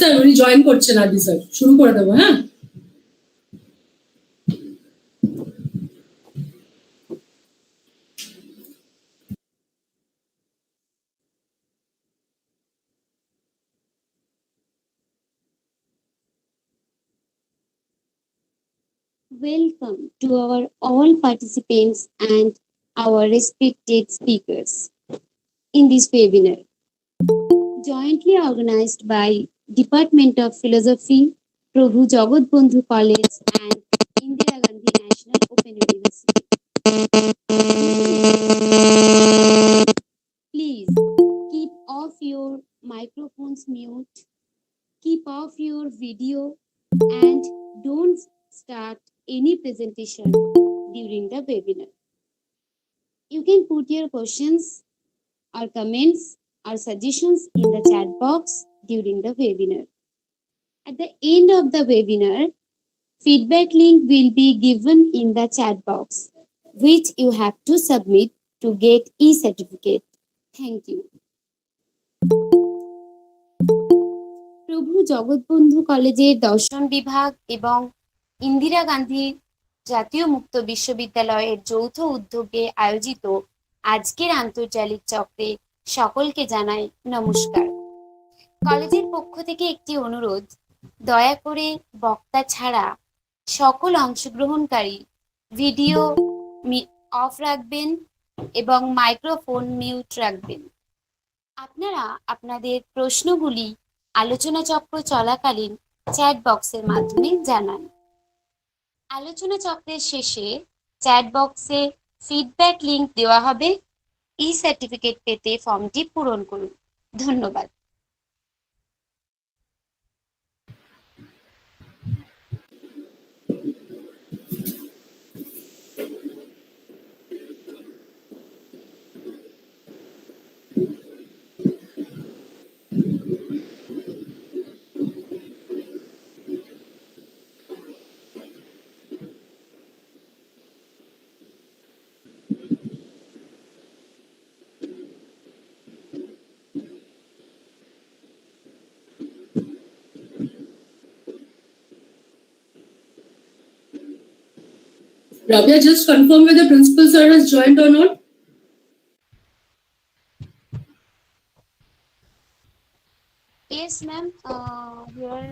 Sir উনি join করছেন আদি স্যার, শুরু করে দেবো। হ্যাঁ, Welcome to our all participants and our respected speakers in this webinar, jointly organized by Department of Philosophy, Prabhu Jagatbandhu College and Indira Gandhi National Open University. Please keep off your microphones mute, keep off your video, and don't start any presentation during the webinar. You can put your questions or comments or suggestions in the chat box during the webinar. At the end of the webinar, feedback link will be given in the chat box, which you have to submit to get e-certificate. Thank you. প্রভু জগৎবন্ধু কলেজের দর্শন বিভাগ এবং ইন্দিরা গান্ধী জাতীয় মুক্ত বিশ্ববিদ্যালয়ের যৌথ উদ্যোগে আয়োজিত আজকের আন্তর্জালিক চক্রে সকলকে জানাই নমস্কার। কলেজের পক্ষ থেকে একটি অনুরোধ, দয়া করে বক্তা ছাড়া সকল অংশগ্রহণকারী ভিডিও অফ রাখবেন এবং মাইক্রোফোন মিউট রাখবেন। আপনারা আপনাদের প্রশ্নগুলি আলোচনা চক্র চলাকালীন চ্যাট বক্সের মাধ্যমে জানান। আলোচনা চক্রের শেষে চ্যাট বক্সে ফিডব্যাক লিংক দেওয়া হবে। ই সার্টিফিকেট পেতে ফর্মটি পূরণ করুন। ধন্যবাদ। Rabia, just confirm whether the principal sir has joined or not. Yes, ma'am. Here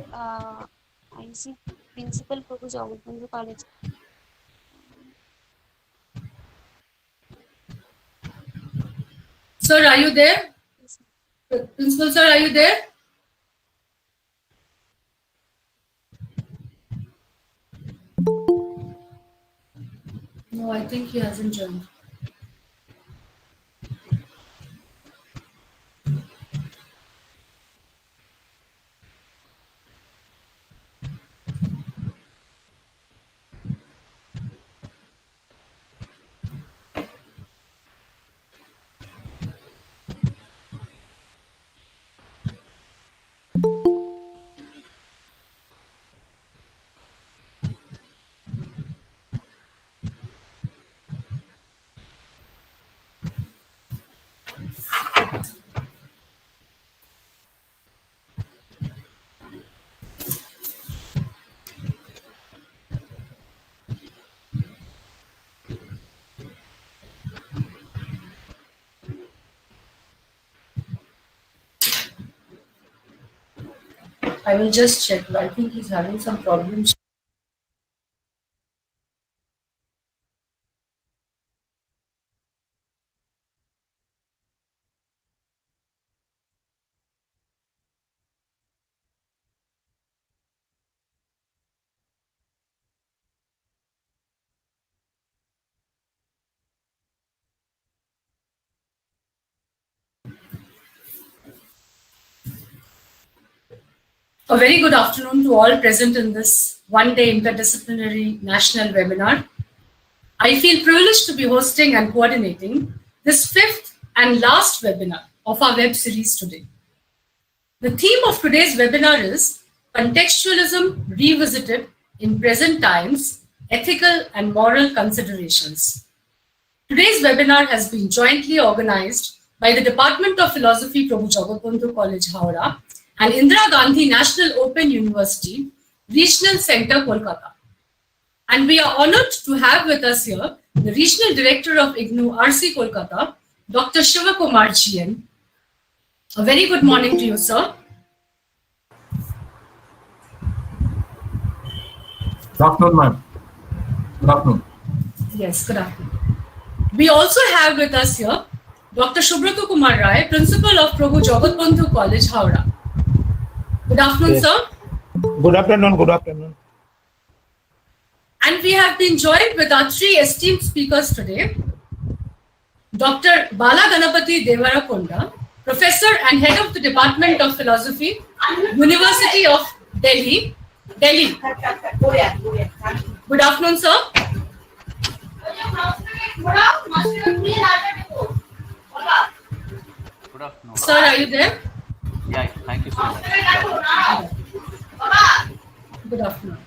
I see Principal Prabhu Jagatbandhu College. Sir, are you there? Yes, Principal sir, are you there? No, I think he hasn't joined. I will just check. I think he's having some problems. A very good afternoon to all present in this one-day interdisciplinary national webinar. I feel privileged to be hosting and coordinating this fifth and last webinar of our web series today. The theme of today's webinar is Contextualism Revisited in Present Times, Ethical and Moral Considerations. Today's webinar has been jointly organized by the Department of Philosophy, Prabhu Jagatbandhu College, Howrah, and Indira Gandhi National Open University, Regional Center, Kolkata. And we are honored to have with us here the Regional Director of IGNOU RC Kolkata, Dr. Shivakumar GN. A very good morning to you, sir. Good afternoon, ma'am. Good afternoon. Yes, good afternoon. We also have with us here Dr. Subroto Kumar Rai, Principal of Prabhu Jagatbandhu College, Howrah. Good afternoon, Yes. sir. Good afternoon. Good afternoon. And we have been joined with our three esteemed speakers today. Dr. Bala Ganapati Devarakonda, Professor and Head of the Department of Philosophy, University of Delhi. Good afternoon, sir. Good afternoon. Sir, are you there? Yeah, thank you so much. Good afternoon.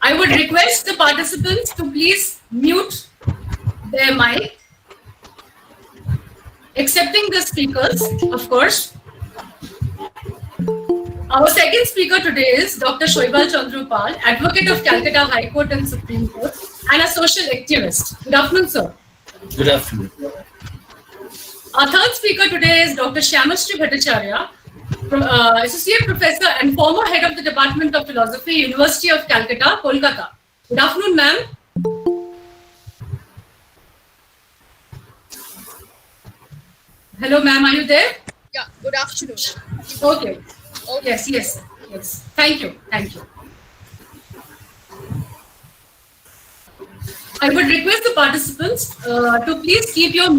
I would request the participants to please mute their mic, excepting the speakers, of course. Our second speaker today is Dr. Shoibal Chandrupal, Advocate of Calcutta High Court and Supreme Court, and a social activist. Good afternoon, sir. Good afternoon. Our third speaker today is Dr. Shyamastri Bhattacharya, Associate Professor and former Head of the Department of Philosophy, University of Calcutta, Kolkata. Good afternoon, ma'am. Hello, ma'am. Are you there? Yeah, good afternoon. Okay. Yes. Thank you. I would request the participants to please keep your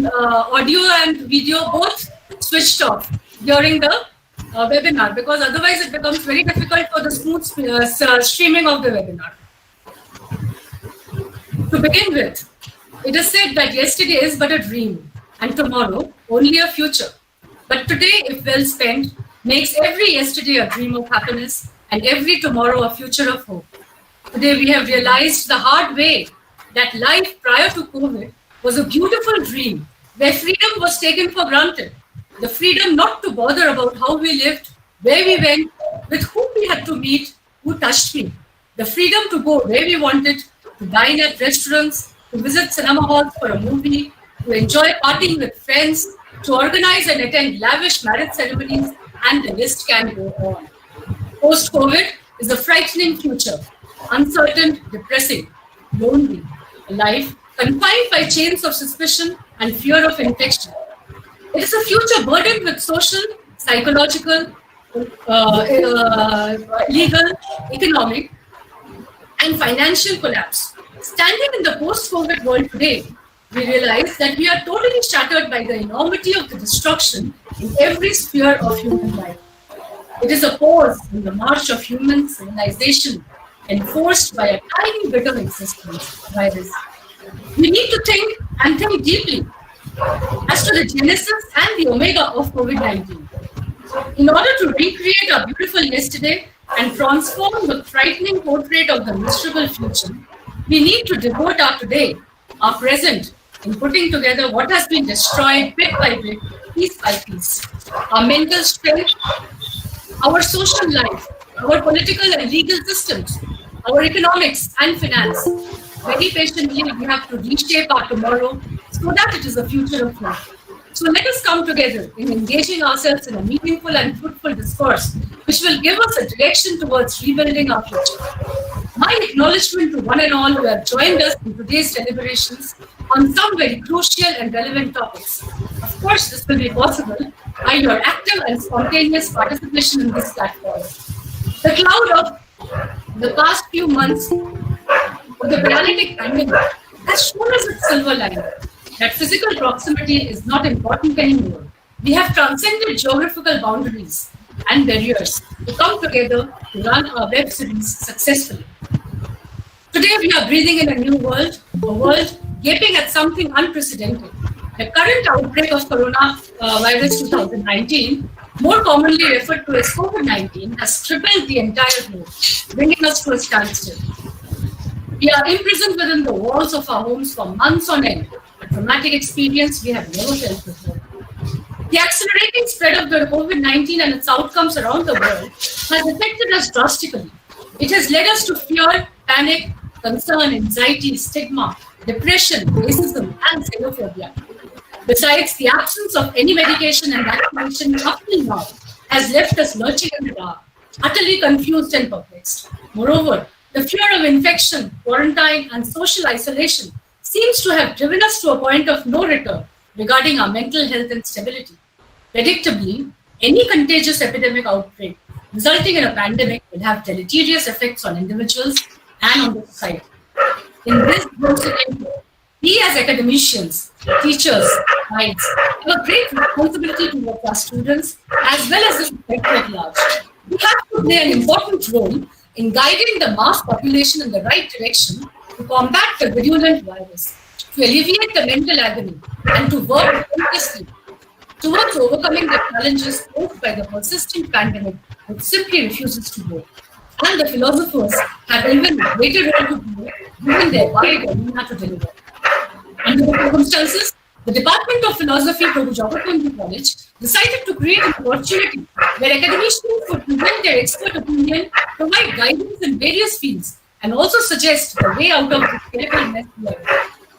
audio and video both switched off during the webinar, because otherwise it becomes very difficult for the smooth streaming of the webinar. To begin with, it is said that yesterday is but a dream and tomorrow only a future. But today, if well spent, makes every yesterday a dream of happiness and every tomorrow a future of hope. Today we have realized the hard way that life prior to COVID was a beautiful dream where freedom was taken for granted. The freedom not to bother about how we lived, where we went, with whom we had to meet, who touched me. The freedom to go where we wanted, to dine at restaurants, to visit cinema halls for a movie, to enjoy partying with friends, to organize and attend lavish marriage ceremonies, and the list can go on. Post-COVID is a frightening future, uncertain, depressing, lonely, a life confined by chains of suspicion and fear of infection. It is a future burdened with social, psychological, legal, economic, and financial collapse. Standing in the post-COVID world today, we realize that we are totally shattered by the enormity of the destruction in every sphere of human life. It is a pause in the march of human civilization enforced by a tiny bit of existence, virus. We need to think and think deeply as to the genesis and the omega of COVID-19. In order to recreate our beautiful yesterday and transform the frightening portrait of the miserable future, we need to devote our today, our present, in putting together what has been destroyed bit by bit, piece by piece. Our mental strength, our social life, our political and legal systems, our economics and finance. Very patiently, we have to reshape our tomorrow so that it is a future of hope. So let us come together in engaging ourselves in a meaningful and fruitful discourse, which will give us a direction towards rebuilding our future. My acknowledgement to one and all who have joined us in today's deliberations on some very crucial and relevant topics. Of course, this will be possible by your active and spontaneous participation in this platform. The cloud of the past few months of the paralytic pandemic has shown us its silver lining, that physical proximity is not important anymore. We have transcended geographical boundaries and barriers to come together to run our web series successfully. Today we are breathing in a new world, a world gaping at something unprecedented. The current outbreak of coronavirus 2019, more commonly referred to as COVID-19, has crippled the entire globe, bringing us to a standstill. We are imprisoned within the walls of our homes for months on end, a traumatic experience we have never felt before. The accelerating spread of the COVID-19 and its outcomes around the world has affected us drastically. It has led us to fear, panic, concern, anxiety, stigma, depression, racism, and xenophobia. Besides, the absence of any medication and vaccination up till now has left us lurching in the dark, utterly confused and perplexed. Moreover, the fear of infection, quarantine, and social isolation seems to have driven us to a point of no return regarding our mental health and stability. Predictably, any contagious epidemic outbreak resulting in a pandemic will have deleterious effects on individuals and on the society. In this scenario, we as academicians, teachers, guides, have a great responsibility towards our students as well as the society at large. We have to play an important role in guiding the mass population in the right direction to combat the virulent virus, to alleviate the mental agony, and to work relentlessly towards overcoming the challenges posed by the persistent pandemic which simply refuses to go. And the philosophers have even a greater role to play given their wide arena to deliver. Under the circumstances, the Department of Philosophy, Prabhu Jagatbandhu College, decided to create an opportunity where academicians would present their expert opinion, provide guidance in various fields, and also suggest the way out of this terrible mess we are in.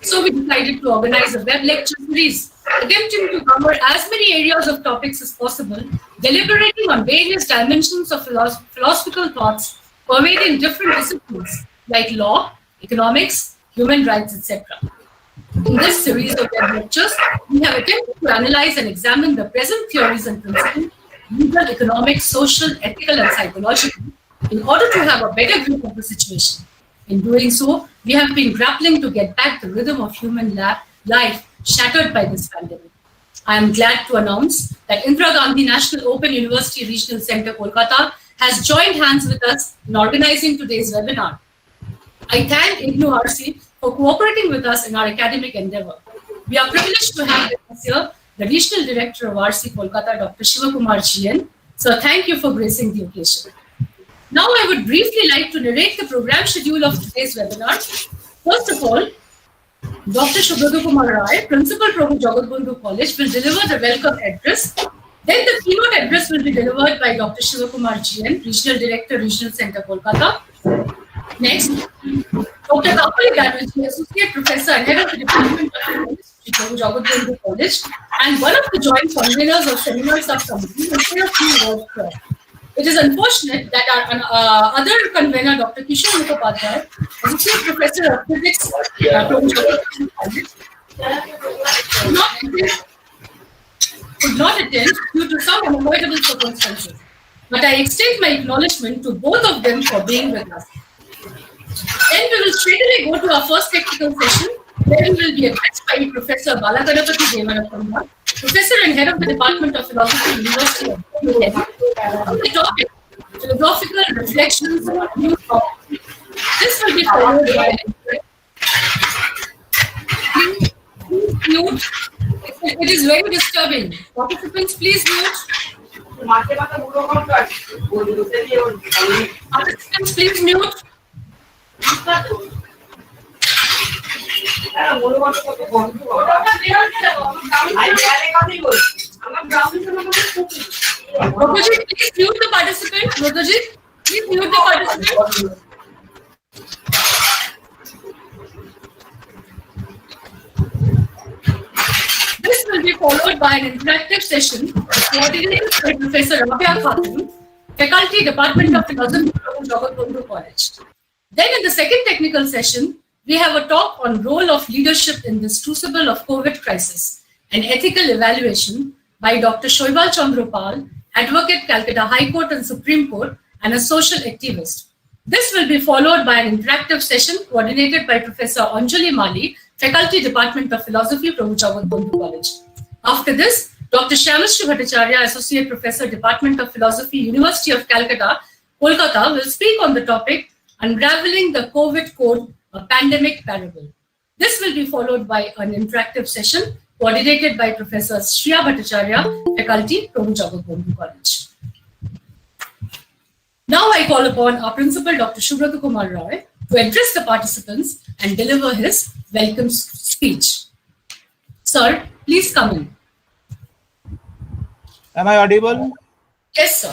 So we decided to organize a web lecture series, attempting to cover as many areas of topics as possible, deliberating on various dimensions of philosophical thoughts pervading different disciplines like law, economics, human rights, etc. In this series of web lectures, we have attempted to analyze and examine the present theories and principles, legal, economic, social, ethical, and psychological, in order to have a better grip of the situation. In doing so, we have been grappling to get back the rhythm of human life shattered by this pandemic. I am glad to announce that Indira Gandhi National Open University Regional Centre, Kolkata, has joined hands with us in organizing today's webinar. I thank IGNOU-RC for cooperating with us in our academic endeavor. We are privileged to have with us here the Regional Director of RC Kolkata, Dr. Shivakumar GN. So thank you for gracing the occasion. Now I would briefly like to narrate the program schedule of today's webinar. First of all, Dr. Subhrata Kumar Rai, Principal Prabhu Jagatbandhu College, will deliver the welcome address. Then the keynote address will be delivered by Dr. Shivakumar GN, Regional Director, Regional Centre, Kolkata. Next, Dr. Kapali Banerjee, Associate Professor and Head of the Department of Chemistry, Prabhu Jagatbandhu College, and one of the joint conveners of seminar subcommittee, will say a few words here. It is unfortunate that our other convener, Dr. Kishore Mukhopadhyay, Associate Professor of Physics, Prabhu Jagatbandhu College, could not attend due to some unavoidable circumstances. But I extend my acknowledgement to both of them for being with us. Then we will straight away go to our first technical session, where we will be addressed by Professor Balaganapati Devarakonda, Professor and Head of the Department of Philosophy, University of Delhi, on the topic Philosophical Reflections on New Thought. This will be followed by please mute. It is very disturbing. Participants, please mute. Participants, please mute. Rotojit, please mute the participant. Rotojit, please mute the participant. This will be followed by an interactive session coordinated by Professor Rabia Khatun, Faculty, Department of Philosophy, Prabhu Jagatbandhu College. Then in the second technical session, we have a talk on role of leadership in this crucible of COVID crisis and ethical evaluation by Dr. Shoibal Chandropal, Advocate, Calcutta High Court and Supreme Court, and a social activist. This will be followed by an interactive session coordinated by Professor Anjali Mali, Faculty, Department of Philosophy, Prabhu Jagatbandhu College. After this, Dr. Shyamashri Bhattacharya, Associate Professor, Department of Philosophy, University of Calcutta, Kolkata, will speak on the topic Unraveling the COVID Code, a Pandemic Parable. This will be followed by an interactive session coordinated by Professor Shriya Bhattacharya, Faculty, Prabhu Jagatbandhu College. Now I call upon our Principal, Dr. Subhrata Kumar Rai, to address the participants and deliver his welcome speech. Sir, please come in. Am I audible? Yes, sir.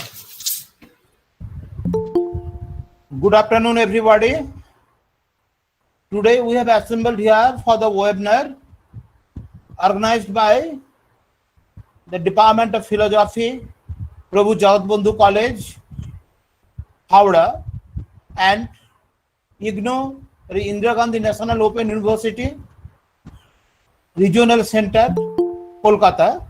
Good afternoon, everybody. Today we have assembled here for the webinar organized by the Department of Philosophy, Prabhu Jagatbandhu College, Howrah, and IGNO, Indira Gandhi National Open University, Regional Center, Kolkata.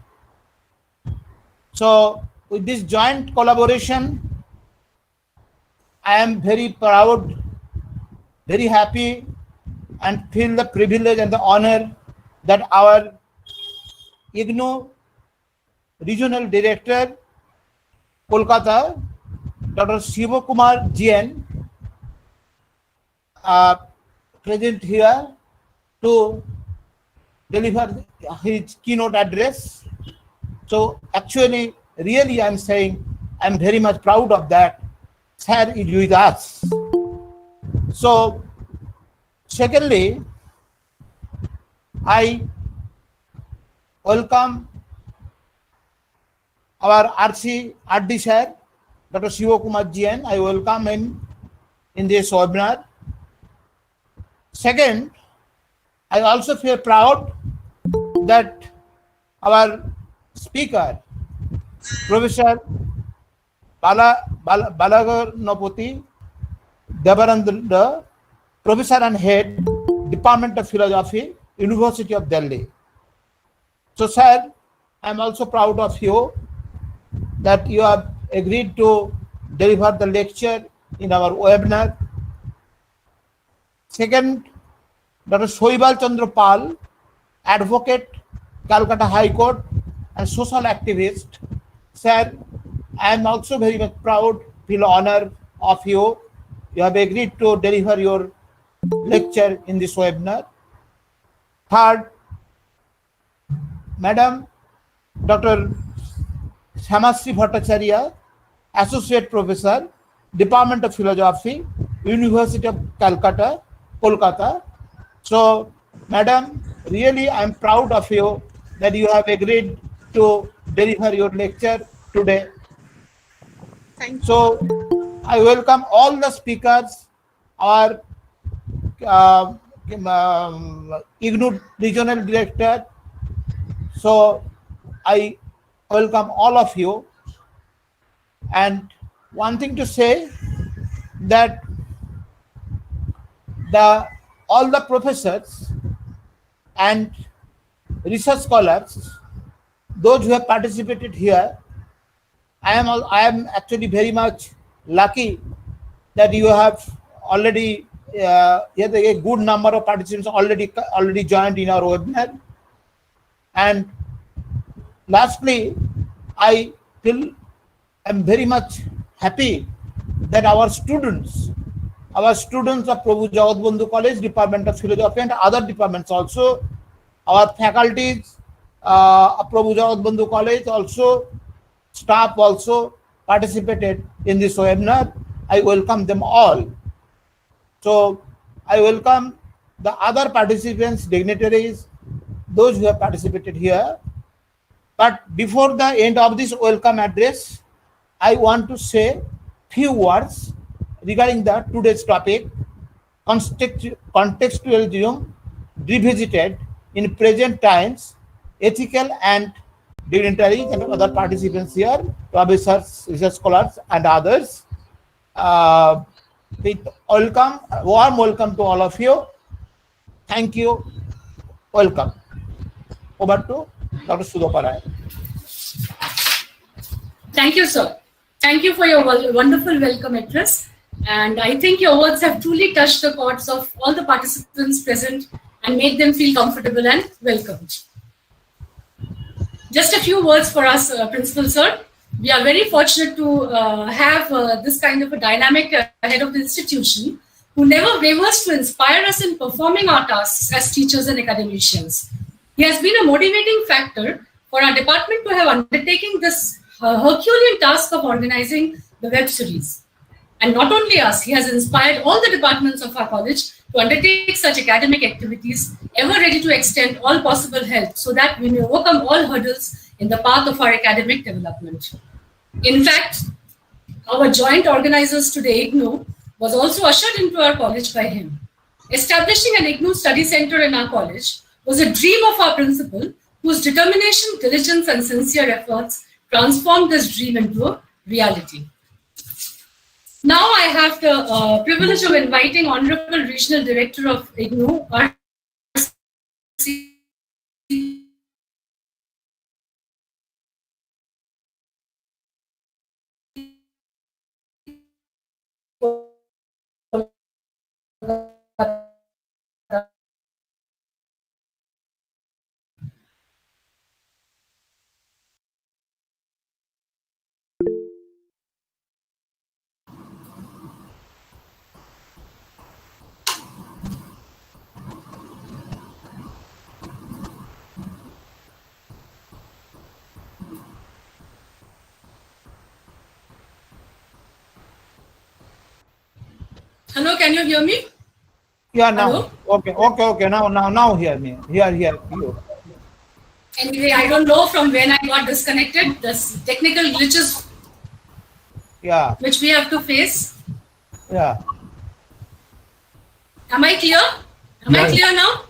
So with this joint collaboration, I am very proud, very happy, and feel the privilege and the honor that our IGNO Regional Director, Kolkata, Dr. Shiva Kumar Jain, present here to deliver his keynote address. So actually, really, I'm saying I'm very much proud of that. Sir is with us. So, secondly, I welcome our RD sir, Dr. Shiva Kumar Jain. I welcome him in this webinar. Second, I also feel proud that our speaker, Professor Balagar Nopoti Devarandra, Professor and Head, Department of Philosophy, University of Delhi. So, sir, I am also proud of you that you have agreed to deliver the lecture in our webinar. Second, Dr. Shoibal Chandra Pal, Advocate, Calcutta High Court, and social activist. Sir, I am also very much proud, feel honor of you. You have agreed to deliver your lecture in this webinar. Third, Madam Dr. Shamasri Bhattacharya, Associate Professor, Department of Philosophy, University of Calcutta, Kolkata. So, Madam, really I am proud of you that you have agreed to deliver your lecture today. Thank you. So, I welcome all the speakers, our IGNO Regional Director. So, I welcome all of you. And one thing to say that all the professors and research scholars, those who have participated here, I am actually very much lucky that you have already a good number of participants already joined in our webinar. And lastly, I am very much happy that our students of Prabhu Jagatbandhu College, Department of Philosophy, and other departments also, our faculties of Prabhu Jagatbandhu College also, staff also participated in this webinar. I welcome them all. So I welcome the other participants, dignitaries, those who have participated here. But before the end of this welcome address, I want to say few words regarding the today's topic, contextualism revisited in present times, ethical and dignitaries and other participants here, professors, research scholars, and others. With warm welcome to all of you. Thank you. Welcome. Over to Dr. Sudoparai. Thank you, sir. Thank you for your wonderful welcome address. And I think your words have truly touched the chords of all the participants present and made them feel comfortable and welcomed. Just a few words for us, Principal Sir. We are very fortunate to have this kind of a dynamic head of the institution who never wavers to inspire us in performing our tasks as teachers and academicians. He has been a motivating factor for our department to have undertaken this Herculean task of organizing the web series. And not only us, he has inspired all the departments of our college to undertake such academic activities, ever ready to extend all possible help so that we may overcome all hurdles in the path of our academic development. In fact, our joint organizers today, IGNOU, was also ushered into our college by him. Establishing an IGNOU study center in our college was a dream of our principal, whose determination, diligence, and sincere efforts transformed this dream into a reality. Now I have the privilege of inviting Honorable Regional Director of IGNOU, RC Hello, can you hear me? Yeah, now. Hello? Okay. Now hear me. Hear you. Anyway, I don't know from when I got disconnected. There's technical glitches Yeah. which we have to face. Yeah. Am I clear? Am I clear now?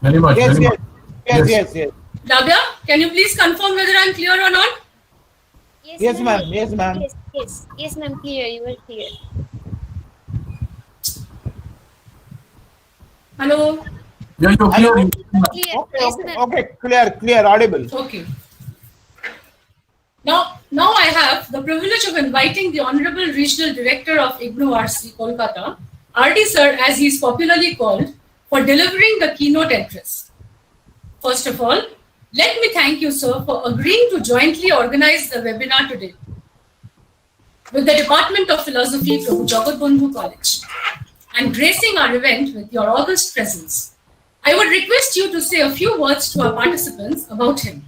Very much. Yes. very much. Yes. Lavya, can you please confirm whether I'm clear or not? Yes, ma'am. Yes, ma'am. Yes, ma'am. Clear. You are clear. Hello? Yeah, you're clear. Clear. Yes, ma'am. Okay. Clear. Audible. Okay. Now I have the privilege of inviting the Honorable Regional Director of IGNOU RC, Kolkata, RD Sir, as he is popularly called, for delivering the keynote address. First of all, let me thank you, sir, for agreeing to jointly organize the webinar today with the Department of Philosophy from Jagatbandhu College and gracing our event with your august presence. I would request you to say a few words to our participants about him.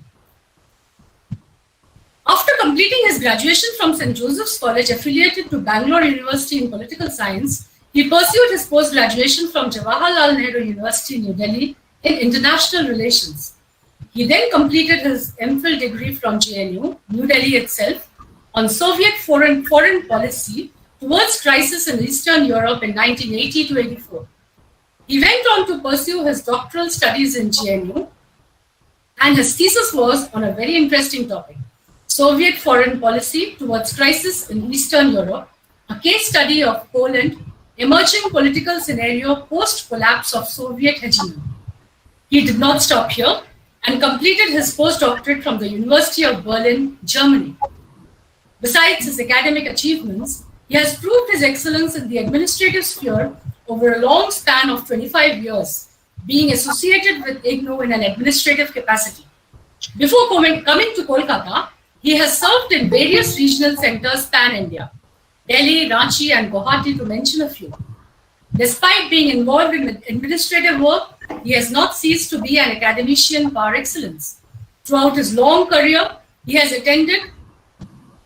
After completing his graduation from St. Joseph's College affiliated to Bangalore University in Political Science, he pursued his post-graduation from Jawaharlal Nehru University, New Delhi in International Relations. He then completed his MPhil degree from JNU, New Delhi itself, on Soviet foreign policy towards crisis in Eastern Europe in 1980 to 84. He went on to pursue his doctoral studies in JNU, and his thesis was on a very interesting topic: Soviet foreign policy towards crisis in Eastern Europe, a case study of Poland, emerging political scenario post-collapse of Soviet hegemony. He did not stop here and completed his postdoctorate from the University of Berlin, Germany. Besides his academic achievements, he has proved his excellence in the administrative sphere over a long span of 25 years, being associated with IGNOU in an administrative capacity. Before coming to Kolkata, he has served in various regional centers pan-India, Delhi, Ranchi, and Guwahati, to mention a few. Despite being involved in administrative work, he has not ceased to be an academician par excellence. Throughout his long career, he has attended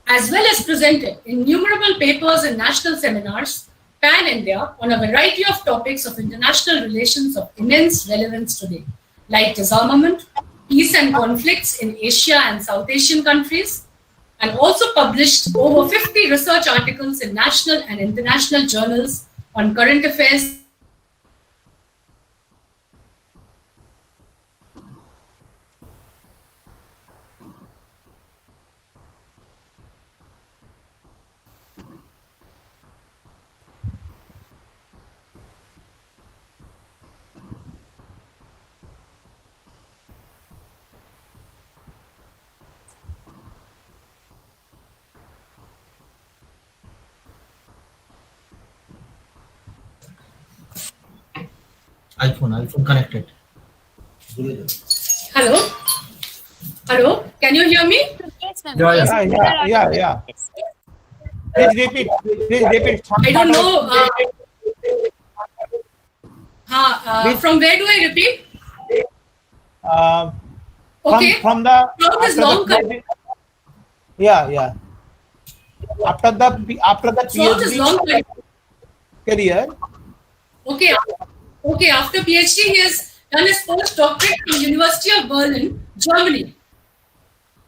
as well as presented innumerable papers and national seminars pan-India on a variety of topics of international relations of immense relevance today, like disarmament, peace and conflicts in Asia and South Asian countries, and also published over 50 research articles in national and international journals on current affairs. iPhone connected. Hello, can you hear me? Yes, ma'am. Yeah, Yeah. Please repeat. I don't know. From where do I repeat? Okay. From the From this long career. Yeah. After the Throughout his long career. Okay. After PhD, he has done his postdoctorate from University of Berlin, Germany.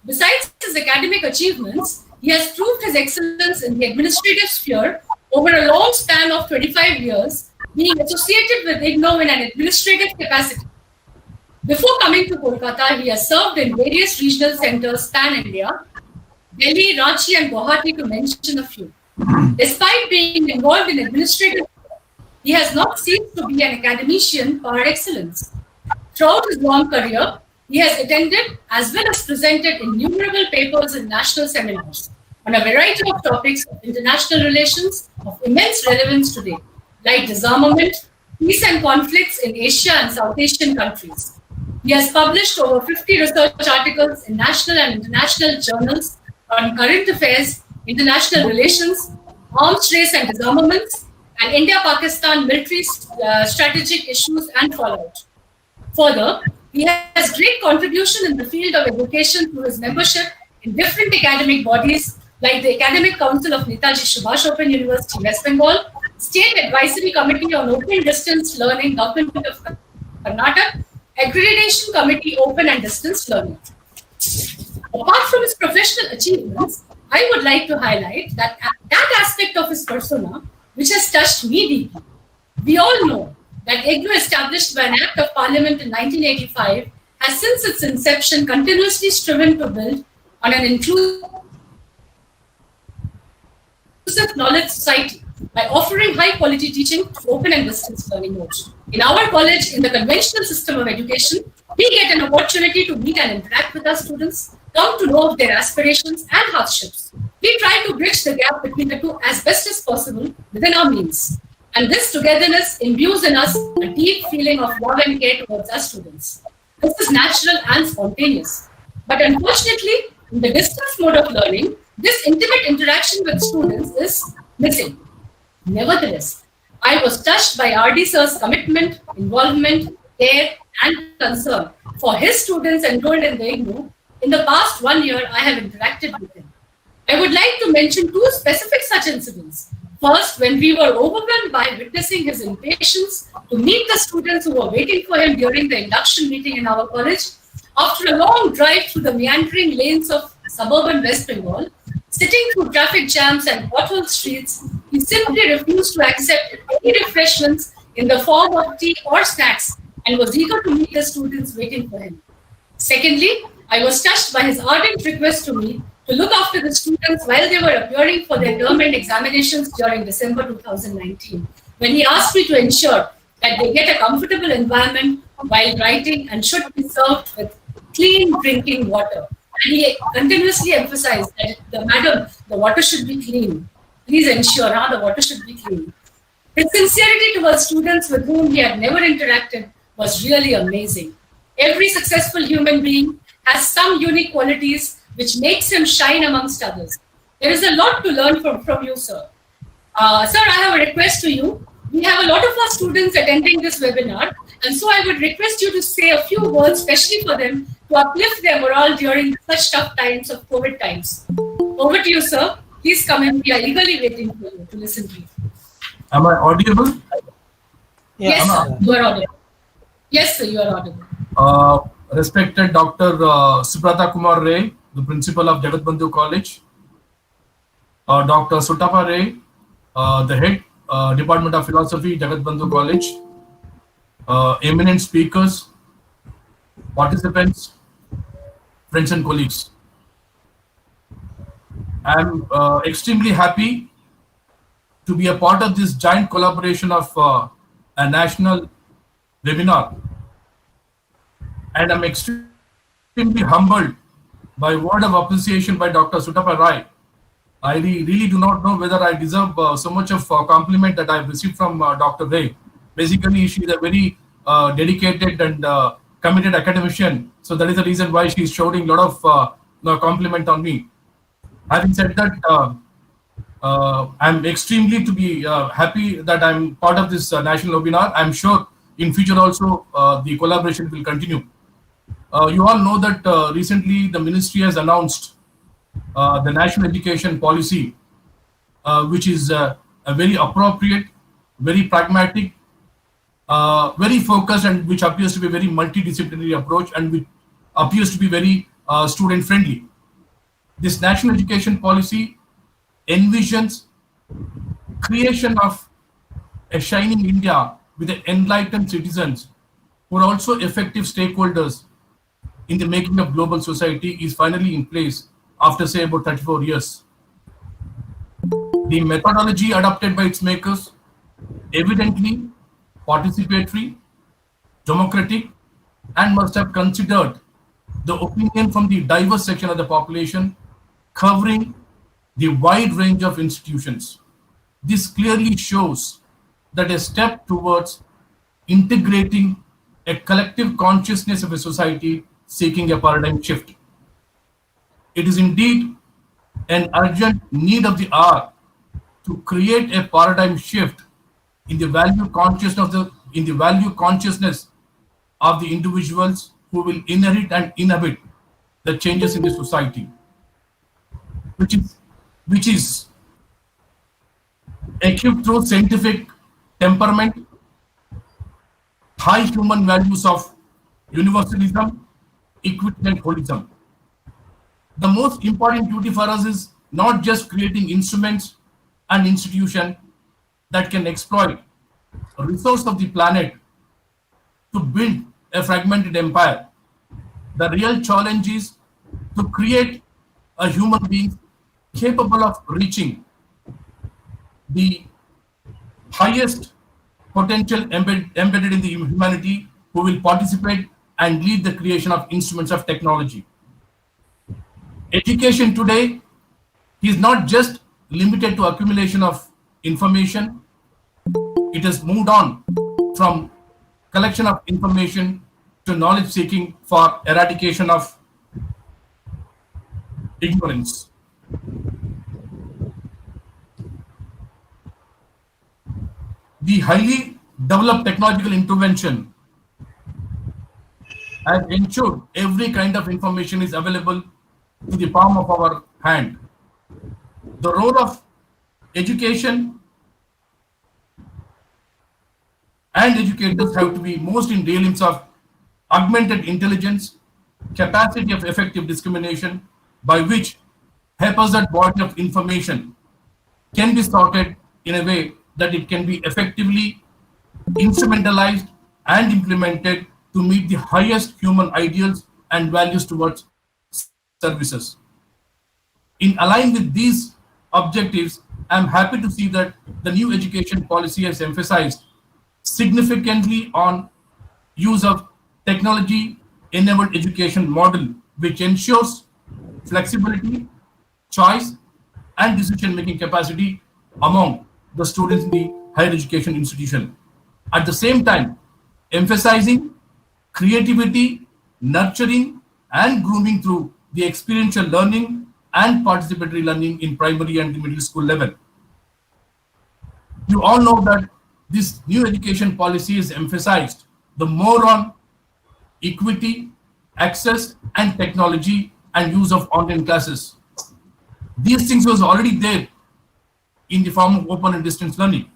Besides his academic achievements, he has proved his excellence in the administrative sphere over a long span of 25 years, being associated with IGNOU in an administrative capacity. Before coming to Kolkata, he has served in various regional centers pan-India, Delhi, Ranchi, and Guwahati, to mention a few. Despite being involved in administrative, he has not ceased to be an academician par excellence. Throughout his long career, he has attended as well as presented innumerable papers in national seminars on a variety of topics of international relations of immense relevance today, like disarmament, peace and conflicts in Asia and South Asian countries. He has published over 50 research articles in national and international journals on current affairs, international relations, arms race and disarmaments, and India-Pakistan military strategic issues and fallout. Further, he has great contribution in the field of education through his membership in different academic bodies like the Academic Council of Netaji Subhash Open University, West Bengal, State Advisory Committee on Open Distance Learning, Government of Karnataka, Accreditation Committee Open and Distance Learning. Apart from his professional achievements, I would like to highlight that aspect of his persona which has touched me deeply. We all know that IGNOU, established by an Act of Parliament in 1985, has since its inception continuously striven to build on an inclusive knowledge society by offering high-quality teaching through open and distance learning modes. In our college, in the conventional system of education, we get an opportunity to meet and interact with our students, come to know of their aspirations and hardships. We try to bridge the gap between the two as best as possible within our means. And this togetherness imbues in us a deep feeling of love and care towards our students. This is natural and spontaneous. But unfortunately, in the distance mode of learning, this intimate interaction with students is missing. Nevertheless, I was touched by RD Sir's commitment, involvement, care, and concern for his students enrolled in the IGNOU. In the past 1 year, I have interacted with him. I would like to mention two specific such incidents. First, when we were overwhelmed by witnessing his impatience to meet the students who were waiting for him during the induction meeting in our college, after a long drive through the meandering lanes of suburban West Bengal, sitting through traffic jams and potholed streets, he simply refused to accept any refreshments in the form of tea or snacks and was eager to meet the students waiting for him. Secondly, I was touched by his ardent request to me to look after the students while they were appearing for their term end examinations during December 2019, when he asked me to ensure that they get a comfortable environment while writing and should be served with clean drinking water. And he continuously emphasized that, the water should be clean. Please ensure the water should be clean. His sincerity towards students with whom he had never interacted was really amazing. Every successful human being has some unique qualities which makes him shine amongst others. There is a lot to learn from you, sir. Sir, I have a request to you. We have a lot of our students attending this webinar, and so I would request you to say a few words, especially for them, to uplift their morale during such tough times of COVID times. Over to you, sir. Please come in. We are eagerly waiting for you to listen to you. Am I audible? Yes, sir. You are audible. Yes, sir. You are audible. Respected Dr. Subrata Kumar Ray, the principal of Jagatbandhu College, Dr. Sutapa Ray, the head Department of Philosophy, Jagatbandhu College, eminent speakers, participants, friends and colleagues. I am extremely happy to be a part of this giant collaboration of a national webinar, and I'm extremely humbled by word of appreciation by Dr. Sutapa Rai. I really do not know whether I deserve so much of compliment that I've received from Dr. Ray. Basically, she is a very dedicated and committed academician. So that is the reason why she is showing a lot of compliment on me. Having said that, I'm extremely to be happy that I'm part of this national webinar. I'm sure in future also the collaboration will continue. You all know that recently the ministry has announced the national education policy, which is a very appropriate, very pragmatic, very focused, and which appears to be a very multidisciplinary approach, and which appears to be very student friendly. This national education policy envisions creation of a shining India with enlightened citizens who are also effective stakeholders in the making of global society is finally in place after say about 34 years. The methodology adopted by its makers evidently participatory, democratic, and must have considered the opinion from the diverse section of the population covering the wide range of institutions. This clearly shows that a step towards integrating a collective consciousness of a society seeking a paradigm shift. It is indeed an urgent need of the hour to create a paradigm shift in the value consciousness of the individuals who will inherit and inhabit the changes in the society, which is equipped through scientific temperament, high human values of universalism, equity, and holism. The most important duty for us is not just creating instruments and institutions that can exploit a resource of the planet to build a fragmented empire. The real challenge is to create a human being capable of reaching the highest potential embedded in the humanity, who will participate and lead the creation of instruments of technology. Education today is not just limited to accumulation of information. It has moved on from collection of information to knowledge seeking for eradication of ignorance. The highly developed technological intervention has ensured every kind of information is available to the palm of our hand. The role of education and educators have to be most in realms of augmented intelligence, capacity of effective discrimination, by which haphazard body of information can be sorted in a way that it can be effectively instrumentalized and implemented to meet the highest human ideals and values towards services. In align with these objectives, I am happy to see that the new education policy has emphasized significantly on use of technology-enabled education model, which ensures flexibility, choice, and decision-making capacity among the students in the higher education institution. At the same time, emphasizing creativity, nurturing, and grooming through the experiential learning and participatory learning in primary and the middle school level. You all know that this new education policy is emphasized the more on equity, access, and technology and use of online classes. These things was already there in the form of open and distance learning.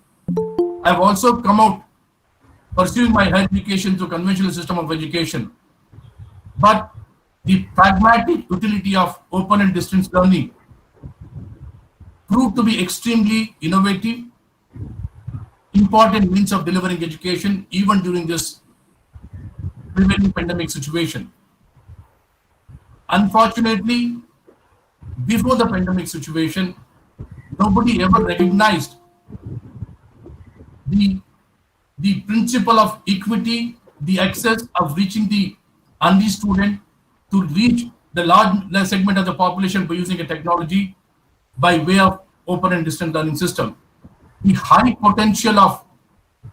I've also come out pursuing my higher education through conventional system of education. But the pragmatic utility of open and distance learning proved to be extremely innovative, important means of delivering education even during this prevailing pandemic situation. Unfortunately, before the pandemic situation, nobody ever recognized the principle of equity, the access of reaching the unreached student to reach the large segment of the population by using a technology by way of open and distant learning system. The high potential of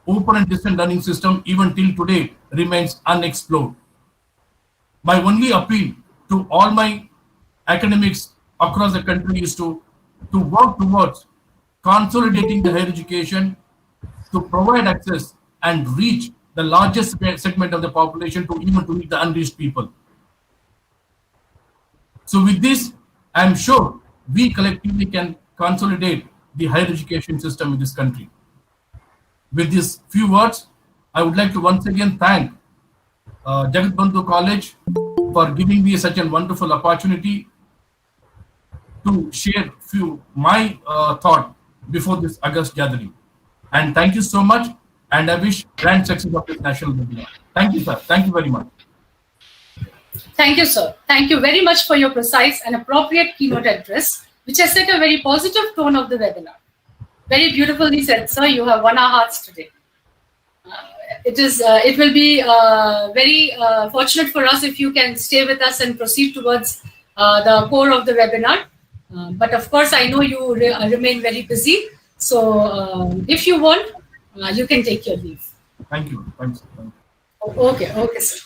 open and distant learning system even till today remains unexplored. My only appeal to all my academics across the country is to work towards consolidating the higher education to provide access and reach the largest segment of the population to even to meet the unreached people. So with this, I am sure we collectively can consolidate the higher education system in this country. With these few words, I would like to once again thank Jagatbandhu College for giving me such a wonderful opportunity to share few my thought before this August gathering. And thank you so much. And I wish grand success of this national webinar. Thank you, sir. Thank you very much. Thank you, sir. Thank you very much for your precise and appropriate keynote address, which has set a very positive tone of the webinar. Very beautifully said, sir. You have won our hearts today. It will be very fortunate for us if you can stay with us and proceed towards the core of the webinar. But of course, I know you remain very busy. So if you want, you can take your leave. Thank you. Thanks. Thank you. Okay, sir.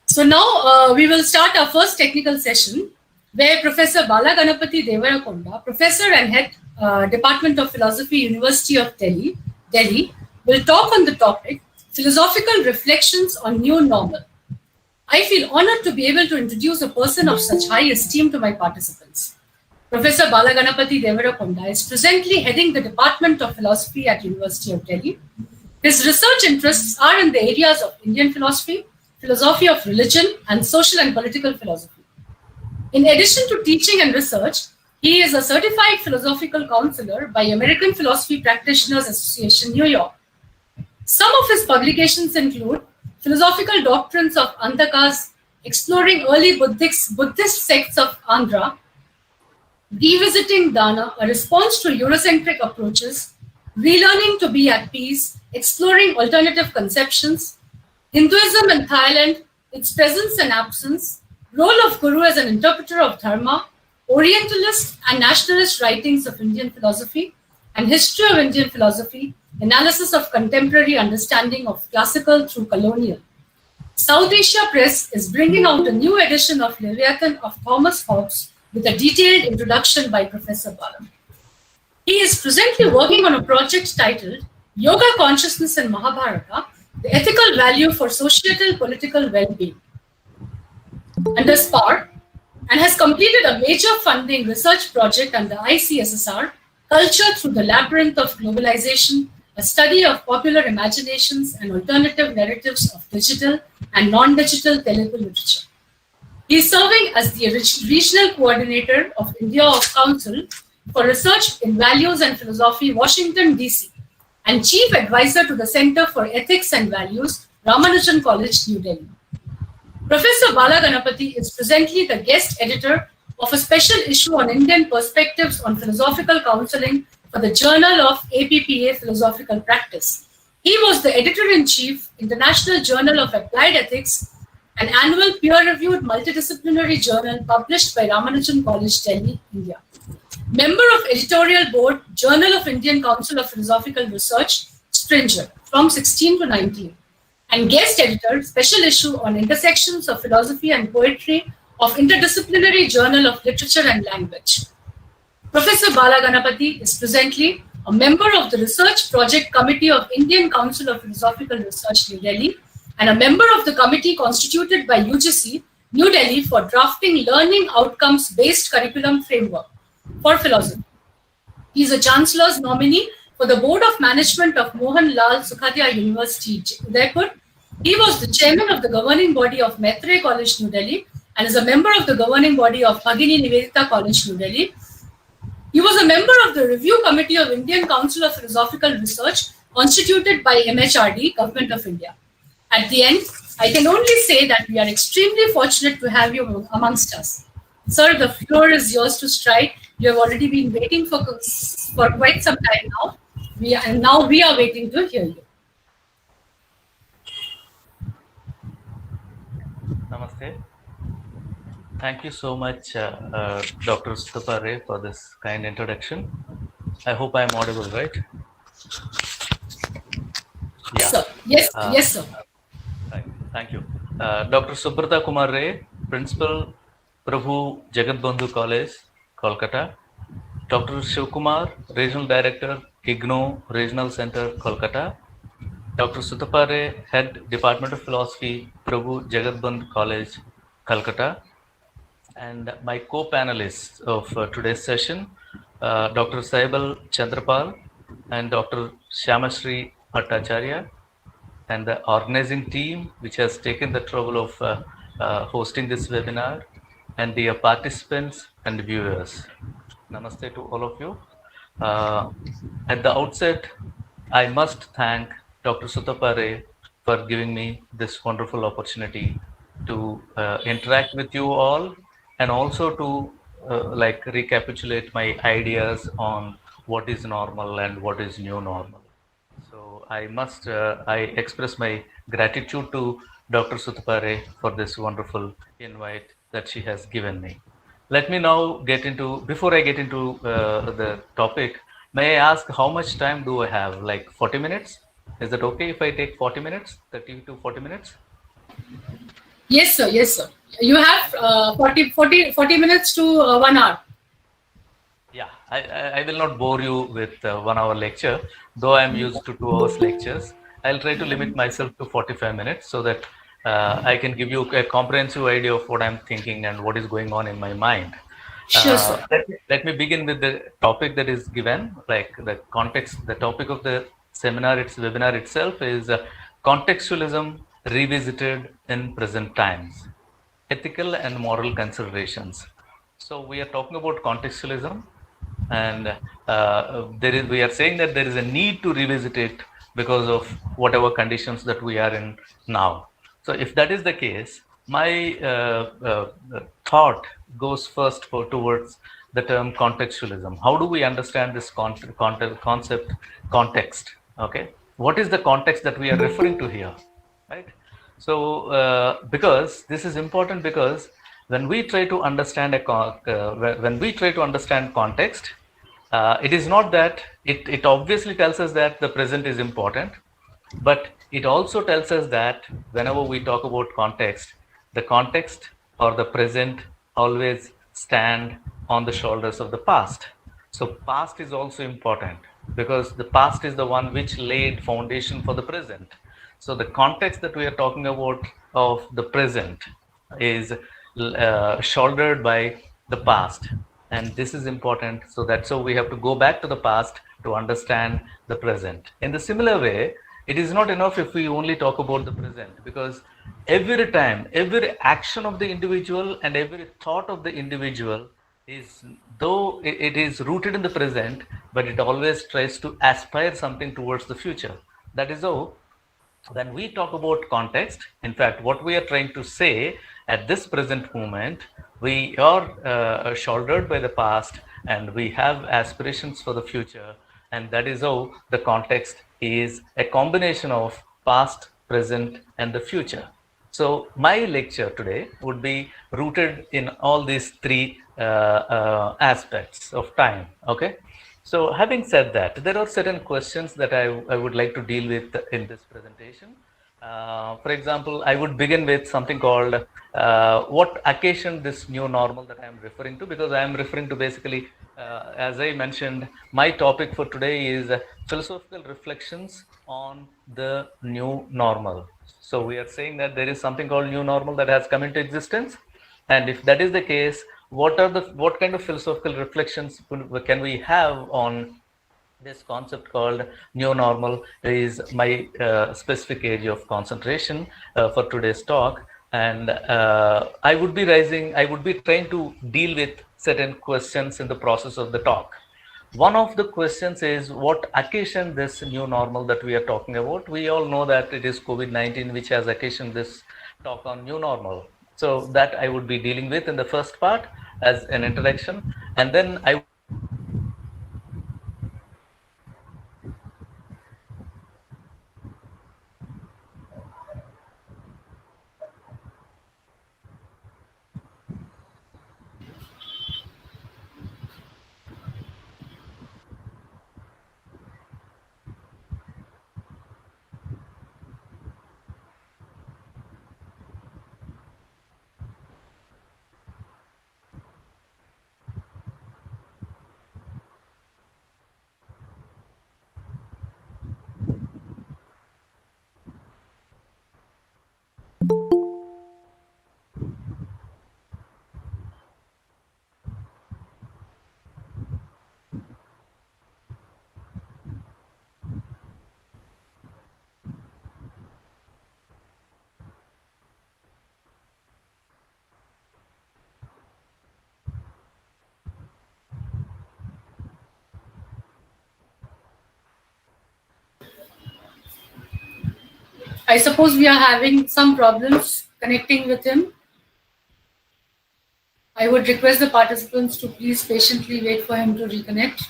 So now we will start our first technical session where Professor Balaganapati Devarakonda, Professor and Head Department of Philosophy, University of Delhi, will talk on the topic Philosophical Reflections on New Normal. I feel honored to be able to introduce a person of such high esteem to my participants. Professor Balaganapati Devarakonda is presently heading the Department of Philosophy at University of Delhi. His research interests are in the areas of Indian philosophy, philosophy of religion, and social and political philosophy. In addition to teaching and research, he is a certified philosophical counselor by American Philosophy Practitioners Association, New York. Some of his publications include Philosophical Doctrines of Antakas, Exploring Early Buddhist Sects of Andhra, Revisiting Dana, a response to Eurocentric approaches, Relearning to be at peace, Exploring Alternative Conceptions, Hinduism in Thailand, its presence and absence, Role of Guru as an interpreter of Dharma, Orientalist and nationalist writings of Indian philosophy, and History of Indian philosophy, Analysis of Contemporary Understanding of Classical through Colonial. South Asia Press is bringing out a new edition of Leviathan of Thomas Hobbes with a detailed introduction by Professor Bala. He is presently working on a project titled Yoga Consciousness in Mahabharata, the Ethical Value for Societal Political Well-being, under SPAR, and has completed a major funding research project under ICSSR, Culture Through the Labyrinth of Globalization, a study of popular imaginations and alternative narratives of digital and non-digital Telugu literature. He is serving as the Regional Coordinator of India of Council for Research in Values and Philosophy, Washington, D.C., and Chief Advisor to the Center for Ethics and Values, Ramanujan College, New Delhi. Professor Balaganapati is presently the guest editor of a special issue on Indian perspectives on philosophical counseling for the Journal of APPA Philosophical Practice. He was the editor-in-chief, International Journal of Applied Ethics, an annual peer-reviewed multidisciplinary journal published by Ramanujan College, Delhi, India. Member of Editorial Board, Journal of Indian Council of Philosophical Research, Springer, from 16 to 19. And guest editor, special issue on intersections of philosophy and poetry of Interdisciplinary Journal of Literature and Language. Professor Balaganapati is presently a member of the Research Project Committee of Indian Council of Philosophical Research, New Delhi, and a member of the committee constituted by UGC, New Delhi, for drafting learning outcomes-based curriculum framework for philosophy. He is a Chancellor's nominee for the Board of Management of Mohan Lal Sukhadia University, Udaipur. He was the chairman of the governing body of Maitre College, New Delhi, and is a member of the governing body of Bhagini Nivedita College, New Delhi. He was a member of the Review Committee of Indian Council of Philosophical Research, constituted by MHRD, Government of India. At the end, I can only say that we are extremely fortunate to have you amongst us. Sir, the floor is yours to strike. You have already been waiting for quite some time now. We are waiting to hear you. Namaste. Thank you so much, Dr. Sutapare, for this kind introduction. I hope I am audible, right? Yeah. Sir. Yes, sir. Thank you. Dr. Subrata Kumar Ray, Principal, Prabhu Jagatbandhu College, Kolkata. Dr. Shivkumar, Regional Director, IGNO Regional Center, Kolkata. Dr. Sutapare, Head Department of Philosophy, Prabhu Jagatbandhu College, Calcutta. And my co-panelists of today's session, Dr. Saibal Chandrapal and Dr. Shyamashri Bhattacharya, and the organizing team which has taken the trouble of hosting this webinar, and dear participants and viewers. Namaste to all of you. Uh, at the outset, I must thank Dr. Sutapare for giving me this wonderful opportunity to interact with you all and also to like recapitulate my ideas on what is normal and what is new normal. So I express my gratitude to Dr. Sutapare for this wonderful invite that she has given me. Let me now before I get into the topic, may I ask how much time do I have? Like 40 minutes? Is it okay if I take 40 minutes, 30 to 40 minutes? Yes, sir. Yes, sir. You have 40 minutes to 1 hour. Yeah, I will not bore you with 1 hour lecture, though I'm used to 2 hours lectures. I'll try to limit myself to 45 minutes so that I can give you a comprehensive idea of what I'm thinking and what is going on in my mind. Sure, sir. Let me begin with the topic that is given, like the context. The topic of the seminar, its webinar itself is contextualism revisited in present times, ethical and moral considerations. So we are talking about contextualism, and we are saying that there is a need to revisit it because of whatever conditions that we are in now. So if that is the case, my thought goes first towards the term contextualism. How do we understand this concept, context? Okay, what is the context that we are referring to here, right? So because this is important, because when we try to understand when we try to understand context, it is not that it obviously tells us that the present is important, but it also tells us that whenever we talk about context, the context or the present always stand on the shoulders of the past. So past is also important because the past is the one which laid foundation for the present. So the context that we are talking about of the present is shouldered by the past, and this is important. So that's how we have to go back to the past to understand the present. In the similar way, it is not enough if we only talk about the present, because every time, every action of the individual and every thought of the individual is, though it is rooted in the present, but it always tries to aspire something towards the future. That is how when we talk about context, in fact, what we are trying to say at this present moment, we are shouldered by the past and we have aspirations for the future. And that is how the context is a combination of past, present, and the future. So my lecture today would be rooted in all these three aspects of time. Okay. So having said that, there are certain questions that I would like to deal with in this presentation. For example, I would begin with something called what occasioned this new normal that I am referring to, because I am referring to basically, as I mentioned, my topic for today is philosophical reflections on the new normal. So we are saying that there is something called new normal that has come into existence, and if that is the case, what kind of philosophical reflections can we have on this concept called new normal? Is my specific area of concentration for today's talk, and I would be trying to deal with certain questions in the process of the talk. One of the questions is what occasioned this new normal that we are talking about. We all know that it is COVID-19 which has occasioned this talk on new normal. So that I would be dealing with in the first part as an introduction, and then I I suppose we are having some problems connecting with him. I would request the participants to please patiently wait for him to reconnect.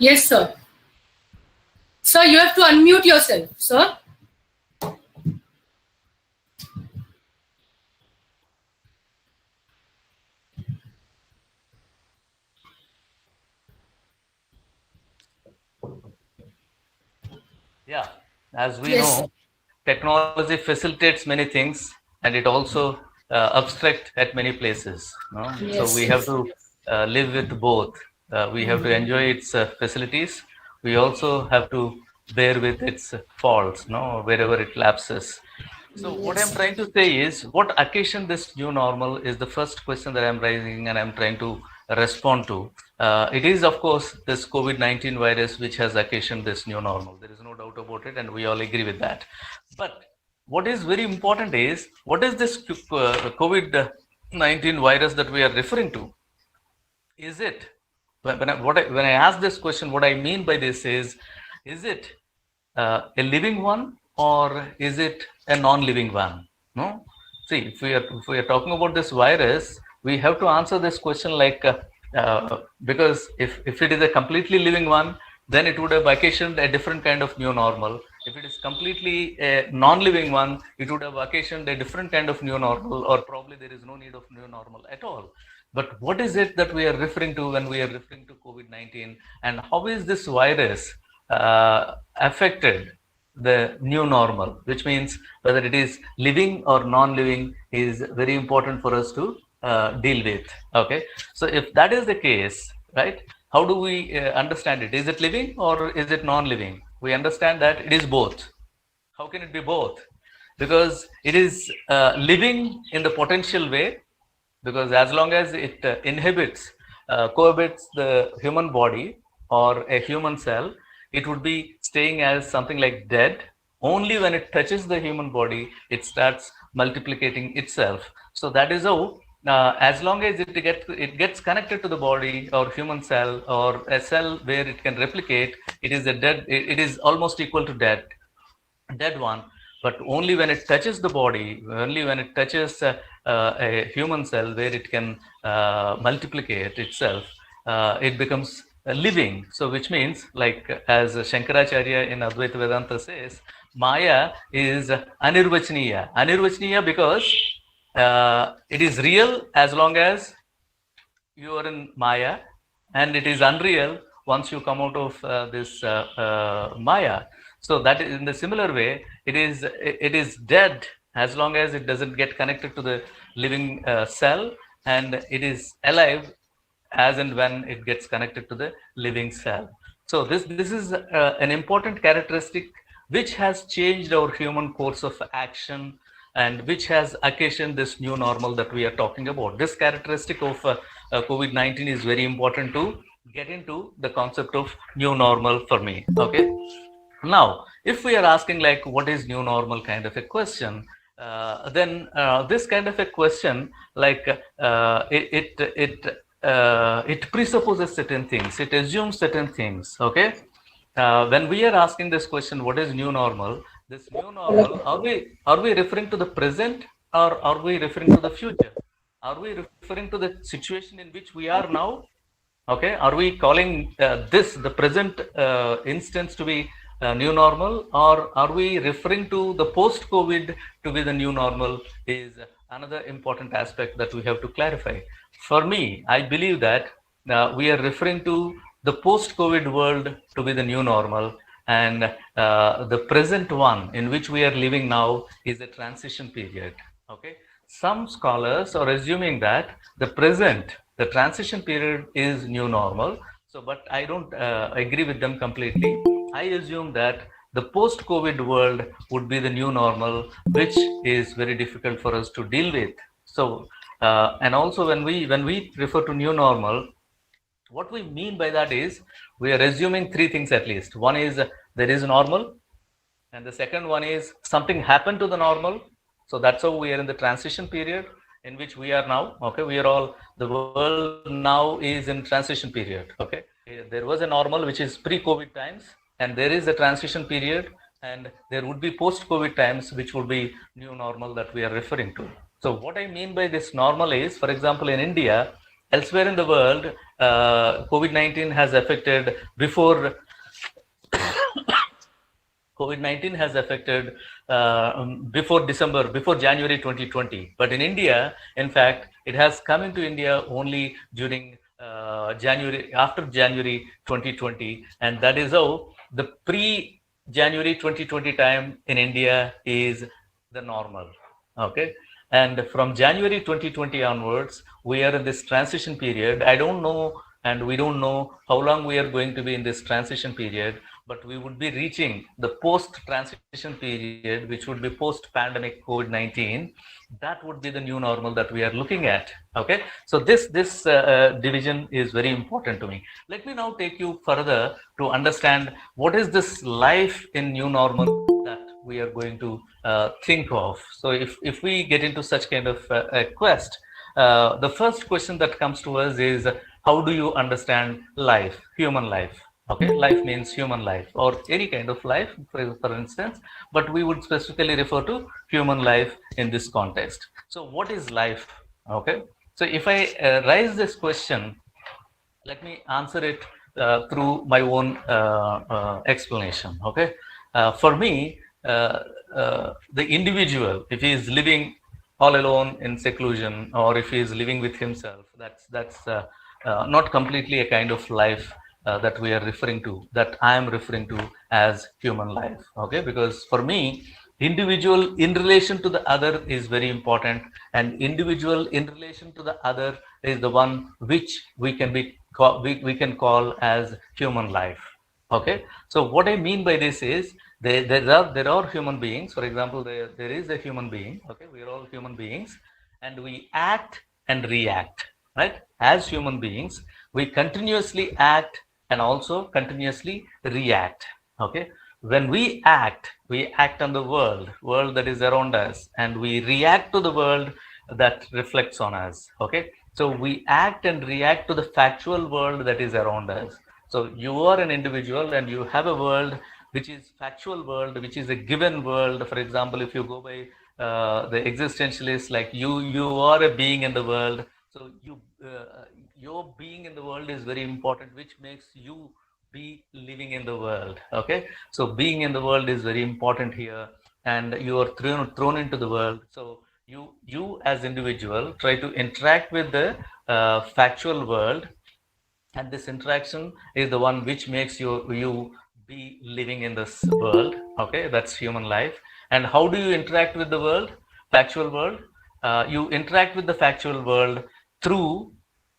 Yes, sir. Sir, you have to unmute yourself, sir. Yeah, as we Yes, sir. know, technology facilitates many things and it also obstruct at many places. No? So Yes, we have yes. to live with both. We have to enjoy its facilities. We also have to bear with its faults, no, wherever it lapses. So what I'm Yes. trying to say is, what occasion this new normal is the first question that I'm raising and I'm trying to respond to. It is, of course, this COVID-19 virus which has occasioned this new normal. There is no doubt about it, and we all agree with that. But what is very important is, what is this COVID-19 virus that we are referring to? Is it, when I ask this question, what I mean by this is it a living one or is it a non-living one? No. See, if we are talking about this virus, we have to answer this question like because if it is a completely living one, then it would have occasioned a different kind of new normal. If it is completely a non-living one, it would have occasioned a different kind of new normal, or probably there is no need of new normal at all. But what is it that we are referring to when we are referring to COVID-19, and how is this virus affected the new normal, which means whether it is living or non-living is very important for us to deal with. Okay, so if that is the case, right, how do we understand it? Is it living or is it non-living? We understand that it is both. How can it be both? Because it is living in the potential way, because as long as it inhibits, cohabits the human body or a human cell, it would be staying as something like dead. Only when it touches the human body, it starts multiplicating itself. So that is how, as long as it gets connected to the body or human cell or a cell where it can replicate, it is a dead. It is almost equal to dead one. But only when it touches the body, only when it touches a human cell where it can multiplicate itself, it becomes living. So which means, like as Shankaracharya in Advaita Vedanta says, Maya is anirvachaniya because it is real as long as you are in Maya, and it is unreal once you come out of this Maya. So that is in the similar way, it is dead as long as it doesn't get connected to the living cell, and it is alive as and when it gets connected to the living cell. So this is an important characteristic which has changed our human course of action and which has occasioned this new normal that we are talking about. This characteristic of COVID-19 is very important to get into the concept of new normal for me. Okay. Now, if we are asking like what is new normal kind of a question, then this kind of a question, like it presupposes certain things, it assumes certain things. Okay, when we are asking this question, what is new normal? This new normal, are we referring to the present or are we referring to the future? Are we referring to the situation in which we are now? Okay, are we calling this the present instance to be new normal, or are we referring to the post-COVID to be the new normal? Is another important aspect that we have to clarify. For me, I believe that we are referring to the post-COVID world to be the new normal, and the present one in which we are living now is a transition period. Okay, some scholars are assuming that the transition period is new normal. So, but I don't agree with them completely. I assume that the post-COVID world would be the new normal, which is very difficult for us to deal with. So, And also when we refer to new normal, what we mean by that is we are assuming three things at least. One is there is normal, and the second one is something happened to the normal. So that's how we are in the transition period in which we are now. Okay, we are all, the world now is in transition period. Okay, there was a normal which is pre-COVID times, and there is a transition period, and there would be post-COVID times which would be new normal that we are referring to. So what I mean by this normal is, for example, in India, elsewhere in the world, COVID-19 has affected before COVID-19 has affected before December, before January 2020. But in India, in fact, it has come into India only during January, after January 2020. And that is how the pre-January 2020 time in India is the normal. Okay. And from January 2020 onwards, we are in this transition period. I don't know, and we don't know how long we are going to be in this transition period, but we would be reaching the post-transition period, which would be post-pandemic COVID-19. That would be the new normal that we are looking at. Okay, so this division is very important to me. Let me now take you further to understand what is this life in new normal that we are going to think of. So if we get into such kind of a quest, the first question that comes to us is, how do you understand life, human life? Okay, life means human life or any kind of life, for instance, but we would specifically refer to human life in this context. So what is life? Okay, so if I raise this question, let me answer it through my own explanation. Okay, for me, the individual, if he is living all alone in seclusion, or if he is living with himself, that's not completely a kind of life that we are referring to, that I am referring to as human life. Okay, because for me, individual in relation to the other is very important, and individual in relation to the other is the one which we can we can call as human life. Okay, so what I mean by this is, there are human beings. For example, there is a human being. Okay, we are all human beings, and we act and react, right? As human beings, we continuously act and also continuously react. Okay, when we act on the world that is around us, and we react to the world that reflects on us. Okay, so we act and react to the factual world that is around us. So you are an individual and you have a world which is factual world, which is a given world. For example, if you go by the existentialists, like you are a being in the world. So your being in the world is very important, which makes you be living in the world. Okay, so being in the world is very important here, and you are thrown into the world. So you as individual try to interact with the factual world, and this interaction is the one which makes you be living in this world. Okay, that's human life. And how do you interact with the world, factual world? You interact with the factual world through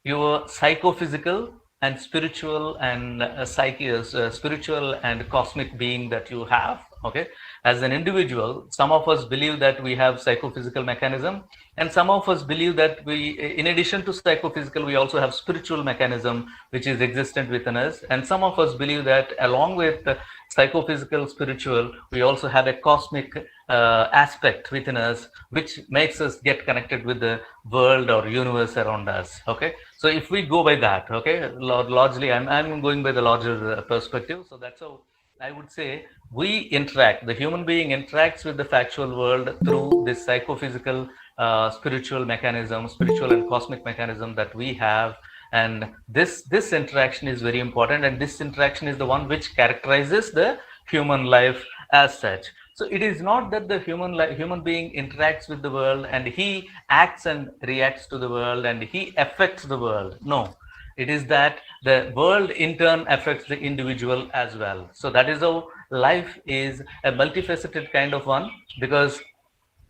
your psychophysical and spiritual and spiritual and cosmic being that you have. Okay, as an individual, some of us believe that we have psychophysical mechanism, and some of us believe that we, in addition to psychophysical, we also have spiritual mechanism which is existent within us. And some of us believe that along with psychophysical, spiritual, we also have a cosmic aspect within us which makes us get connected with the world or universe around us. Okay, so if we go by that, okay, largely I'm going by the larger perspective. So that's how I would say we interact, the human being interacts with the factual world through this psychophysical, spiritual mechanism, spiritual and cosmic mechanism that we have. And this interaction is very important, and this interaction is the one which characterizes the human life as such. So it is not that the human being interacts with the world and he acts and reacts to the world and he affects the world. No, it is that the world in turn affects the individual as well. So that is how life is a multifaceted kind of one, because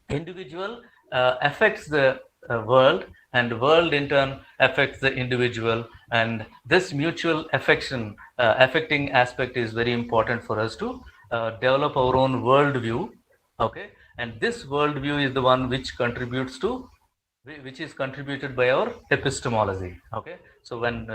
individual affects the world, and the world in turn affects the individual, and this mutual affection affecting aspect is very important for us to develop our own worldview. Okay, and this worldview is the one which contributes to which is contributed by our epistemology. Okay, so when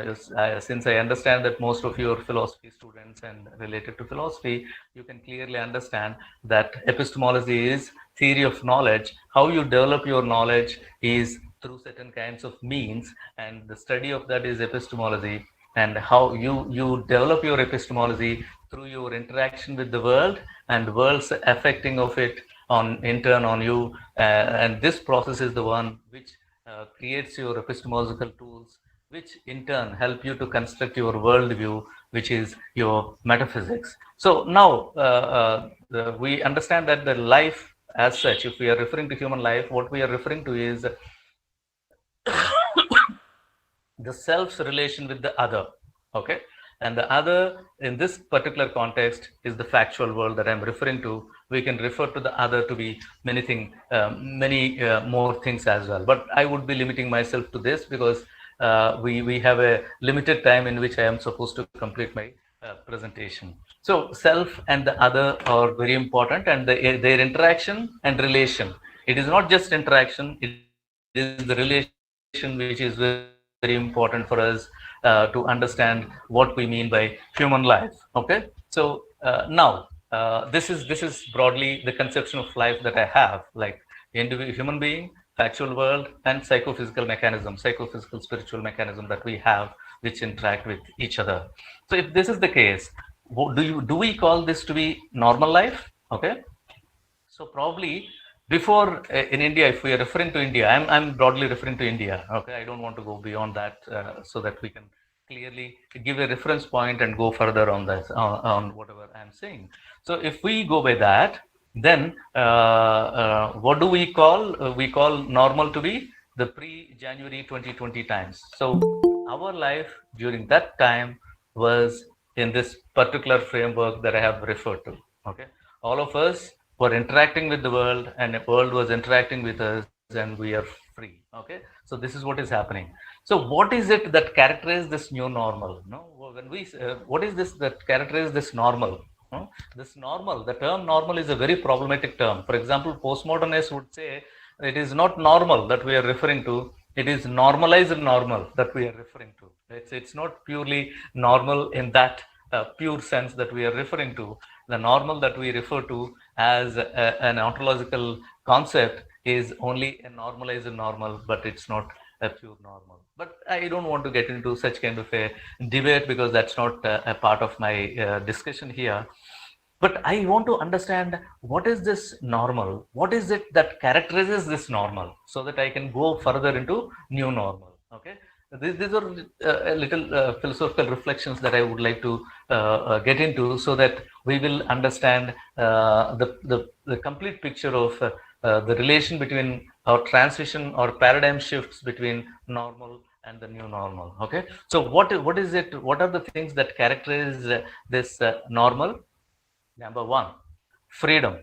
since I understand that most of your philosophy students and related to philosophy, you can clearly understand that epistemology is theory of knowledge. How you develop your knowledge is through certain kinds of means, and the study of that is epistemology. And how you develop your epistemology through your interaction with the world and world's affecting of it on in turn on you, and this process is the one which creates your epistemological tools, which in turn help you to construct your worldview, which is your metaphysics. So now we understand that the life as such, if we are referring to human life, what we are referring to is the self's relation with the other. Okay, and the other in this particular context is the factual world that I'm referring to. We can refer to the other to be many things, many more things as well, but I would be limiting myself to this because we have a limited time in which I am supposed to complete my presentation. So self and the other are very important, and their interaction and relation. It is not just interaction, it is the relation which is very important for us to understand what we mean by human life. Okay, so now this is broadly the conception of life that I have, like human being, factual world, and psychophysical mechanism, psychophysical spiritual mechanism that we have, which interact with each other. So if this is the case, do we call this to be normal life? Okay, so probably before in India, if we are referring to India, I'm broadly referring to India. Okay, I don't want to go beyond that, so that we can clearly give a reference point and go further on this, on whatever I'm saying. So if we go by that, then what do we call? We call normal to be the pre-January 2020 times. So our life during that time was in this particular framework that I have referred to. Okay, all of us were interacting with the world, and the world was interacting with us, and we are free. Okay, so this is what is happening. So what is it that characterizes this new normal? No, when we what is this that characterizes this normal? No? This normal, the term normal is a very problematic term. For example, postmodernists would say it is not normal that we are referring to, it is normalized normal that we are referring to. It's not purely normal in that pure sense that we are referring to. The normal that we refer to as an ontological concept is only a normalized normal, but it's not a pure normal. But I don't want to get into such kind of a debate because that's not a part of my discussion here. But I want to understand what is this normal? What is it that characterizes this normal, so that I can go further into new normal. Okay, these are a little philosophical reflections that I would like to get into, so that we will understand the complete picture of the relation between our transition or paradigm shifts between normal and the new normal. Okay, so what is it? What are the things that characterize this normal? Number one, freedom.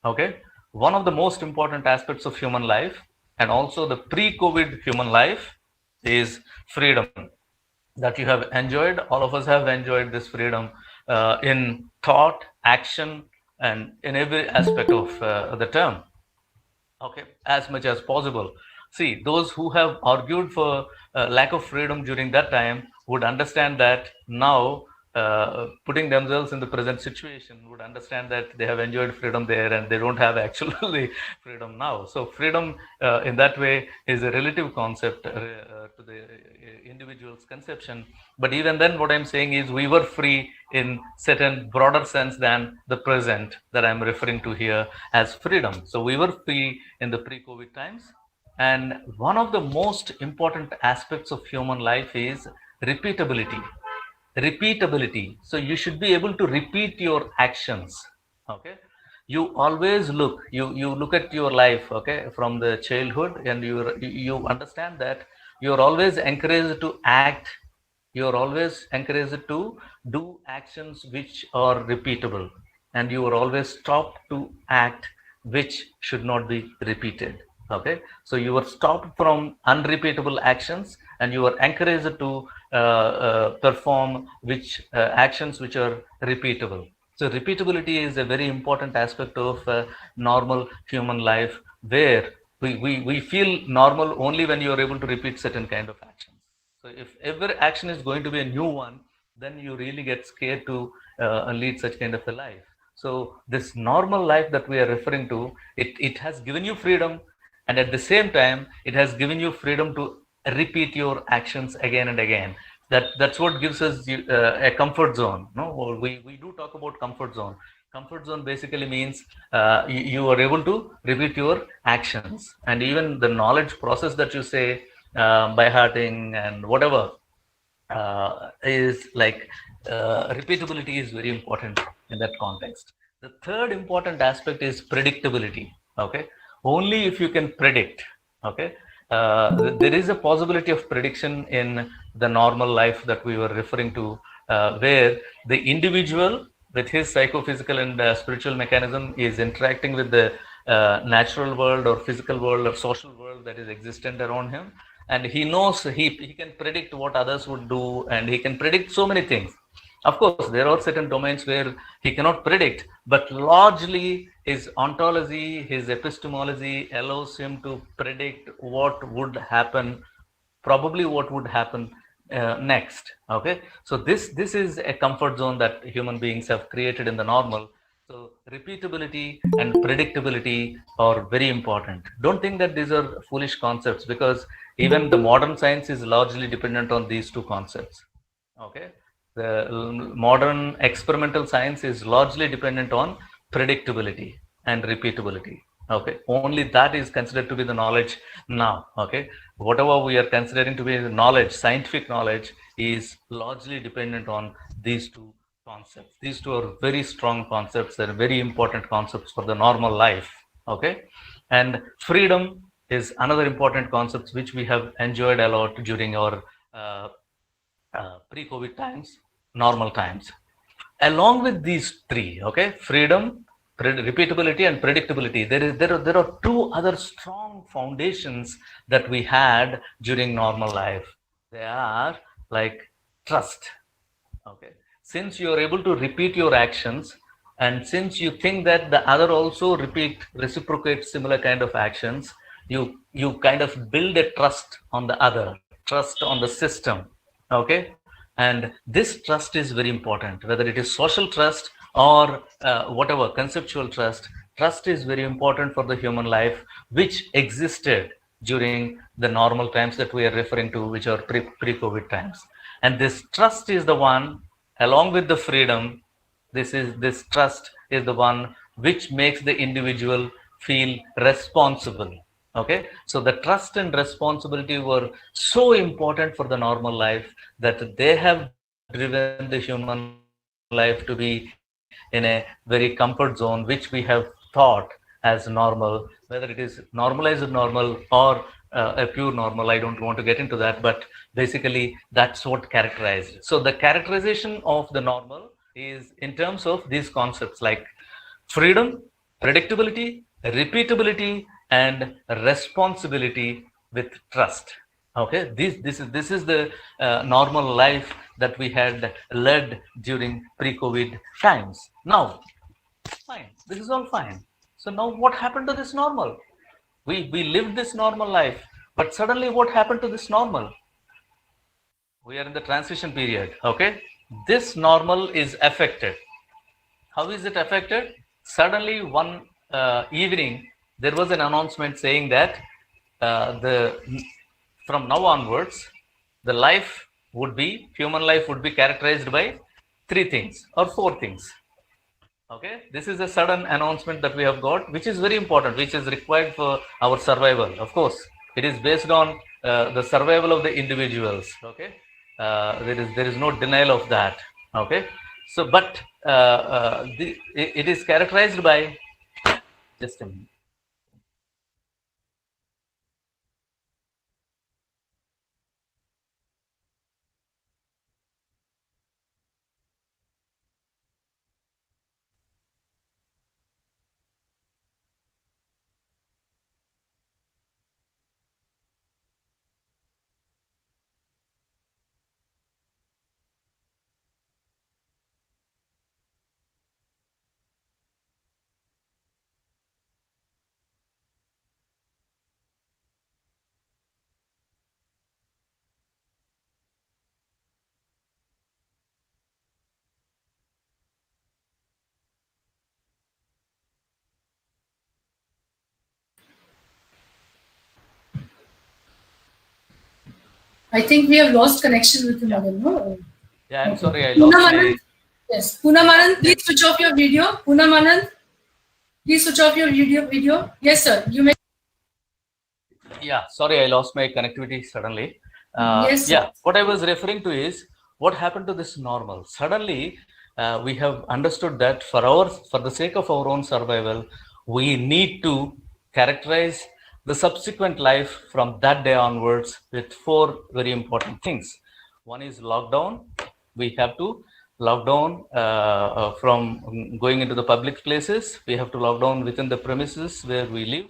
Okay, one of the most important aspects of human life, and also the pre-COVID human life, is freedom that you have enjoyed. All of us have enjoyed this freedom in thought, action, and in every aspect of the term. Okay, as much as possible. See, those who have argued for lack of freedom during that time would understand that now, putting themselves in the present situation, would understand that they have enjoyed freedom there and they don't have actually freedom now. So freedom in that way is a relative concept to the individual's conception. But even then, what I'm saying is we were free in certain broader sense than the present that I'm referring to here as freedom. So we were free in the pre-COVID times. And one of the most important aspects of human life is repeatability. Repeatability. So you should be able to repeat your actions. Okay, you always look, you look at your life, okay, from the childhood, and you understand that you're always encouraged to act, you're always encouraged to do actions which are repeatable, and you are always stopped to act which should not be repeated. Okay, so you are stopped from unrepeatable actions, and you are encouraged to perform which actions which are repeatable. So repeatability is a very important aspect of normal human life, where We feel normal only when you are able to repeat certain kind of actions. So if every action is going to be a new one, then you really get scared to lead such kind of a life. So this normal life that we are referring to, it has given you freedom, and at the same time, it has given you freedom to repeat your actions again and again. That's what gives us a comfort zone. No, we do talk about comfort zone. Comfort zone basically means you are able to repeat your actions, and even the knowledge process that you say by hearting and whatever is like repeatability is very important in that context. The third important aspect is predictability. Okay, only if you can predict. Okay, there is a possibility of prediction in the normal life that we were referring to, where the individual with his psychophysical and spiritual mechanism is interacting with the natural world or physical world or social world that is existent around him, and he knows he can predict what others would do, and he can predict so many things. Of course, there are certain domains where he cannot predict, but largely his ontology, his epistemology allows him to predict what would happen, probably what would happen next. Okay, so this is a comfort zone that human beings have created in the normal. So repeatability and predictability are very important. Don't think that these are foolish concepts, because even the modern science is largely dependent on these two concepts. Okay, the modern experimental science is largely dependent on predictability and repeatability. Okay, only that is considered to be the knowledge now. Okay, whatever we are considering to be the knowledge, scientific knowledge, is largely dependent on these two concepts. These two are very strong concepts. They're very important concepts for the normal life. Okay, and freedom is another important concept which we have enjoyed a lot during our pre-COVID times, normal times. Along with these three, okay, freedom, repeatability, and predictability, there are two other strong foundations that we had during normal life. They are like trust. Okay, since you are able to repeat your actions, and since you think that the other also reciprocate similar kind of actions, you kind of build a trust on the other, trust on the system. Okay, and this trust is very important, whether it is social trust or whatever conceptual trust. Trust is very important for the human life, which existed during the normal times that we are referring to, which are pre-COVID times. And this trust is the one, along with the freedom, this trust is the one which makes the individual feel responsible. Okay, so the trust and responsibility were so important for the normal life that they have driven the human life to be in a very comfort zone, which we have thought as normal, whether it is normalized normal or a pure normal. I don't want to get into that, but basically that's what characterized. So the characterization of the normal is in terms of these concepts like freedom, predictability, repeatability, and responsibility with trust. Okay, this is the normal life that we had led during pre-COVID times. Now, fine, this is all fine. So now what happened to this normal? We lived this normal life, but suddenly what happened to this normal? We are in the transition period. Okay, this normal is affected. How is it affected? Suddenly, one evening, there was an announcement saying that the from now onwards, the life would be human life would be characterized by three things or four things. Okay, this is a sudden announcement that we have got, which is very important, which is required for our survival. Of course, it is based on the survival of the individuals. Okay, there is no denial of that. Okay, so but it is characterized by just a minute. I think we have lost connection with him again, no? Yeah, I'm Okay. sorry, I lost my. Yes, Poonam Anand, please switch off your video. Poonam Anand, please switch off your video. Yes, sir. You may. Yeah, sorry, I lost my connectivity suddenly. Yes, sir. Yeah, what I was referring to is what happened to this normal. Suddenly, we have understood that for the sake of our own survival, we need to characterize the subsequent life from that day onwards with four very important things. One is lockdown. We have to lock down from going into the public places. We have to lock down within the premises where we live.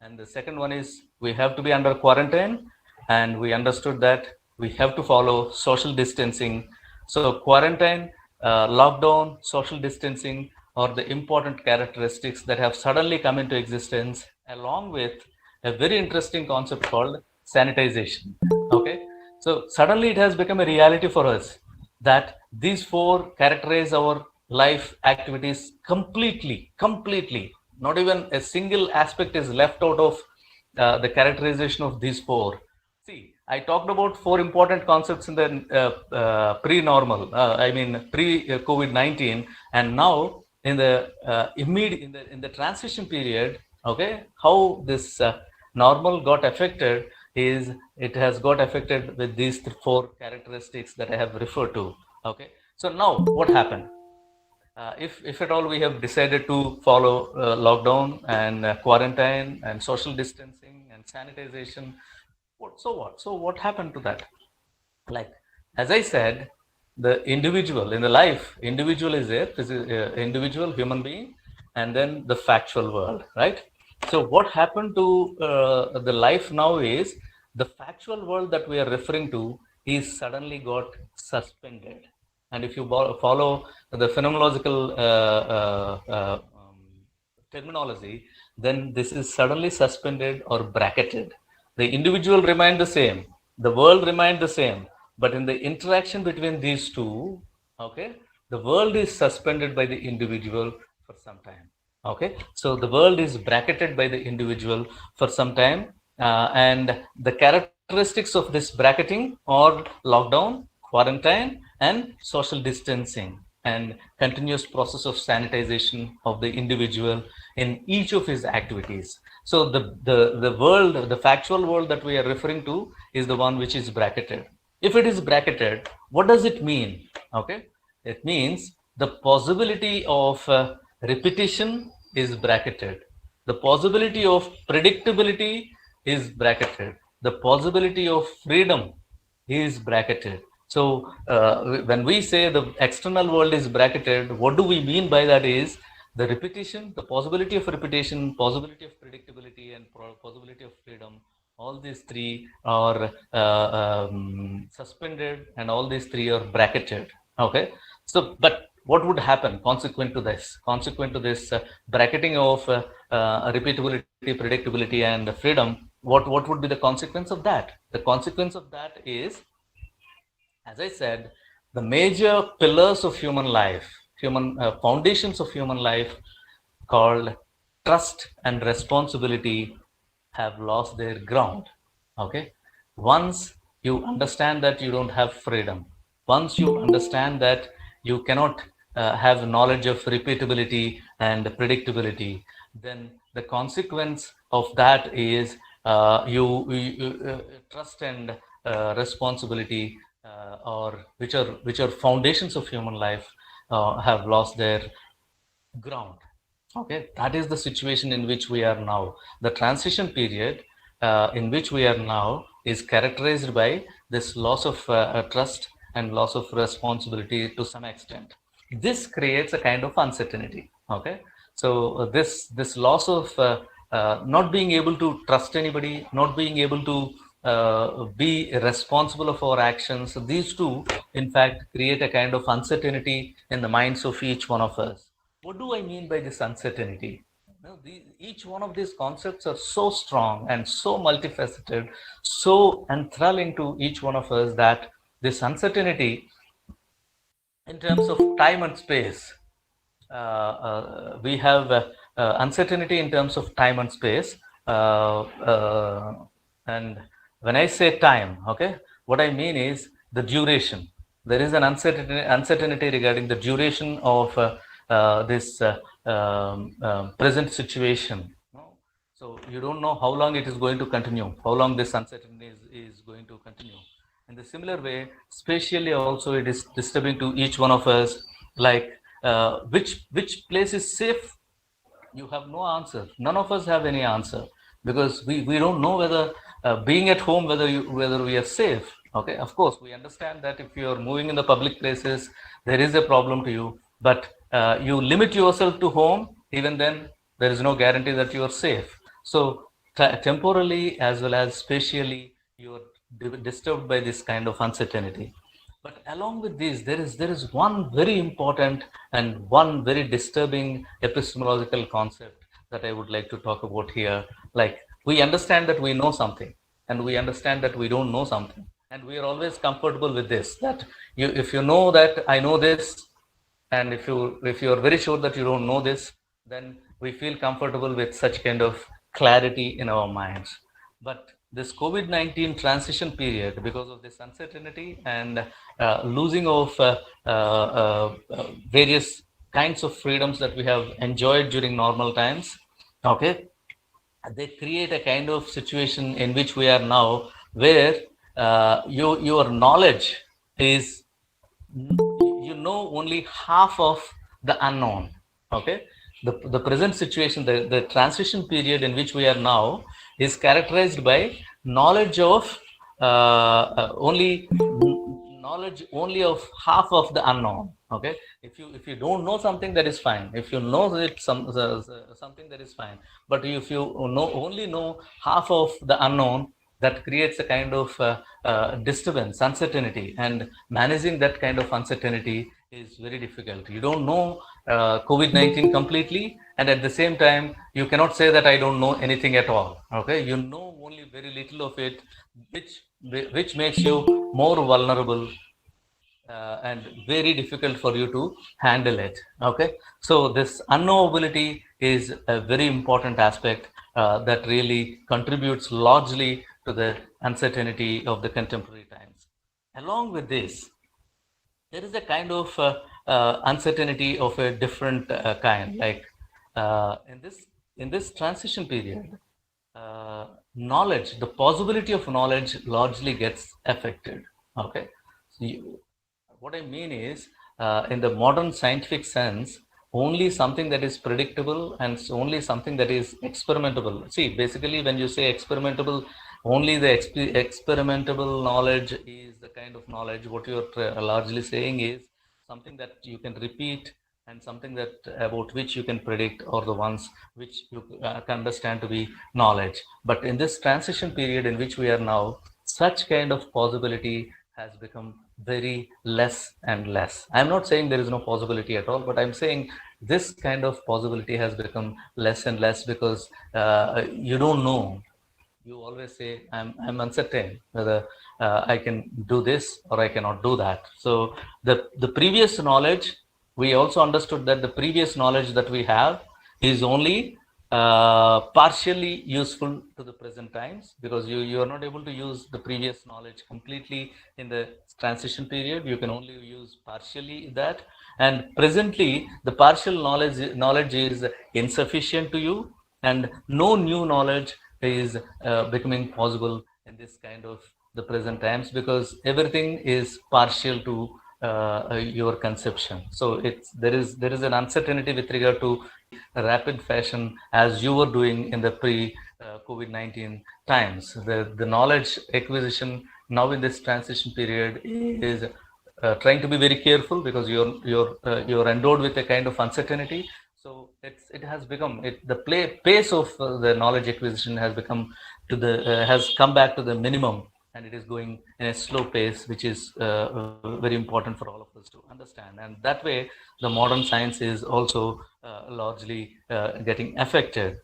And the second one is we have to be under quarantine, and we understood that we have to follow social distancing. So quarantine, lockdown, social distancing are the important characteristics that have suddenly come into existence, along with a very interesting concept called sanitization. Okay, so suddenly it has become a reality for us that these four characterize our life activities completely. Not even a single aspect is left out of the characterization of these four. See, I talked about four important concepts in the pre-normal, pre-COVID-19, and now in the immediate in the transition period. Okay, how this normal got affected is it has got affected with these four characteristics that I have referred to. Okay, so now what happened? If at all we have decided to follow lockdown and quarantine and social distancing and sanitization, what happened to that? Like, as I said, the individual in the life, individual is there, this is individual human being, and then the factual world, right? So what happened to the life now is the factual world that we are referring to is suddenly got suspended. And if you follow the phenomenological terminology, then this is suddenly suspended or bracketed. The individual remained the same, the world remained the same, but in the interaction between these two, okay, the world is suspended by the individual for some time. Okay, so the world is bracketed by the individual for some time, and the characteristics of this bracketing are lockdown, quarantine, and social distancing, and continuous process of sanitization of the individual in each of his activities. So the world, the factual world that we are referring to is the one which is bracketed. If it is bracketed, what does it mean? Okay, it means the possibility of repetition is bracketed. The possibility of predictability is bracketed. The possibility of freedom is bracketed. So when we say the external world is bracketed, what do we mean by that is the repetition, the possibility of repetition, possibility of predictability, and possibility of freedom. All these three are suspended, and all these three are bracketed. Okay, so but what would happen consequent to this? Consequent to this bracketing of repeatability, predictability, and freedom, what would be the consequence of that? The consequence of that is, as I said, the major pillars of human life, human foundations of human life, called trust and responsibility, have lost their ground. Okay, once you understand that you don't have freedom, once you understand that you cannot have knowledge of repeatability and predictability, then the consequence of that is trust and responsibility, or which are foundations of human life, have lost their ground. Okay, that is the situation in which we are now. The transition period in which we are now is characterized by this loss of trust and loss of responsibility to some extent. This creates a kind of uncertainty. Okay, so this loss of not being able to trust anybody, not being able to be responsible of our actions, these two in fact create a kind of uncertainty in the minds of each one of us. What do I mean by this uncertainty? Each one of these concepts are so strong and so multifaceted, so enthralling to each one of us, that this uncertainty in terms of time and space, we have uncertainty in terms of time and space, and when I say time, okay, What I mean is the duration. There is an uncertainty regarding the duration of this present situation. No? So you don't know how long it is going to continue, how long this uncertainty is going to continue. In the similar way, spatially also it is disturbing to each one of us, like which place is safe. You have no answer. None of us have any answer, because we don't know whether being at home, whether we are safe. Okay, of course we understand that if you are moving in the public places, there is a problem to you, but you limit yourself to home. Even then, there is no guarantee that you are safe. So temporally as well as spatially, you are disturbed by this kind of uncertainty. But along with this, there is one very important and one very disturbing epistemological concept that I would like to talk about here. Like, we understand that we know something, and we understand that we don't know something, and we are always comfortable with this. That if you know that I know this, and if you are very sure that you don't know this, then we feel comfortable with such kind of clarity in our minds. But this COVID-19 transition period, because of this uncertainty and losing of various kinds of freedoms that we have enjoyed during normal times, okay, they create a kind of situation in which we are now, where your knowledge is, you know, only half of the unknown. Okay, the present situation, the transition period in which we are now, is characterized by knowledge of only knowledge only of half of the unknown. Okay, if you don't know something, that is fine. If you know it something, that is fine. But if you only know half of the unknown, that creates a kind of disturbance, uncertainty, and managing that kind of uncertainty is very difficult. You don't know COVID-19 completely, and at the same time, you cannot say that I don't know anything at all. Okay, you know only very little of it, which makes you more vulnerable and very difficult for you to handle it. Okay, so this unknowability is a very important aspect that really contributes largely to the uncertainty of the contemporary times. Along with this, there is a kind of uncertainty of a different kind. Like in this transition period, knowledge, the possibility of knowledge largely gets affected. Okay, so what I mean is, in the modern scientific sense, only something that is predictable and only something that is experimentable. See, basically, when you say experimentable, only the experimentable knowledge is the kind of knowledge. What you're largely saying is something that you can repeat, and something that about which you can predict, or the ones which you can understand to be knowledge. But in this transition period in which we are now, such kind of possibility has become very less and less. I'm not saying there is no possibility at all, but I'm saying this kind of possibility has become less and less, because you don't know. You always say, I'm uncertain whether I can do this or I cannot do that. So the previous knowledge, we also understood that the previous knowledge that we have is only partially useful to the present times, because you are not able to use the previous knowledge completely in the transition period. You can only use partially that, and presently the partial knowledge is insufficient to you, and no new knowledge is becoming possible in this kind of the present times, because everything is partial to your conception. So there is an uncertainty with regard to rapid fashion, as you were doing in the pre COVID-19 times. The knowledge acquisition now in this transition period is trying to be very careful, because you're endowed with a kind of uncertainty. So it has become the pace of the knowledge acquisition has become has come back to the minimum, and it is going in a slow pace, which is very important for all of us to understand. And that way, the modern science is also largely getting affected.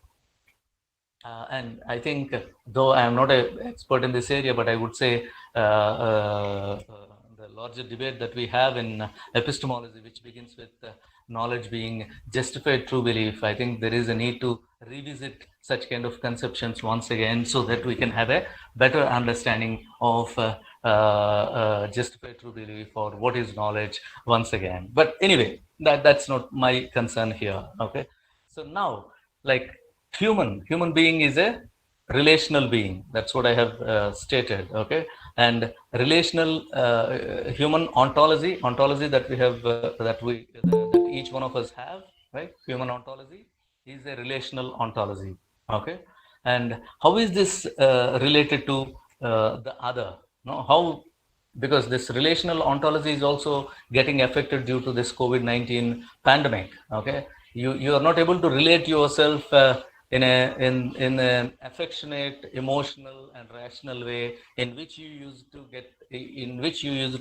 And I think, though I am not an expert in this area, but I would say the larger debate that we have in epistemology, which begins with knowledge being justified true belief, I think there is a need to revisit such kind of conceptions once again, so that we can have a better understanding of justified true belief or what is knowledge once again. But anyway, that's not my concern here. Okay, so now, like, human being is a relational being. That's what I have stated. Okay, and relational human ontology that we have that each one of us have, right? Human ontology is a relational ontology. Okay, and how is this related to the other? No, how, because this relational ontology is also getting affected due to this COVID-19 pandemic. Okay, you are not able to relate yourself in an affectionate, emotional, and rational way in which you used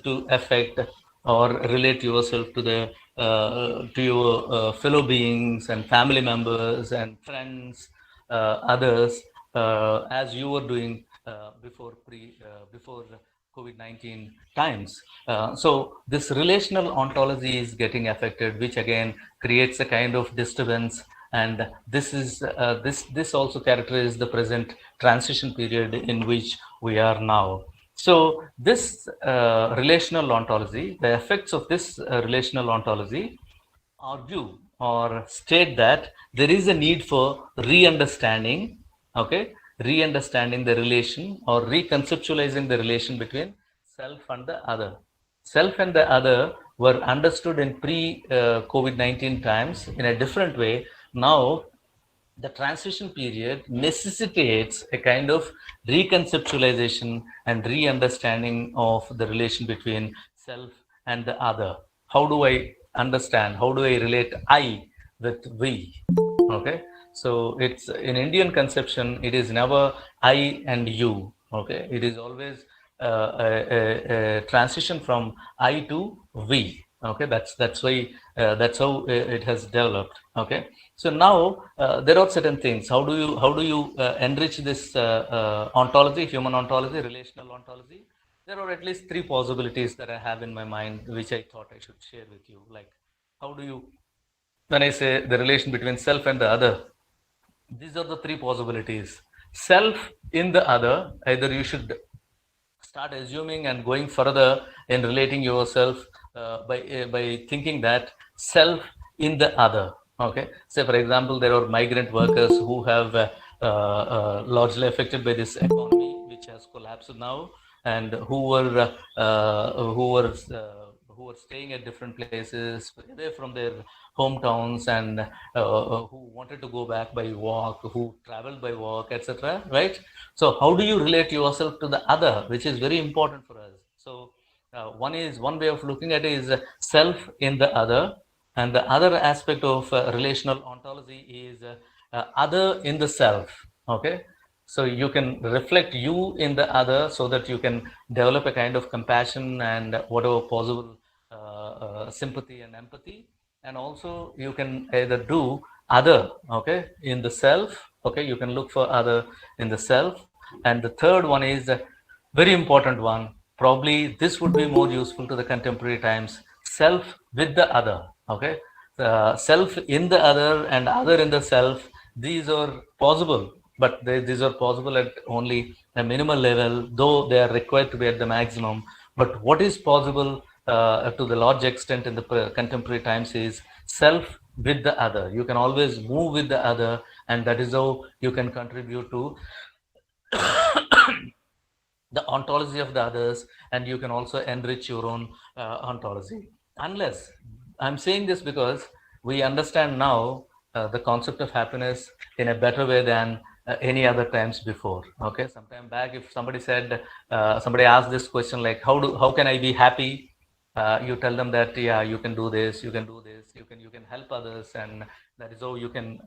to affect or relate yourself to the to your fellow beings and family members and friends, others, as you were doing before COVID-19 times. So this relational ontology is getting affected, which again creates a kind of disturbance. And this also characterizes the present transition period in which we are now. So this relational ontology, the effects of this relational ontology argue or state that there is a need for re-understanding, okay, re-understanding the relation or reconceptualizing the relation between self and the other. Self and the other were understood in pre-COVID-19 times in a different way. Now the transition period necessitates a kind of reconceptualization and re-understanding of the relation between self and the other. How do I understand? How do I relate I with we? Okay, so it's in Indian conception, it is never I and you. Okay, it is always a transition from I to we. Okay, that's why that's how it has developed. Okay, so now there are certain things. How do you enrich this ontology, human ontology, relational ontology? There are at least three possibilities that I have in my mind, which I thought I should share with you. Like, how do you, when I say the relation between self and the other, these are the three possibilities. Self in the other, either you should start assuming and going further in relating yourself by thinking that self in the other. Okay, say for example, there are migrant workers who have largely affected by this economy which has collapsed now, and who were staying at different places away from their hometowns, and who wanted to go back by walk, who traveled by walk, etc. Right? So how do you relate yourself to the other, which is very important for us? So one way of looking at it is self in the other, and the other aspect of relational ontology is other in the self. Okay, so you can reflect you in the other, so that you can develop a kind of compassion and whatever possible sympathy and empathy. And also you can either do other, okay, in the self. Okay, you can look for other in the self. And the third one is a very important one, probably this would be more useful to the contemporary times: self with the other. Okay, self in the other and other in the self, these are possible, but these are possible at only a minimal level, though they are required to be at the maximum. But what is possible to the large extent in the contemporary times is self with the other. You can always move with the other, and that is how you can contribute to the ontology of the others, and you can also enrich your own ontology. Unless, I'm saying this because we understand now the concept of happiness in a better way than any other times before. Okay, sometime back, if somebody said, somebody asked this question like, how can I be happy? You tell them that, yeah, you can do this, you can do this, you can help others, and that is how you can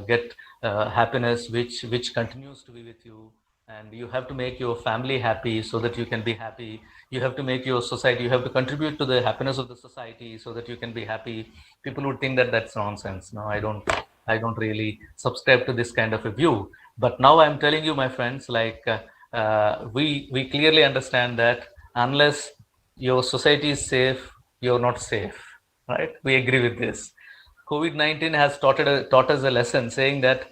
get happiness, which continues to be with you. And you have to make your family happy so that you can be happy. You have to make your society, you have to contribute to the happiness of the society so that you can be happy. People would think that that's nonsense. No, I don't really subscribe to this kind of a view. But now I'm telling you, my friends, like, we clearly understand that unless your society is safe, you're not safe, right? We agree with this. COVID-19 has taught us a lesson saying that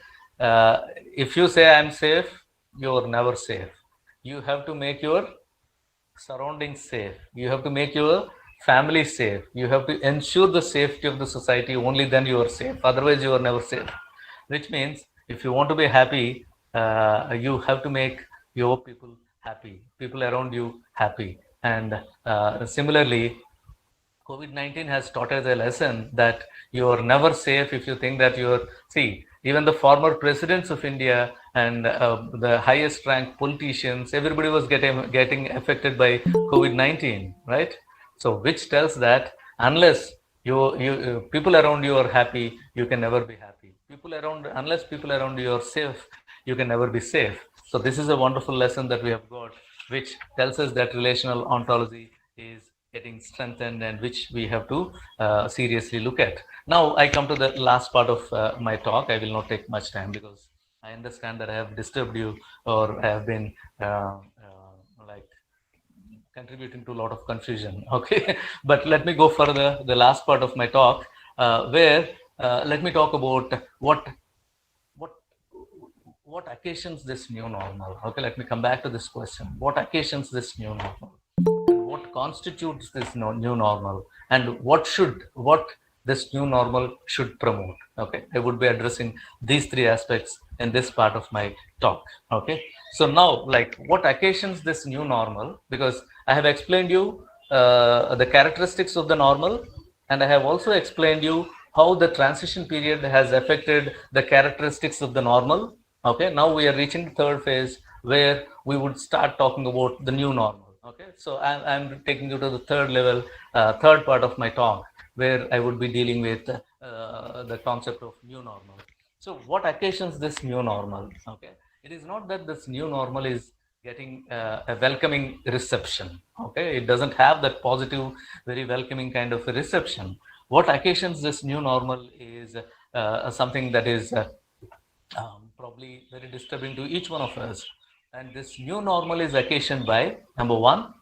if you say I'm safe, you're never safe. You have to make your surroundings safe. You have to make your family safe. You have to ensure the safety of the society. Only then you are safe. Otherwise, you are never safe. Which means if you want to be happy, you have to make your people happy, people around you happy. And similarly, COVID-19 has taught us a lesson that you are never safe if you think that you're. See, even the former presidents of India and the highest ranked politicians, everybody was getting affected by COVID-19, right? So, which tells that unless you people around you are happy, you can never be happy. Unless people around you are safe, you can never be safe. So, this is a wonderful lesson that we have got, which tells us that relational ontology is getting strengthened and which we have to seriously look at. Now I come to the last part of my talk. I will not take much time because I understand that I have disturbed you or I have been like contributing to a lot of confusion. Okay, but let me go for the last part of my talk where let me talk about what occasions this new normal. Okay, let me come back to this question. What occasions this new normal? What constitutes this new normal, and what this new normal should promote? Okay, I would be addressing these three aspects in this part of my talk. Okay, so now, like, what occasions this new normal? Because I have explained you the characteristics of the normal, and I have also explained you how the transition period has affected the characteristics of the normal. Okay, now we are reaching the third phase where we would start talking about the new normal. Okay, so I'm taking you to the third level, third part of my talk, where I would be dealing with the concept of new normal. So what occasions this new normal? Okay, it is not that this new normal is getting a welcoming reception. Okay, it doesn't have that positive, very welcoming kind of a reception. What occasions this new normal is something that is probably very disturbing to each one of us. And this new normal is occasioned by, number one,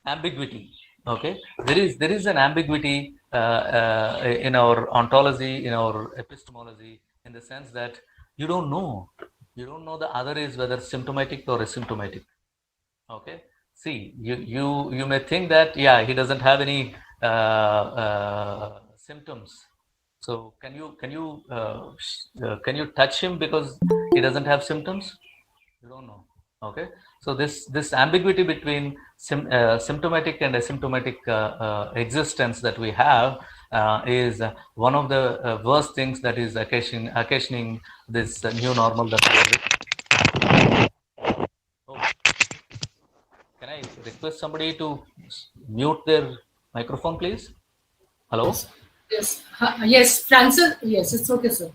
ambiguity. Okay, there is an ambiguity in our ontology, in our epistemology, in the sense that you don't know the other is whether symptomatic or asymptomatic. Okay, see, you may think that he doesn't have any symptoms. So can you touch him because he doesn't have symptoms? You don't know. Okay, so this ambiguity between symptomatic and asymptomatic existence that we have is one of the worst things that is occasioning this new normal that we are. Oh. Can I request somebody to mute their microphone, please? Hello? Yes, Francis. Yes, it's okay, sir.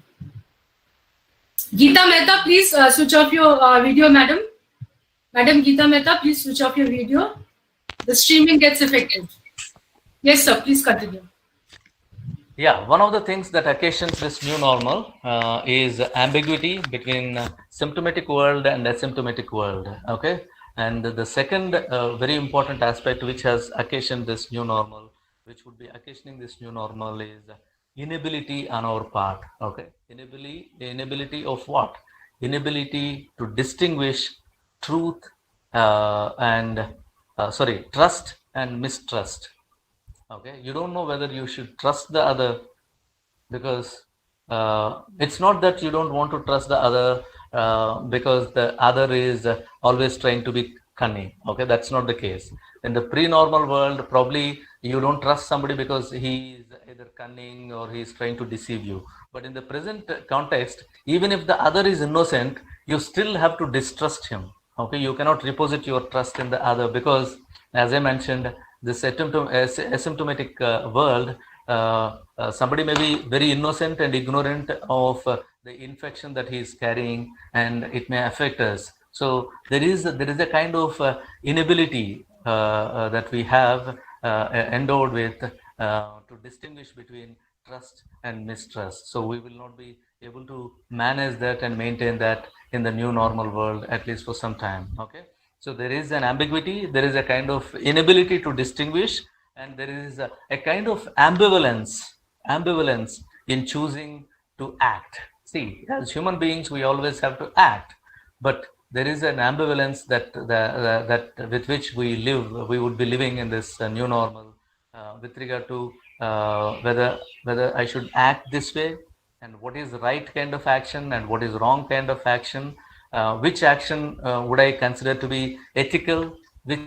Geeta Mehta, please switch off your video, madam. Madam Geeta Mehta, please switch off your video. The streaming gets affected. Yes, sir. Please continue. Yeah, one of the things that occasions this new normal is ambiguity between symptomatic world and asymptomatic world. Okay, and the second very important aspect which has occasioned this new normal, which would be occasioning this new normal, is inability on our part. Okay, inability of what? Inability to distinguish truth and trust and mistrust. Okay, you don't know whether you should trust the other, because it's not that you don't want to trust the other because the other is always trying to be cunning. Okay, that's not the case. In the pre-normal world, probably you don't trust somebody because he is either cunning or he is trying to deceive you. But in the present context, even if the other is innocent, you still have to distrust him. Okay, you cannot reposit your trust in the other because, as I mentioned, this asymptomatic world, somebody may be very innocent and ignorant of the infection that he is carrying, and it may affect us. So there is a kind of inability that we have endowed with to distinguish between trust and mistrust. So we will not be able to manage that and maintain that in the new normal world, at least for some time. Okay, so there is an ambiguity, there is a kind of inability to distinguish, and there is a kind of ambivalence in choosing to act. See, as human beings, we always have to act, but there is an ambivalence that with which we live. We would be living in this new normal with regard to whether I should act this way, and what is the right kind of action and what is wrong kind of action. Which action would I consider to be ethical? Which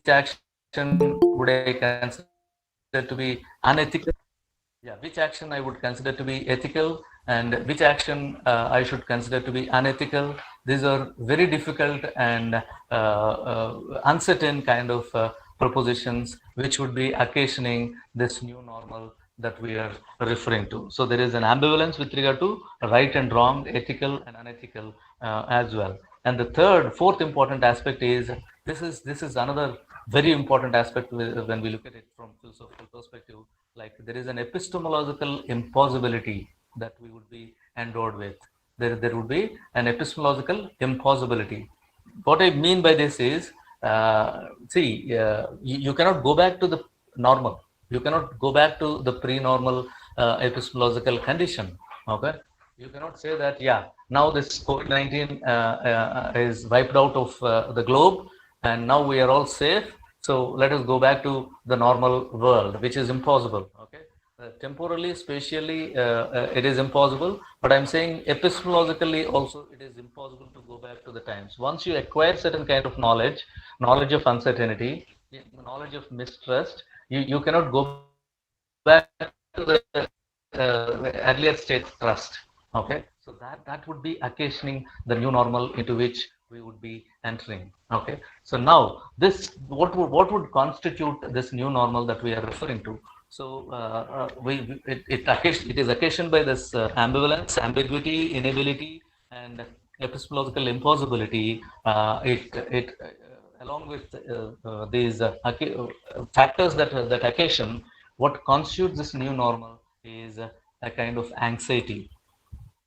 action would I consider to be unethical? Which action would I consider to be unethical? Yeah, which action I would consider to be ethical and which action I should consider to be unethical. These are very difficult and uncertain kind of propositions which would be occasioning this new normal that we are referring to. So there is an ambivalence with regard to right and wrong, ethical and unethical as well. And the fourth important aspect is this is another very important aspect when we look at it from philosophical perspective. Like there is an epistemological impossibility that we would be endowed with. There would be an epistemological impossibility. What I mean by this is, you cannot go back to the normal. You cannot go back to the pre-normal epistemological condition. Okay, you cannot say that now this COVID-19 is wiped out of the globe and now we are all safe, so let us go back to the normal world, which is impossible. Okay, temporally, spatially, it is impossible. But I'm saying epistemologically also, it is impossible to go back to the times. Once you acquire certain kind of knowledge of uncertainty, knowledge of mistrust, you cannot go back to the earlier state of trust. Okay, so that would be occasioning the new normal into which we would be entering. Okay, so now this what would constitute this new normal that we are referring to? So it is occasioned by this ambivalence, ambiguity, inability, and epistemological impossibility. It along with these factors that occasion, what constitutes this new normal is a kind of anxiety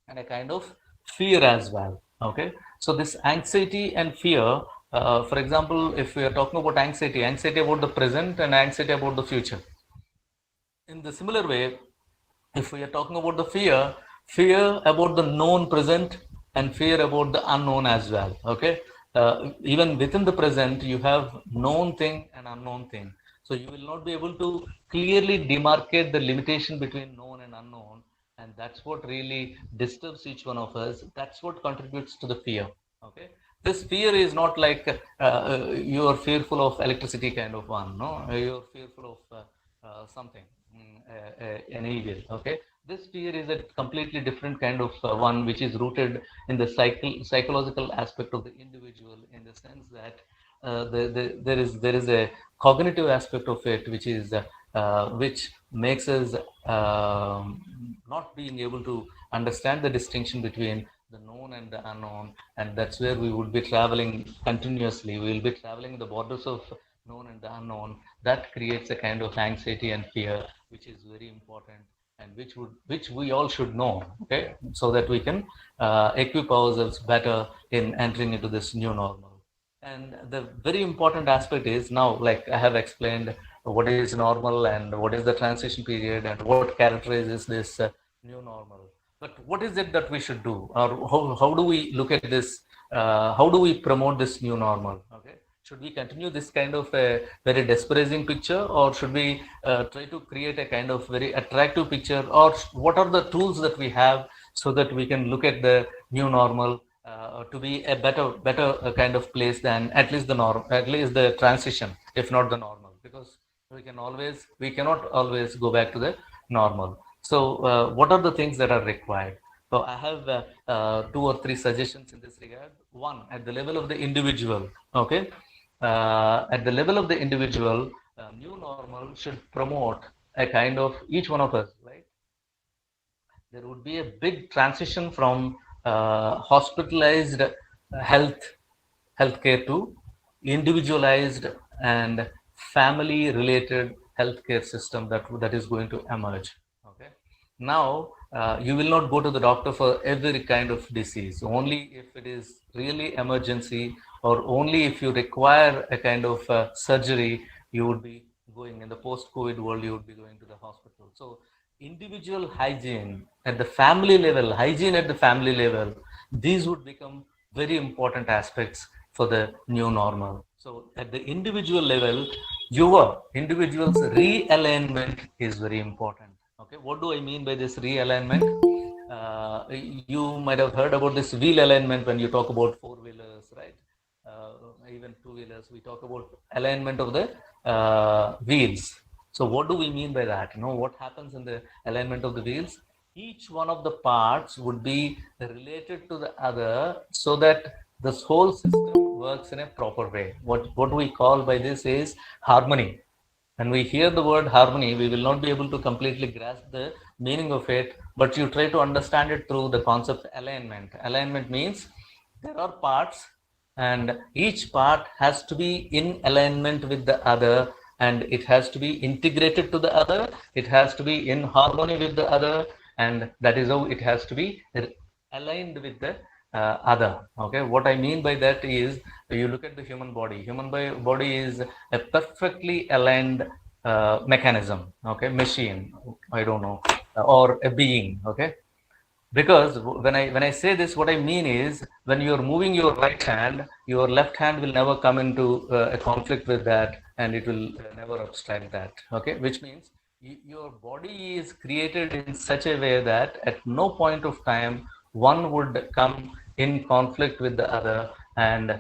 and a kind of fear as well. Okay, so this anxiety and fear, for example, if we are talking about anxiety about the present and anxiety about the future. In the similar way, if we are talking about the fear about the known present and fear about the unknown as well. Okay, even within the present, you have known thing and unknown thing. So you will not be able to clearly demarcate the limitation between known and unknown, and that's what really disturbs each one of us. That's what contributes to the fear. Okay, this fear is not like you are fearful of electricity kind of one. No, you're fearful of something, an evil. Okay, this fear is a completely different kind of one, which is rooted in the psychological aspect of the individual, in the sense that there is a cognitive aspect of it, which makes us not being able to understand the distinction between the known and the unknown, and that's where we would be traveling continuously. We will be traveling the borders of known and the unknown. That creates a kind of anxiety and fear, which is very important, and which we all should know. Okay, so that we can equip ourselves better in entering into this new normal. And the very important aspect is, now, like I have explained, what is normal and what is the transition period and what characterizes this new normal. But what is it that we should do, or how do we look at this? How do we promote this new normal? Okay, should we continue this kind of a very disparaging picture, or should we try to create a kind of very attractive picture, or what are the tools that we have so that we can look at the new normal to be a better kind of place than at least the transition, if not the normal, because we cannot always go back to the normal. So what are the things that are required? So I have 2 or 3 suggestions in this regard. One, at the level of the individual. Okay, at the level of the individual, new normal should promote a kind of, each one of us, right? There would be a big transition from hospitalized healthcare to individualized and family related healthcare system that is going to emerge. Okay, now you will not go to the doctor for every kind of disease. Only if it is really emergency, or only if you require a kind of surgery, you would be going in the post-COVID world, you would be going to the hospital. So individual hygiene at the family level, hygiene at the family level, these would become very important aspects for the new normal. So at the individual level, your individual's realignment is very important. Okay, what do I mean by this realignment? You might have heard about this wheel alignment when you talk about four-wheelers, right? Even two-wheelers, we talk about alignment of the wheels. So what do we mean by that? What happens in the alignment of the wheels? Each one of the parts would be related to the other so that this whole system works in a proper way. What we call by this is harmony. When we hear the word harmony, we will not be able to completely grasp the meaning of it, but you try to understand it through the concept alignment. Alignment means there are parts, and each part has to be in alignment with the other, and it has to be integrated to the other, it has to be in harmony with the other, and that is how it has to be aligned with the other. Okay, what I mean by that is, you look at the human body. Body is a perfectly aligned mechanism. Okay, machine. I don't know, or a being. Okay, because when I say this, what I mean is, when you're moving your right hand, your left hand will never come into a conflict with that, and it will never obstruct that. Okay, which means your body is created in such a way that at no point of time one would come in conflict with the other. And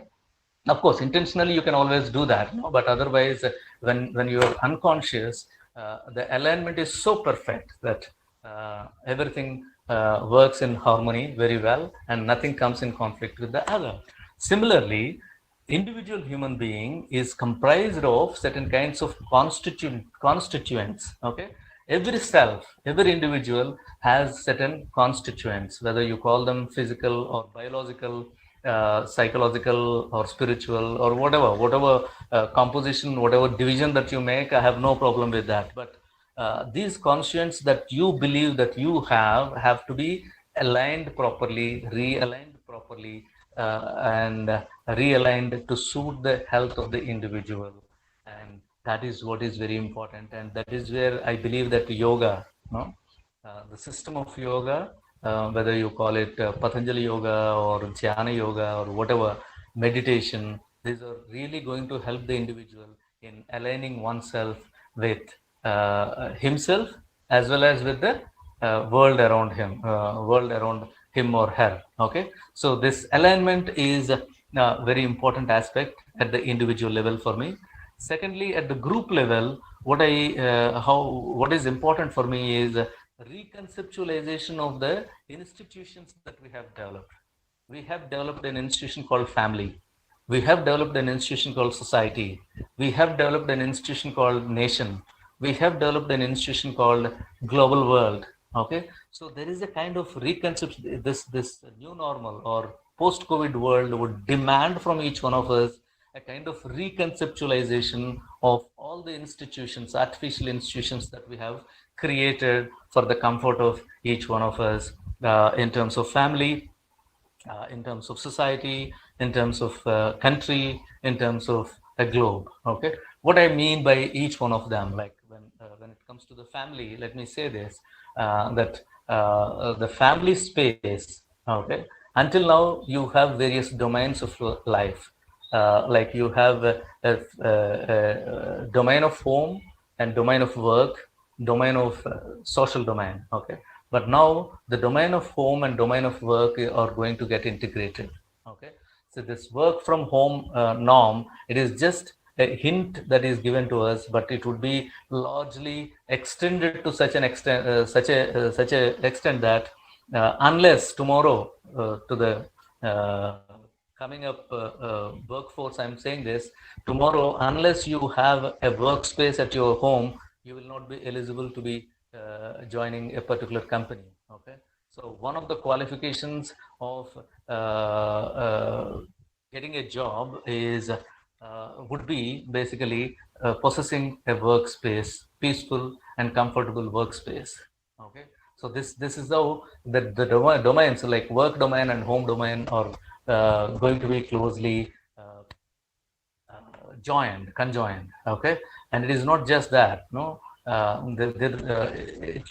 of course, intentionally you can always do that, no? But otherwise, when you're unconscious, the alignment is so perfect that everything works in harmony very well, and nothing comes in conflict with the other. Similarly, individual human being is comprised of certain kinds of constituents. Okay, every self, every individual has certain constituents, whether you call them physical or biological, psychological or spiritual, or whatever composition, whatever division that you make. I have no problem with that. But these constituents that you believe that you have to be aligned properly, realigned properly, and realigned to suit the health of the individual. And that is what is very important, and that is where I believe that yoga, no? The system of yoga, whether you call it Patanjali yoga or Jnana yoga or whatever, meditation, these are really going to help the individual in aligning oneself with himself, as well as with the world around him or her. Okay, so this alignment is a very important aspect at the individual level for me. Secondly, at the group level, what is important for me is reconceptualization of the institutions that we have developed. We have developed an institution called family. We have developed an institution called society. We have developed an institution called nation. We have developed an institution called global world. Okay, so there is a kind of reconception. This new normal or post-COVID world would demand from each one of us a kind of reconceptualization of all the institutions, artificial institutions that we have created for the comfort of each one of us, in terms of family, in terms of society, in terms of country, in terms of a globe. Okay, what I mean by each one of them, like when it comes to the family, let me say this, that the family space. Okay, until now you have various domains of life. Like you have a domain of home and domain of work, domain of social domain. Okay, but now the domain of home and domain of work are going to get integrated. Okay, so this work from home norm, it is just a hint that is given to us, but it would be largely extended to such an extent, such a extent that unless tomorrow, to the coming up workforce, I'm saying this, tomorrow, unless you have a workspace at your home, you will not be eligible to be joining a particular company. Okay, so one of the qualifications of getting a job is would be basically possessing a workspace, peaceful and comfortable workspace. Okay, so this is how the domains like work domain and home domain are going to be closely conjoined, okay. And it is not just that, no.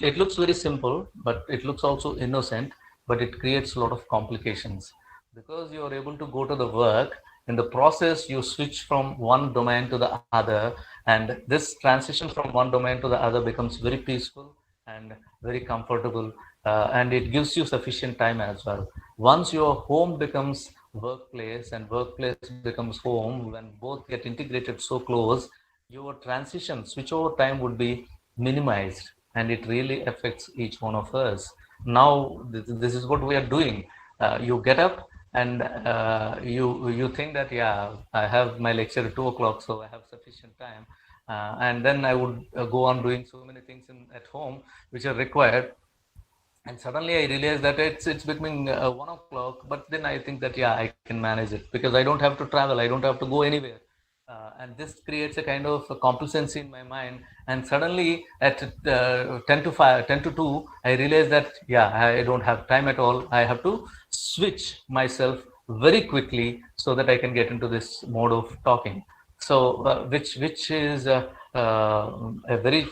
It looks very simple, but it looks also innocent, but it creates a lot of complications, because you are able to go to the work. In the process, you switch from one domain to the other, and this transition from one domain to the other becomes very peaceful and very comfortable, and it gives you sufficient time as well. Once your home becomes workplace and workplace becomes home, when both get integrated so close, your transition switchover time would be minimized, and it really affects each one of us. Now this is what we are doing. You get up and you think that, yeah, I have my lecture at 2 o'clock, so I have sufficient time, and then I would go on doing so many things at home which are required. And suddenly I realized that it's becoming 1 o'clock, but then I think that, yeah, I can manage it because I don't have to travel, I don't have to go anywhere, and this creates a kind of a complacency in my mind. And suddenly at 10 to 5, 10 to 2, I realized that, yeah, I don't have time at all, I have to switch myself very quickly so that I can get into this mode of talking. So which is a very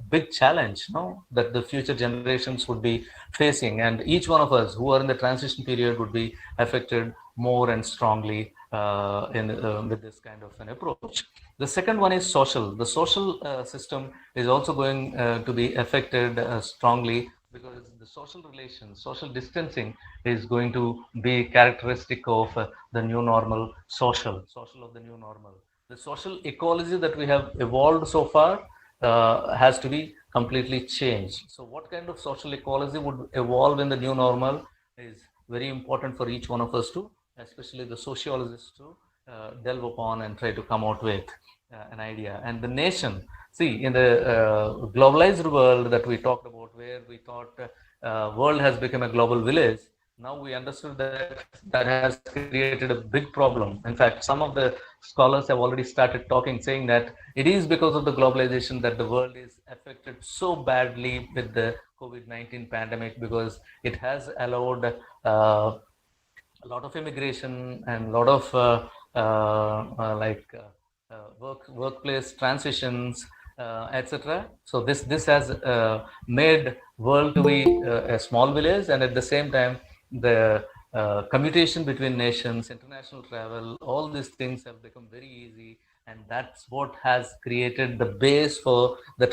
big challenge, no, that the future generations would be facing, and each one of us who are in the transition period would be affected more and strongly with this kind of an approach. The second one is social. The social system is also going to be affected strongly, because the social relations, social distancing is going to be characteristic of the new normal, social of the new normal. The social ecology that we have evolved so far has to be completely changed. So what kind of social ecology would evolve in the new normal is very important for each one of us to, especially the sociologists, to delve upon and try to come out with an idea. And the nation, see, in the globalized world that we talked about, where we thought world has become a global village, now we understood that that has created a big problem. In fact, some of the scholars have already started talking, saying that it is because of the globalization that the world is affected so badly with the COVID-19 pandemic, because it has allowed a lot of immigration and a lot of workplace transitions, etc. So this has made world to be a small village, and at the same time the commutation between nations, international travel, all these things have become very easy, and that's what has created the base for the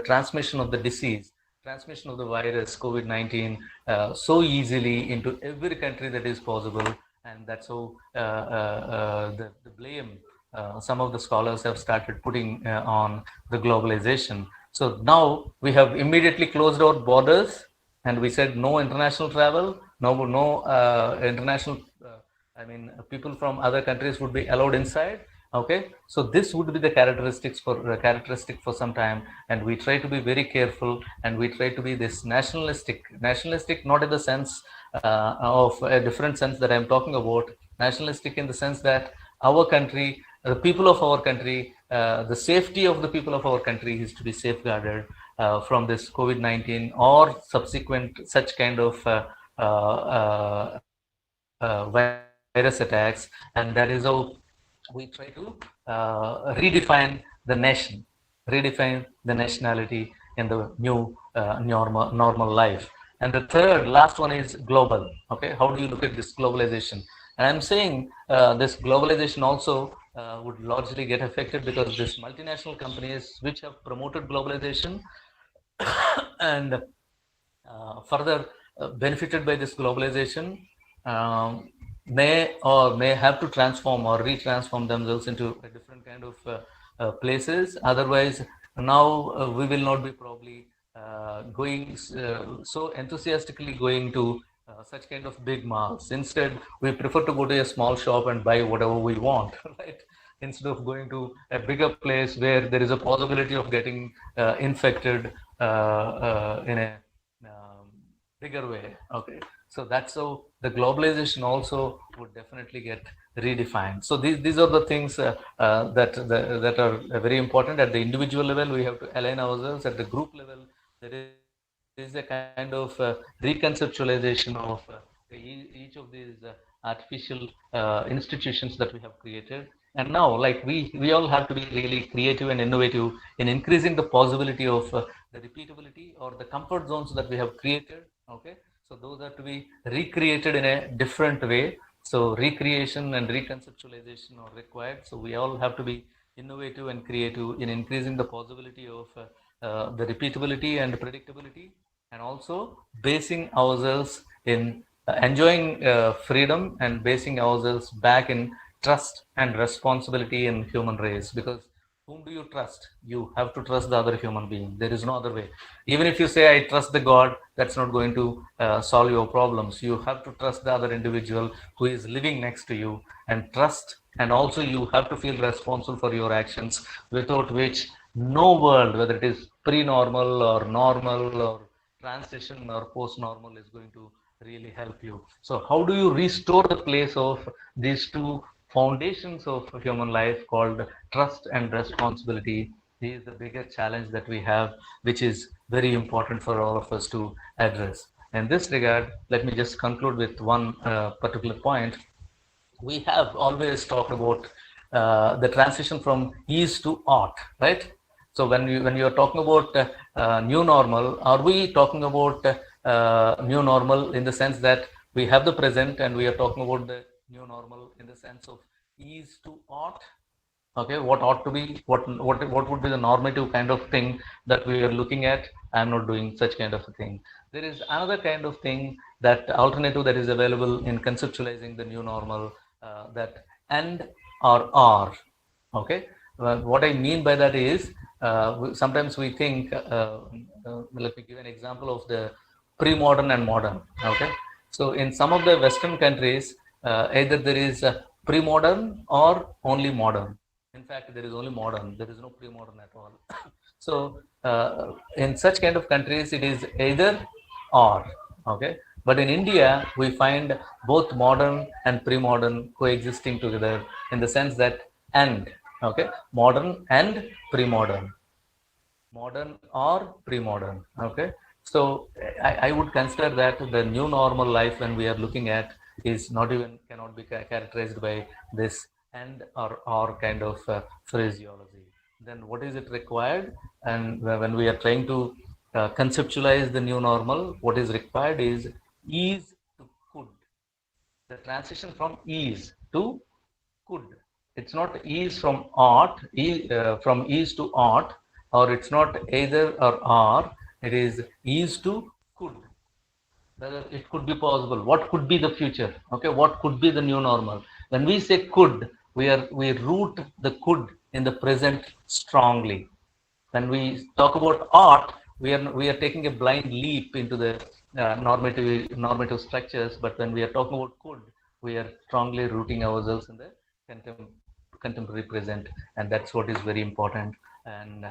transmission of the disease, transmission of the virus COVID-19 so easily into every country that is possible. And that's how the blame some of the scholars have started putting on the globalization. So now we have immediately closed our borders, and we said no international travel, no international, people from other countries would be allowed inside. Okay, so this would be the characteristic for some time, and we try to be very careful, and we try to be this nationalistic, not in the sense of a different sense that I'm talking about, nationalistic in the sense that our country, the people of our country, the safety of the people of our country is to be safeguarded from this COVID-19 or subsequent such kind of virus attacks. And that is how we try to redefine the nation, redefine the nationality in the new normal life. And the third, last one is global. Okay, how do you look at this globalization? And I'm saying this globalization also would largely get affected because these multinational companies which have promoted globalization and further benefited by this globalization may have to transform or retransform themselves into a different kind of places. Otherwise, now we will not be probably going so enthusiastically going to such kind of big malls. Instead, we prefer to go to a small shop and buy whatever we want, right? Instead of going to a bigger place where there is a possibility of getting infected in a um, bigger way. Okay, so that's how the globalization also would definitely get redefined. So these are the things that are very important. At the individual level, we have to align ourselves. At the group level, there is a kind of reconceptualization of each of these artificial institutions that we have created. And now, like we all have to be really creative and innovative in increasing the possibility of the repeatability or the comfort zones that we have created. Okay, so those are to be recreated in a different way. So recreation and reconceptualization are required. So we all have to be innovative and creative in increasing the possibility of the repeatability and predictability, and also basing ourselves in enjoying freedom and basing ourselves back in trust and responsibility in human race. Because whom do you trust? You have to trust the other human being. There is no other way. Even if you say I trust the god, that's not going to solve your problems. You have to trust the other individual who is living next to you, and trust, and also you have to feel responsible for your actions, without which no world, whether it is pre-normal or normal or transition or post-normal, is going to really help you. So how do you restore the place of these two foundations of human life called trust and responsibility? This is the bigger challenge that we have, which is very important for all of us to address. In this regard, let me just conclude with one particular point. We have always talked about the transition from ease to ought, right? So when you are talking about new normal, are we talking about new normal in the sense that we have the present, and we are talking about the new normal in the sense of ease to ought? Okay, what ought to be, what would be the normative kind of thing that we are looking at? I'm not doing such kind of a thing. There is another kind of thing, that alternative that is available in conceptualizing the new normal, that and or are. Okay, what I mean by that is, sometimes we think, let me give an example of the pre-modern and modern. Okay, so in some of the Western countries, either there is a pre-modern or only modern. In fact, there is only modern. There is no pre-modern at all. So in such kind of countries, it is either or. Okay, but in India, we find both modern and pre-modern coexisting together, in the sense that and, okay, modern and pre-modern, modern or pre-modern. Okay, so I would consider that the new normal life, when we are looking at, is not even, cannot be characterized by this and or kind of phraseology. Then what is it required? And when we are trying to conceptualize the new normal, what is required is ease to could. The transition from ease to could. It's not ease from ought, from ease to ought, or it's not either or are. It is ease to could. Whether it could be possible. What could be the future? Okay, what could be the new normal? When we say could, we root the could in the present strongly. When we talk about ought, we are taking a blind leap into the normative structures. But when we are talking about could, we are strongly rooting ourselves in the contemporary present, and that's what is very important. And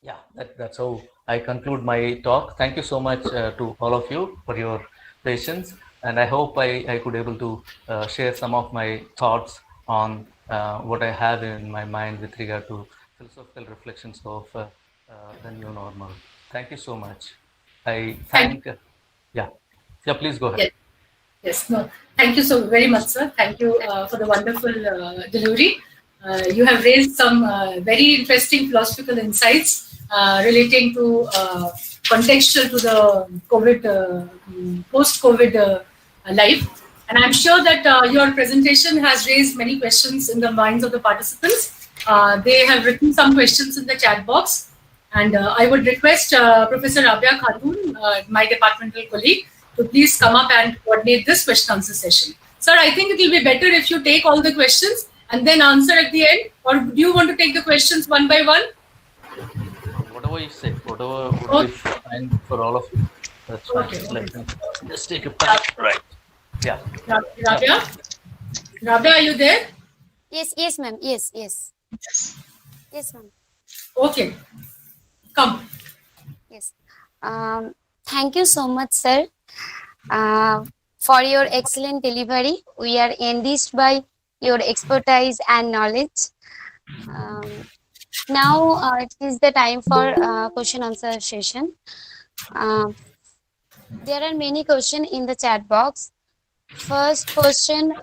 yeah, that's how I conclude my talk. Thank you so much to all of you for your patience, and I hope I could able to share some of my thoughts on what I have in my mind with regard to philosophical reflections of the new normal. Thank you so much. I thank, yeah, please go ahead. Yes. Yes, no, thank you so very much, sir. Thank you for the wonderful delivery. You have raised some very interesting philosophical insights relating to contextual to the COVID, post-COVID life. And I'm sure that your presentation has raised many questions in the minds of the participants. They have written some questions in the chat box. And I would request Professor Rabia Khatun, my departmental colleague, to please come up and coordinate this question answer session. Sir, I think it will be better if you take all the questions and then answer at the end, or do you want to take the questions one by one? Whatever you say, whatever would be fine for all of you. That's fine. Okay. Let me just take a pen. Right. Yeah. Rabia? Rabia, are you there? Yes, ma'am. Yes, ma'am. Okay. Come. Yes. Thank you so much, sir, for your excellent delivery. We are enriched by your expertise and knowledge. Now it is the time for question answer session. There are many questions in the chat box. First question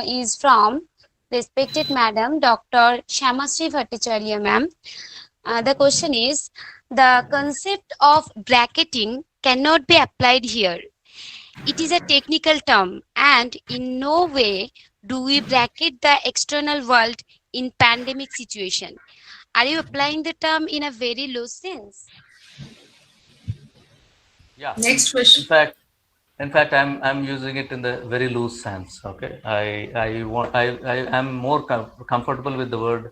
is from respected Madam Dr. Shyamashri Bhattacharya ma'am. The question is, the concept of bracketing cannot be applied here. It is a technical term, and in no way do we bracket the external world in pandemic situation. Are you applying the term in a very loose sense? Yeah. Next In question. fact, I'm using it in the very loose sense. Okay. I am more comfortable with the word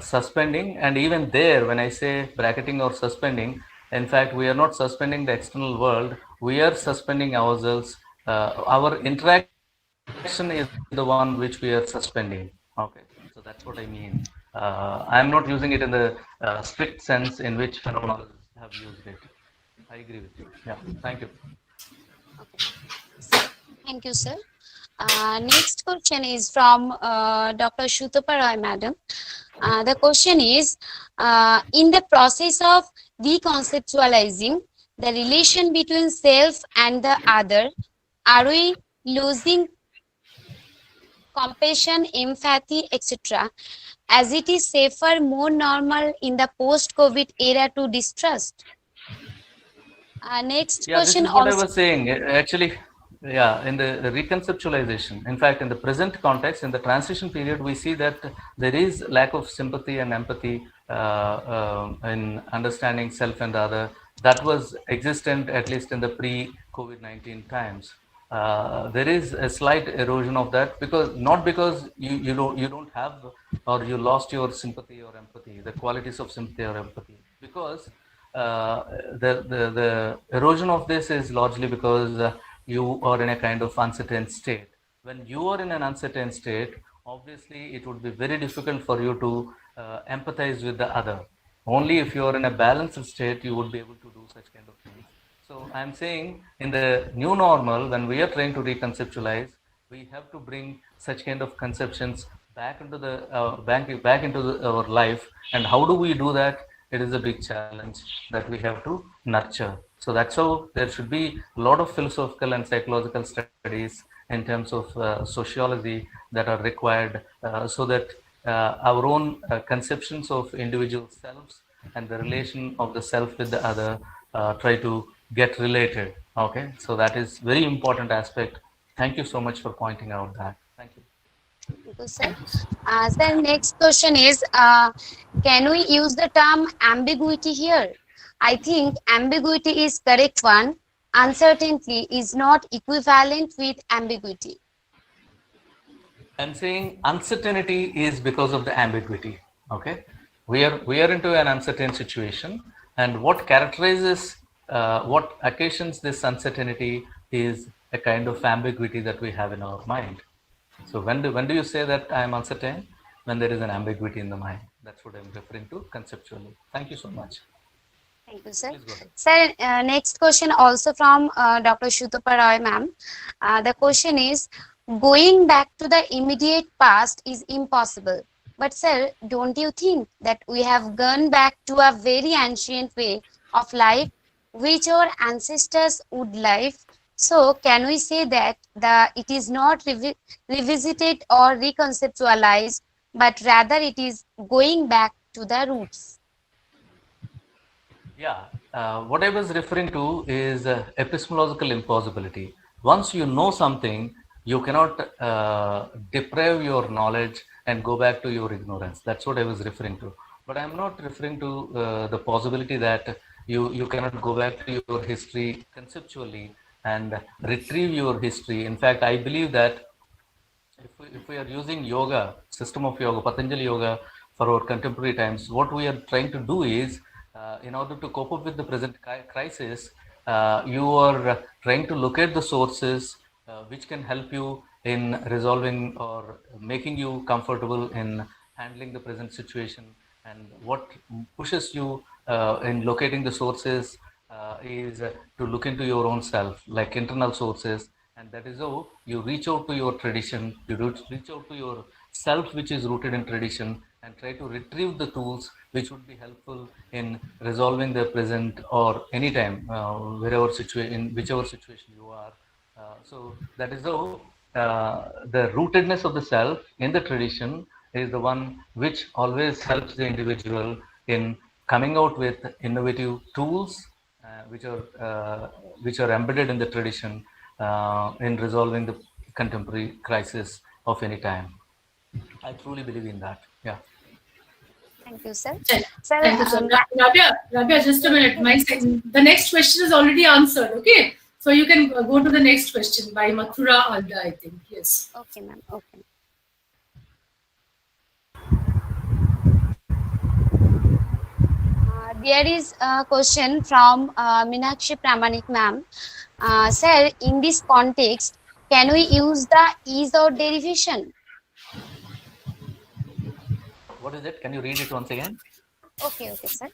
suspending, and even there, when I say bracketing or suspending, in fact, we are not suspending the external world. We are suspending ourselves. Our interaction is the one which we are suspending. Okay. So that's what I mean. I'm not using it in the strict sense in which phenomenologists have used it. I agree with you. Yeah. Thank you. Okay. So, thank you, sir. Next question is from Dr. Shutapa Roy, madam. The question is, in the process of deconceptualizing the relation between self and the other, are we losing compassion, empathy, etc., as it is safer, more normal in the post-COVID era to distrust? Next Yeah, this question is what I also. was saying. Actually, yeah, in the reconceptualization, in fact, in the present context, in the transition period, we see that there is lack of sympathy and empathy in understanding self and the other. That was existent at least in the pre-COVID-19 times. There is a slight erosion of that, because not because you don't have or you lost your sympathy or empathy, the qualities of sympathy or empathy, because uh, the erosion of this is largely because you are in a kind of uncertain state. When you are in an uncertain state, obviously it would be very difficult for you to empathize with the other. Only if you are in a balanced state, you would be able to do such kind of things. So I'm saying, in the new normal, when we are trying to reconceptualize, we have to bring such kind of conceptions back into the back into our life. And how do we do that? It is a big challenge that we have to nurture. So that's how there should be a lot of philosophical and psychological studies in terms of sociology that are required, so that our own conceptions of individual selves and the relation of the self with the other try to get related. Okay, so that is very important aspect. Thank you so much for pointing out that. Thank you. Thank you, sir. Sir, next question is, can we use the term ambiguity here? I think ambiguity is correct one. Uncertainty is not equivalent with ambiguity. I'm saying uncertainty is because of the ambiguity. Okay, we are into an uncertain situation, and what characterizes, what occasions this uncertainty is a kind of ambiguity that we have in our mind. So when do you say that I am uncertain? When there is an ambiguity in the mind. That's what I'm referring to conceptually. Thank you so much. Thank you, sir. Please go ahead. Sir, next question also from Dr. Shutapa Roy, ma'am. The question is, going back to the immediate past is impossible. But sir, don't you think that we have gone back to a very ancient way of life, which our ancestors would live? So can we say that it is not revisited or reconceptualized, but rather it is going back to the roots? Yeah, what I was referring to is epistemological impossibility. Once you know something, you cannot deprive your knowledge and go back to your ignorance. That's what I was referring to. But I'm not referring to the possibility that you cannot go back to your history conceptually and retrieve your history. In fact, I believe that if we are using yoga, system of yoga, Patanjali yoga, for our contemporary times, what we are trying to do is, in order to cope up with the present crisis, you are trying to locate the sources which can help you in resolving or making you comfortable in handling the present situation. And what pushes you in locating the sources is to look into your own self, like internal sources. And that is how you reach out to your tradition, you reach out to your self, which is rooted in tradition, and try to retrieve the tools which would be helpful in resolving the present or anytime, wherever situation, in whichever situation you are. So that is how the rootedness of the self in the tradition is the one which always helps the individual in coming out with innovative tools which are embedded in the tradition in resolving the contemporary crisis of any time. I truly believe in that. Yeah. Thank you, sir. Thank Sir, you, sir. Rabia, just a minute. The next question is already answered. Okay, so you can go to the next question by Mathura Alda, I think. Yes. okay, ma'am. Okay. There is a question from Meenakshi Pramanik, ma'am. Sir, in this context, can we use the is or derivation? What is it? Can you read it once again? Okay, sir.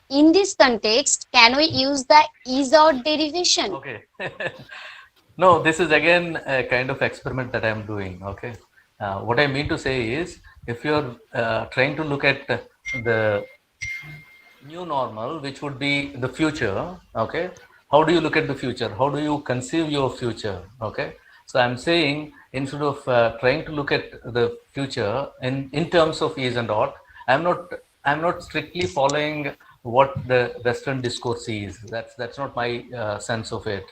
In this context, can we use the is or derivation? Okay. No, this is again a kind of experiment that I'm doing. Okay. What I mean to say is, if you're trying to look at the new normal, which would be the future, okay, how do you look at the future? How do you conceive your future? Okay. So I'm saying, instead of trying to look at the future in terms of is and ought, I'm not strictly following what the Western discourse is. That's not my sense of it.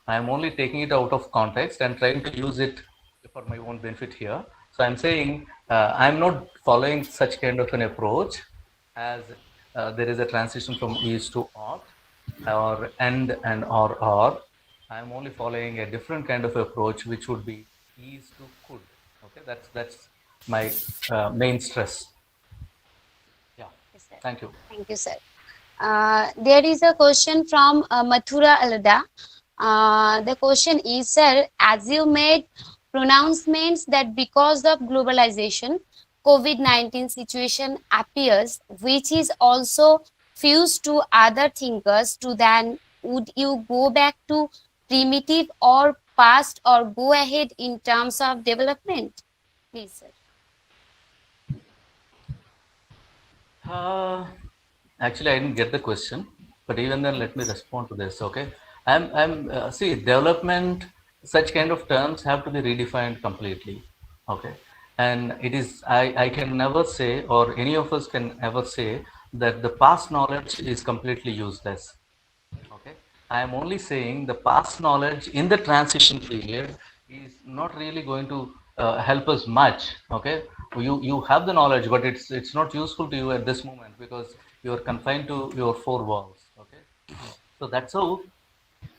I'm only taking it out of context and trying to use it for my own benefit here. So I'm saying I'm not following such kind of an approach as there is a transition from is to ought or and or. I'm only following a different kind of approach, which would be is to could. Okay, that's my main stress. Yeah. Yes, sir. Thank you. Thank you, sir. There is a question from Mathura Alda. The question is, sir, as you made pronouncements that because of globalization, COVID-19 situation appears, which is also fused to other thinkers, to then would you go back to primitive or past or go ahead in terms of development? Please, sir. Actually, I didn't get the question, but even then, let me respond to this. Okay, see, development, such kind of terms have to be redefined completely. Okay, and it is I can never say, or any of us can ever say, that the past knowledge is completely useless. Okay, I am only saying the past knowledge in the transition period is not really going to help us much. Okay, you have the knowledge, but it's not useful to you at this moment because you are confined to your four walls. Okay, so that's how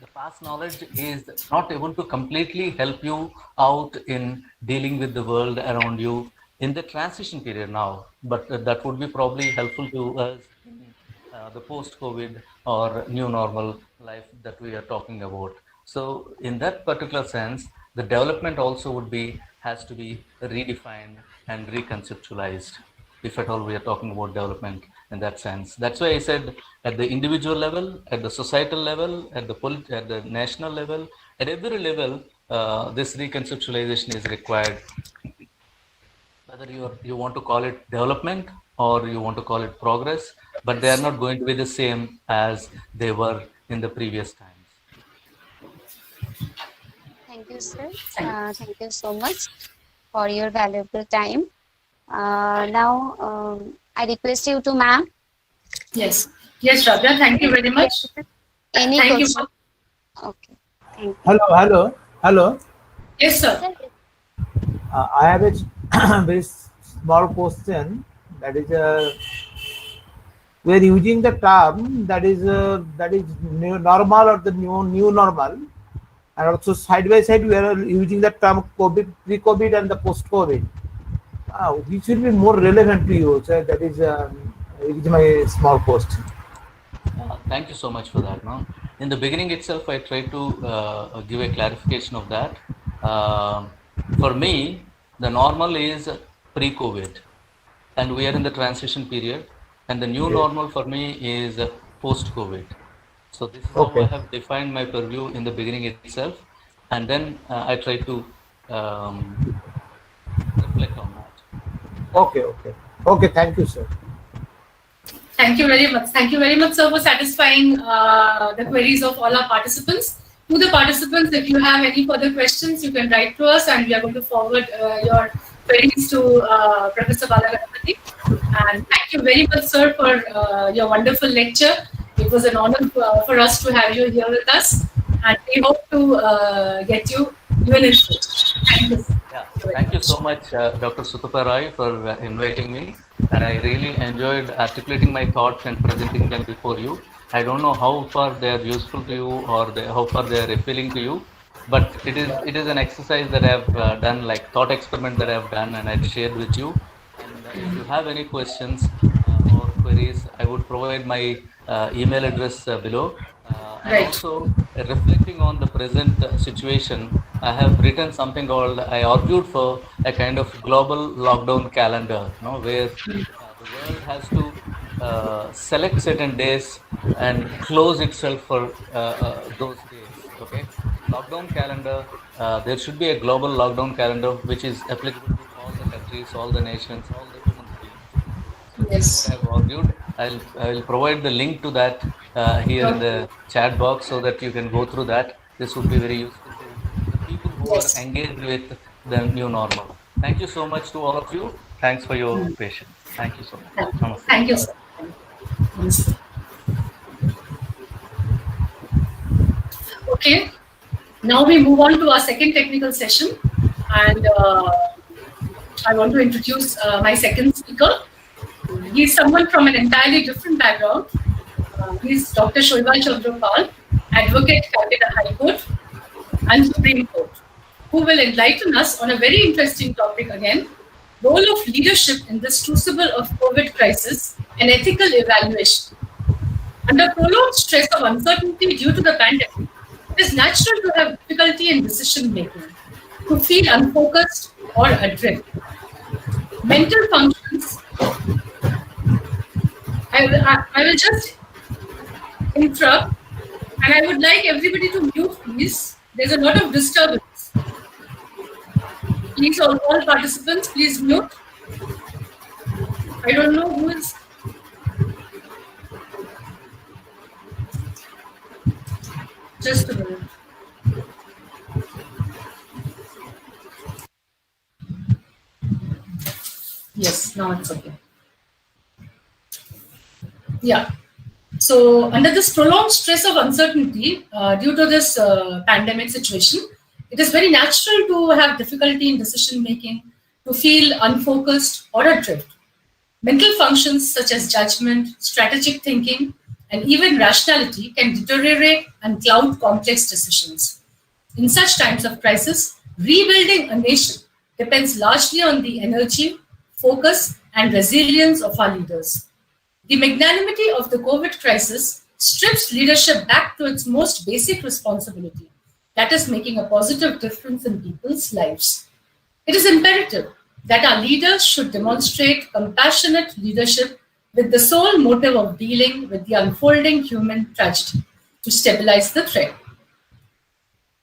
the past knowledge is not able to completely help you out in dealing with the world around you in the transition period now, but that would be probably helpful to us in the post-COVID or new normal life that we are talking about. So in that particular sense, the development also has to be redefined and reconceptualized, if at all we are talking about development in that sense. That's why I said at the individual level, at the societal level, at the national level, at every level, this reconceptualization is required. Whether you want to call it development or you want to call it progress, but they are not going to be the same as they were in the previous times. Thank you, sir. Thank you so much for your valuable time. Now, I request you to, ma'am. Yes, Rabia, thank you very much. Any Thank you. question? Okay, thank you. Hello. Yes, sir. I have a very small question. That is, we are using the term that is new normal or the new normal, and also side by side we are using the term COVID, pre-COVID, and the post-COVID. Which will be more relevant to you? So that is my small question. Thank you so much for that. Now, in the beginning itself, I tried to give a clarification of that. For me, the normal is pre-COVID, and we are in the transition period, and the new normal for me is post-COVID. So this is how I have defined my purview in the beginning itself, and then I try to reflect on that. Okay. Thank you, sir. Thank you very much. Thank you very much, sir, for satisfying the queries of all our participants. To the participants, if you have any further questions, you can write to us and we are going to forward your queries to Professor Balaganapati. And thank you very much, sir, for your wonderful lecture. It was an honor for us to have you here with us. And we hope to get you even in future. Thank you. Yeah, thank you so much, Dr. Sutapa Rai, for inviting me. And I really enjoyed articulating my thoughts and presenting them before you. I don't know how far they are useful to you or how far they are appealing to you, but it is an exercise that I have done, like thought experiment that I have done, and I've shared with you. And if you have any questions or queries, I would provide my email address below. And also, reflecting on the present situation, I have written something called, I argued for a kind of global lockdown calendar, where the world has to select certain days and close itself for those days. Okay, lockdown calendar. There should be a global lockdown calendar which is applicable to all the countries, all the nations, all the human beings. Yes. What I have argued. I'll provide the link to that here in the chat box so that you can go through that. This would be very useful to the people who are engaged with the new normal. Thank you so much to all of you. Thanks for your patience. Thank you so much. Namaste. Thank you, sir. Namaste. Okay, now we move on to our second technical session, and I want to introduce my second speaker. He's someone from an entirely different background. He's Dr. Shoibal Chandra, advocate, Calcutta High Court and Supreme Court, who will enlighten us on a very interesting topic again, role of leadership in this crucible of COVID crisis and ethical evaluation. Under prolonged stress of uncertainty due to the pandemic, it is natural to have difficulty in decision making, to feel unfocused or adrift. Mental functions. I will just interrupt, and I would like everybody to mute, please. There's a lot of disturbance. Please, all participants, please mute. I don't know who is. Just a minute. Yes, now it's okay. Yeah. So under this prolonged stress of uncertainty due to this pandemic situation, it is very natural to have difficulty in decision making, to feel unfocused or adrift. Mental functions such as judgment, strategic thinking, and even rationality can deteriorate and cloud complex decisions. In such times of crisis, rebuilding a nation depends largely on the energy, focus, and resilience of our leaders. The magnanimity of the COVID crisis strips leadership back to its most basic responsibility, that is, making a positive difference in people's lives. It is imperative that our leaders should demonstrate compassionate leadership with the sole motive of dealing with the unfolding human tragedy to stabilize the threat.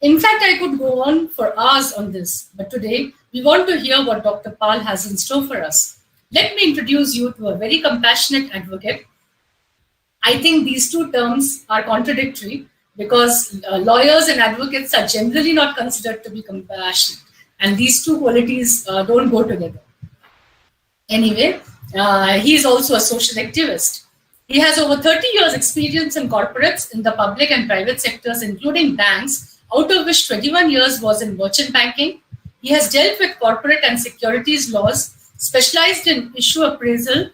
In fact, I could go on for hours on this, but today we want to hear what Dr. Pal has in store for us. Let me introduce you to a very compassionate advocate. I think these two terms are contradictory because lawyers and advocates are generally not considered to be compassionate, and these two qualities don't go together. Anyway, he is also a social activist. He has over 30 years experience in corporates in the public and private sectors, including banks, out of which 21 years was in merchant banking. He has dealt with corporate and securities laws, specialized in issue appraisal,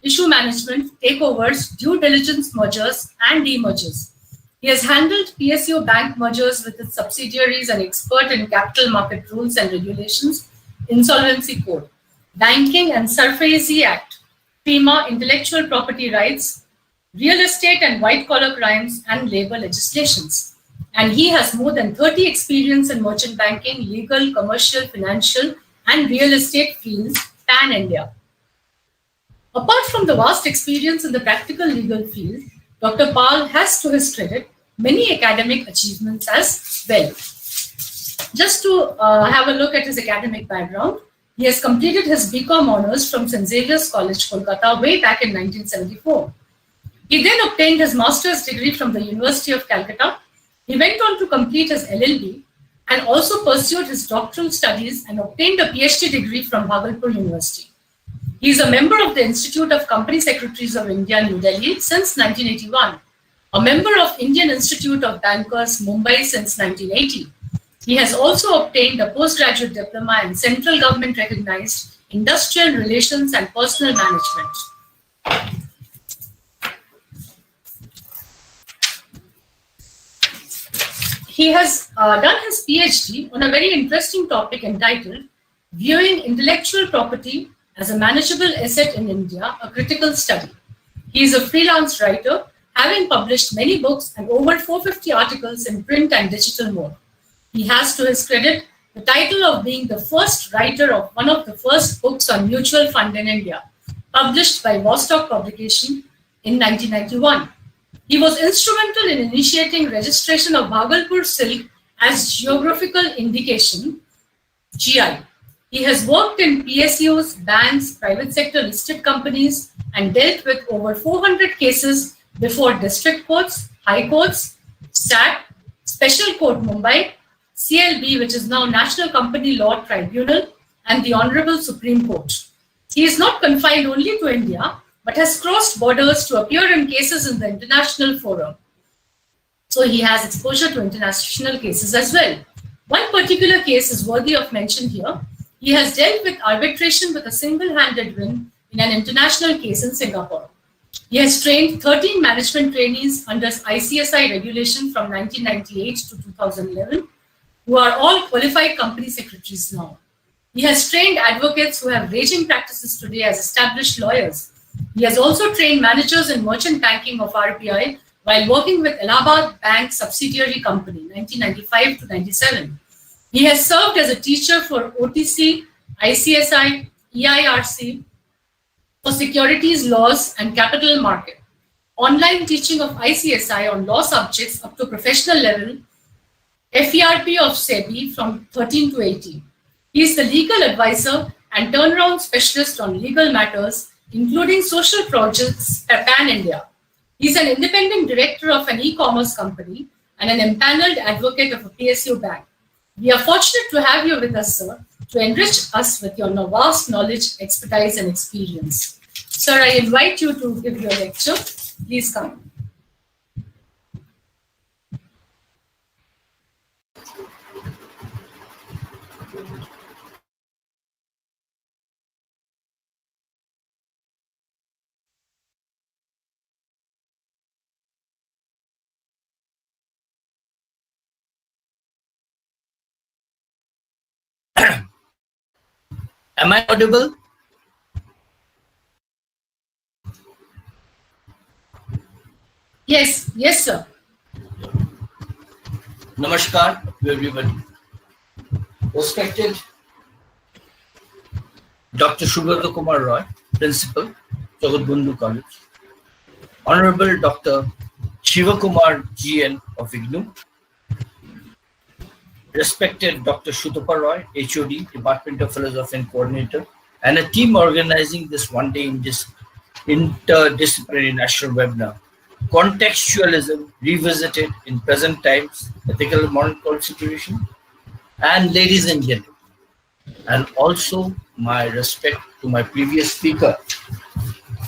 issue management, takeovers, due diligence mergers, and demergers. He has handled PSU bank mergers with its subsidiaries and expert in capital market rules and regulations, insolvency code, banking and SARFAESI Act, FEMA, intellectual property rights, real estate and white-collar crimes, and labor legislations. And he has more than 30 experience in merchant banking, legal, commercial, financial, and real estate fields pan-India. Apart from the vast experience in the practical legal field, Dr. Pal has, to his credit, many academic achievements as well. Just to have a look at his academic background, he has completed his BCom honours from St. Xavier's College, Kolkata, way back in 1974. He then obtained his master's degree from the University of Calcutta. He went on to complete his LLB and also pursued his doctoral studies and obtained a PhD degree from Bhagalpur University. He is a member of the Institute of Company Secretaries of India, New Delhi since 1981, a member of Indian Institute of Bankers, Mumbai since 1980. He has also obtained a postgraduate diploma in central government recognized industrial relations and personal management. He has done his PhD on a very interesting topic entitled Viewing Intellectual Property as a Manageable Asset in India, a Critical Study. He is a freelance writer, having published many books and over 450 articles in print and digital mode. He has to his credit the title of being the first writer of one of the first books on mutual fund in India, published by Vostok Publication in 1991. He was instrumental in initiating registration of Bhagalpur silk as geographical indication, GI. He has worked in PSUs, banks, private sector listed companies, and dealt with over 400 cases before district courts, high courts, STAT, Special Court Mumbai, CLB, which is now National Company Law Tribunal, and the Honorable Supreme Court. He is not confined only to India, but has crossed borders to appear in cases in the international forum. So he has exposure to international cases as well. One particular case is worthy of mention here. He has dealt with arbitration with a single-handed win in an international case in Singapore. He has trained 13 management trainees under ICSI regulation from 1998 to 2011, who are all qualified company secretaries now. He has trained advocates who have raging practices today as established lawyers. He has also trained managers in merchant banking of RBI while working with Allahabad Bank subsidiary company, 1995 to 97. He has served as a teacher for OTC, ICSI, EIRC, for securities laws and capital market. Online teaching of ICSI on law subjects up to professional level, FERP of SEBI from 13 to 18. He is the legal advisor and turnaround specialist on legal matters, including social projects pan-India. He is an independent director of an e-commerce company and an empaneled advocate of a PSU bank. We are fortunate to have you with us, sir, to enrich us with your vast knowledge, expertise, and experience. Sir, I invite you to give your lecture. Please come. Am I audible? Yes, yes, sir. Namaskar to everybody. Respected Dr. Subhrata Kumar Roy, Principal, Jagatbandhu College. Honorable Dr. Shiva Kumar GN of IGNU. Respected Dr. Shutapa Roy, HOD, Department of Philosophy and Coordinator, and a team organizing this one-day interdisciplinary national webinar, Contextualism Revisited in Present Times, Ethical Modern Constitution, and ladies and gentlemen, and also my respect to my previous speaker,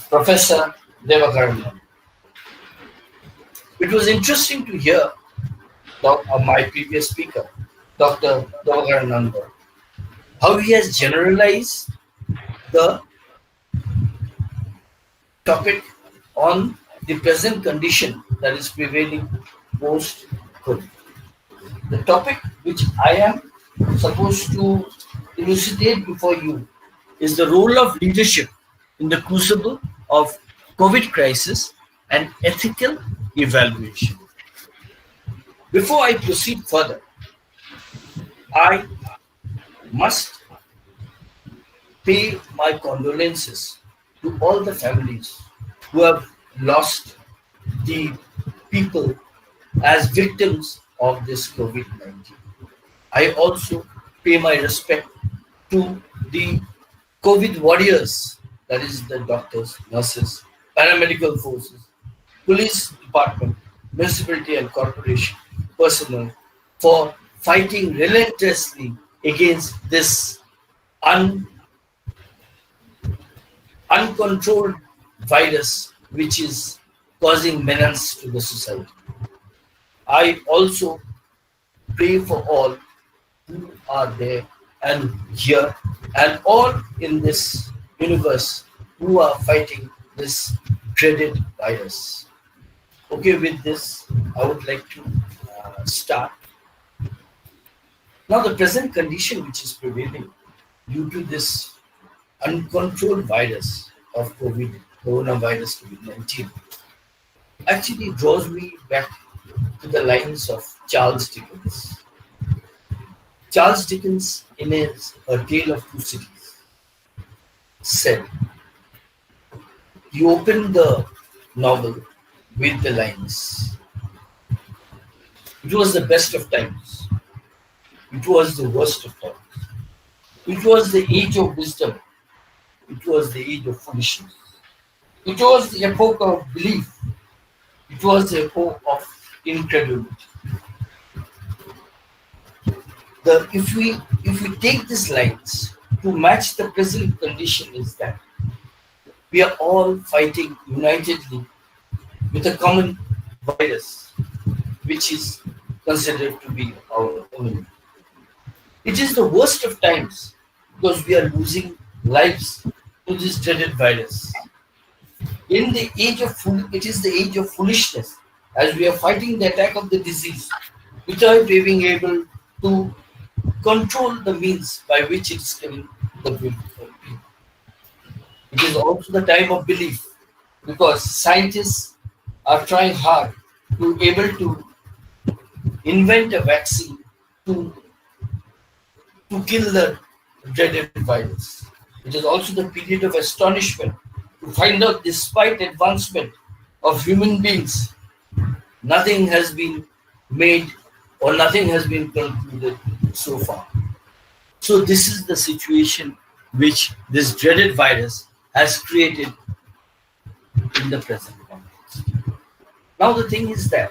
Professor Devagaran. It was interesting to hear my previous speaker, Dr. Devagaran, how he has generalized the topic on the present condition that is prevailing post-COVID. The topic which I am supposed to elucidate before you is the role of leadership in the crucible of COVID crisis and ethical evaluation. Before I proceed further, I must pay my condolences to all the families who have lost the people as victims of this COVID-19. I also pay my respect to the COVID warriors, that is the doctors, nurses, paramedical forces, police department, municipality and corporation, personal for fighting relentlessly against this uncontrolled virus which is causing menace to the society. I also pray for all who are there and here and all in this universe who are fighting this dreaded virus. Okay, with this, I would like to start. Now, the present condition which is prevailing due to this uncontrolled virus of coronavirus COVID-19, actually draws me back to the lines of Charles Dickens. Charles Dickens, in his A Tale of Two Cities, said, he opened the novel with the lines, "It was the best of times. It was the worst of times. It was the age of wisdom. It was the age of foolishness. It was the epoch of belief. It was the epoch of incredulity." If we take these lines to match the present condition, is that we are all fighting unitedly with a common virus, which is considered to be our enemy. It is the worst of times because we are losing lives to this dreaded virus. In the age of it is the age of foolishness, as we are fighting the attack of the disease without being able to control the means by which it is killing the people. It is also the time of belief because scientists are trying hard to able to invent a vaccine to kill the dreaded virus. It is also the period of astonishment to find out, despite advancement of human beings, nothing has been made or nothing has been concluded so far. So this is the situation which this dreaded virus has created in the present context. Now the thing is that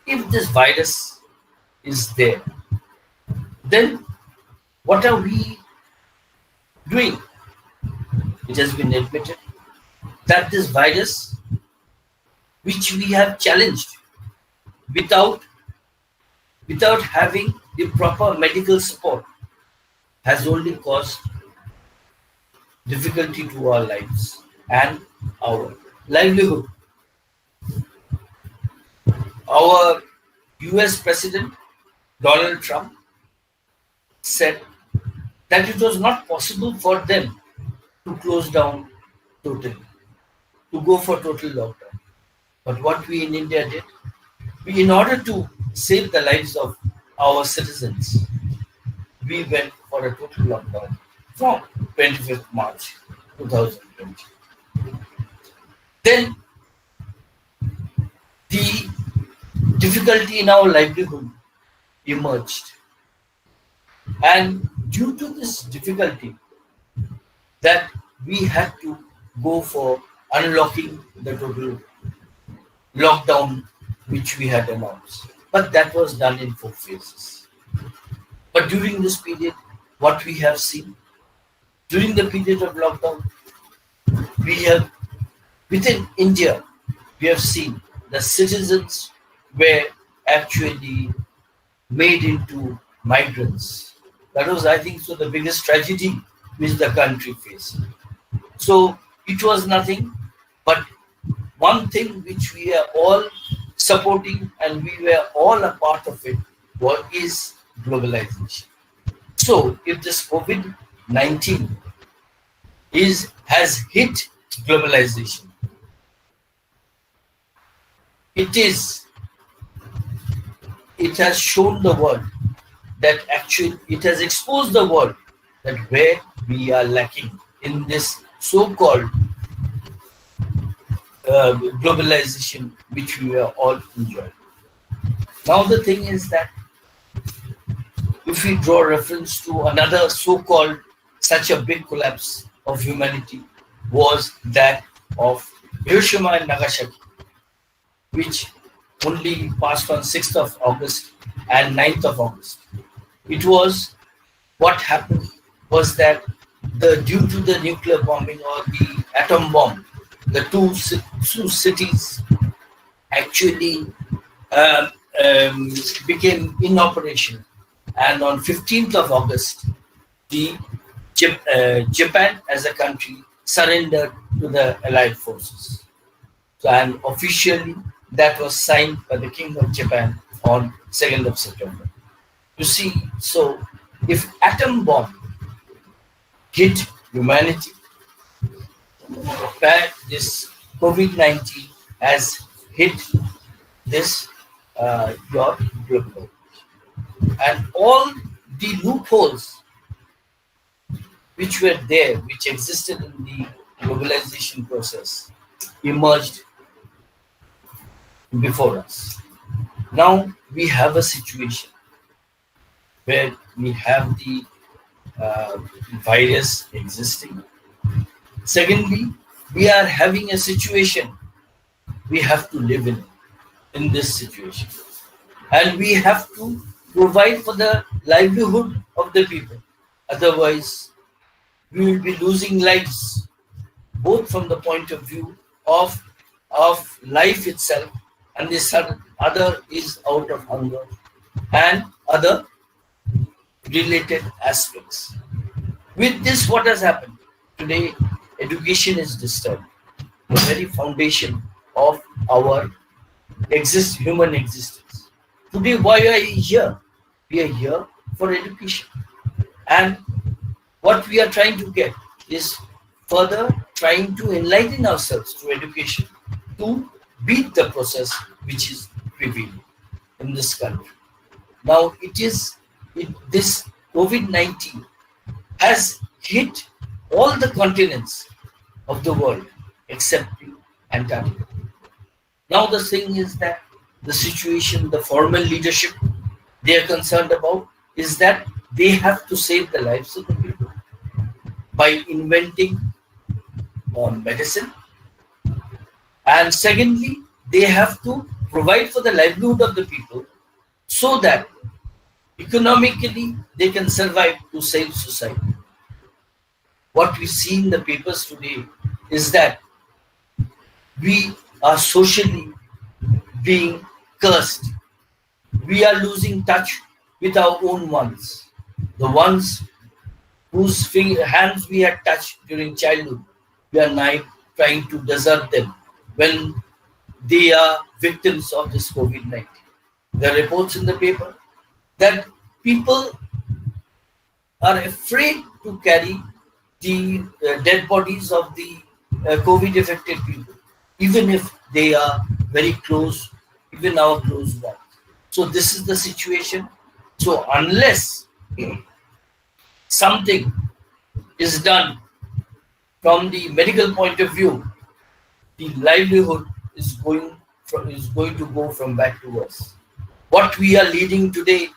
if this virus is there, then what are we doing? It has been admitted that this virus, which we have challenged without having the proper medical support, has only caused difficulty to our lives and our livelihood. Our US President Donald Trump said that it was not possible for them to close down totally, to go for total lockdown. But what we in India did, in order to save the lives of our citizens, we went for a total lockdown from 25th March 2020. Then the difficulty in our livelihood emerged. And due to this difficulty, that we had to go for unlocking the total lockdown which we had announced. But that was done in 4 phases. But during this period, what we have seen, during the period of lockdown, we have, within India, we have seen the citizens were actually made into migrants. That was, I think, so the biggest tragedy which the country faced. So it was nothing but one thing which we are all supporting and we were all a part of it is globalization. So if this COVID-19 has hit globalization, it has shown the world that actually it has exposed the world that where we are lacking in this so-called globalization which we are all enjoying. Now the thing is that if we draw reference to another so-called such a big collapse of humanity was that of Hiroshima and Nagasaki, which only passed on 6th of August and 9th of August. It was what happened was that due to the nuclear bombing or the atom bomb, the two cities actually um, became inoperational. And on 15th of August, the Japan as a country surrendered to the Allied forces. So, and officially that was signed by the King of Japan on 2nd of September. You see, so if atom bomb hit humanity, this COVID-19 has hit this your global, and all the loopholes which were there, which existed in the globalization process, emerged before us. Now we have a situation where we have the virus existing. Secondly, we are having a situation we have to live in this situation, and we have to provide for the livelihood of the people. Otherwise, we will be losing lives, both from the point of view of life itself, and this other is out of hunger and other related aspects. With this, what has happened? Today, education is disturbed, the very foundation of our human existence. Today, why are we here? We are here for education. And what we are trying to get is further trying to enlighten ourselves through education to beat the process which is prevailing in this country. Now, this COVID-19 has hit all the continents of the world except Antarctica. Now the thing is that the situation, the formal leadership they are concerned about is that they have to save the lives of the people by inventing medicine. And secondly, they have to provide for the livelihood of the people so that economically they can survive to save society. What we see in the papers today is that we are socially being cursed. We are losing touch with our own ones, the ones whose hands we had touched during childhood. We are now trying to desert them when they are victims of this COVID-19. There are reports in the paper that people are afraid to carry the dead bodies of the COVID-affected people, even if they are very close, even our close ones. So this is the situation. So unless something is done from the medical point of view, the livelihood is going to go from bad to worse. What we are leading today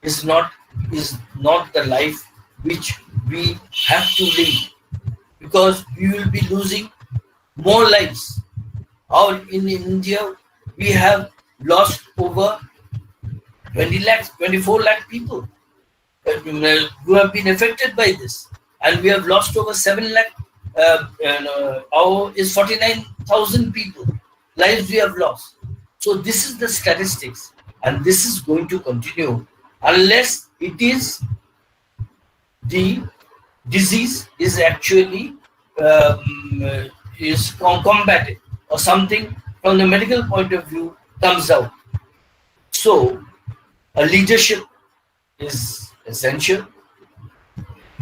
is not the life which we have to live, because we will be losing more lives. In India, we have lost over 20 lakhs, 24 lakh people who have been affected by this, and we have lost over 7 lakh. Is 49,000 people lives we have lost. So this is the statistics, and this is going to continue unless it is the disease is actually is combated, or something from the medical point of view comes out. So a leadership is essential.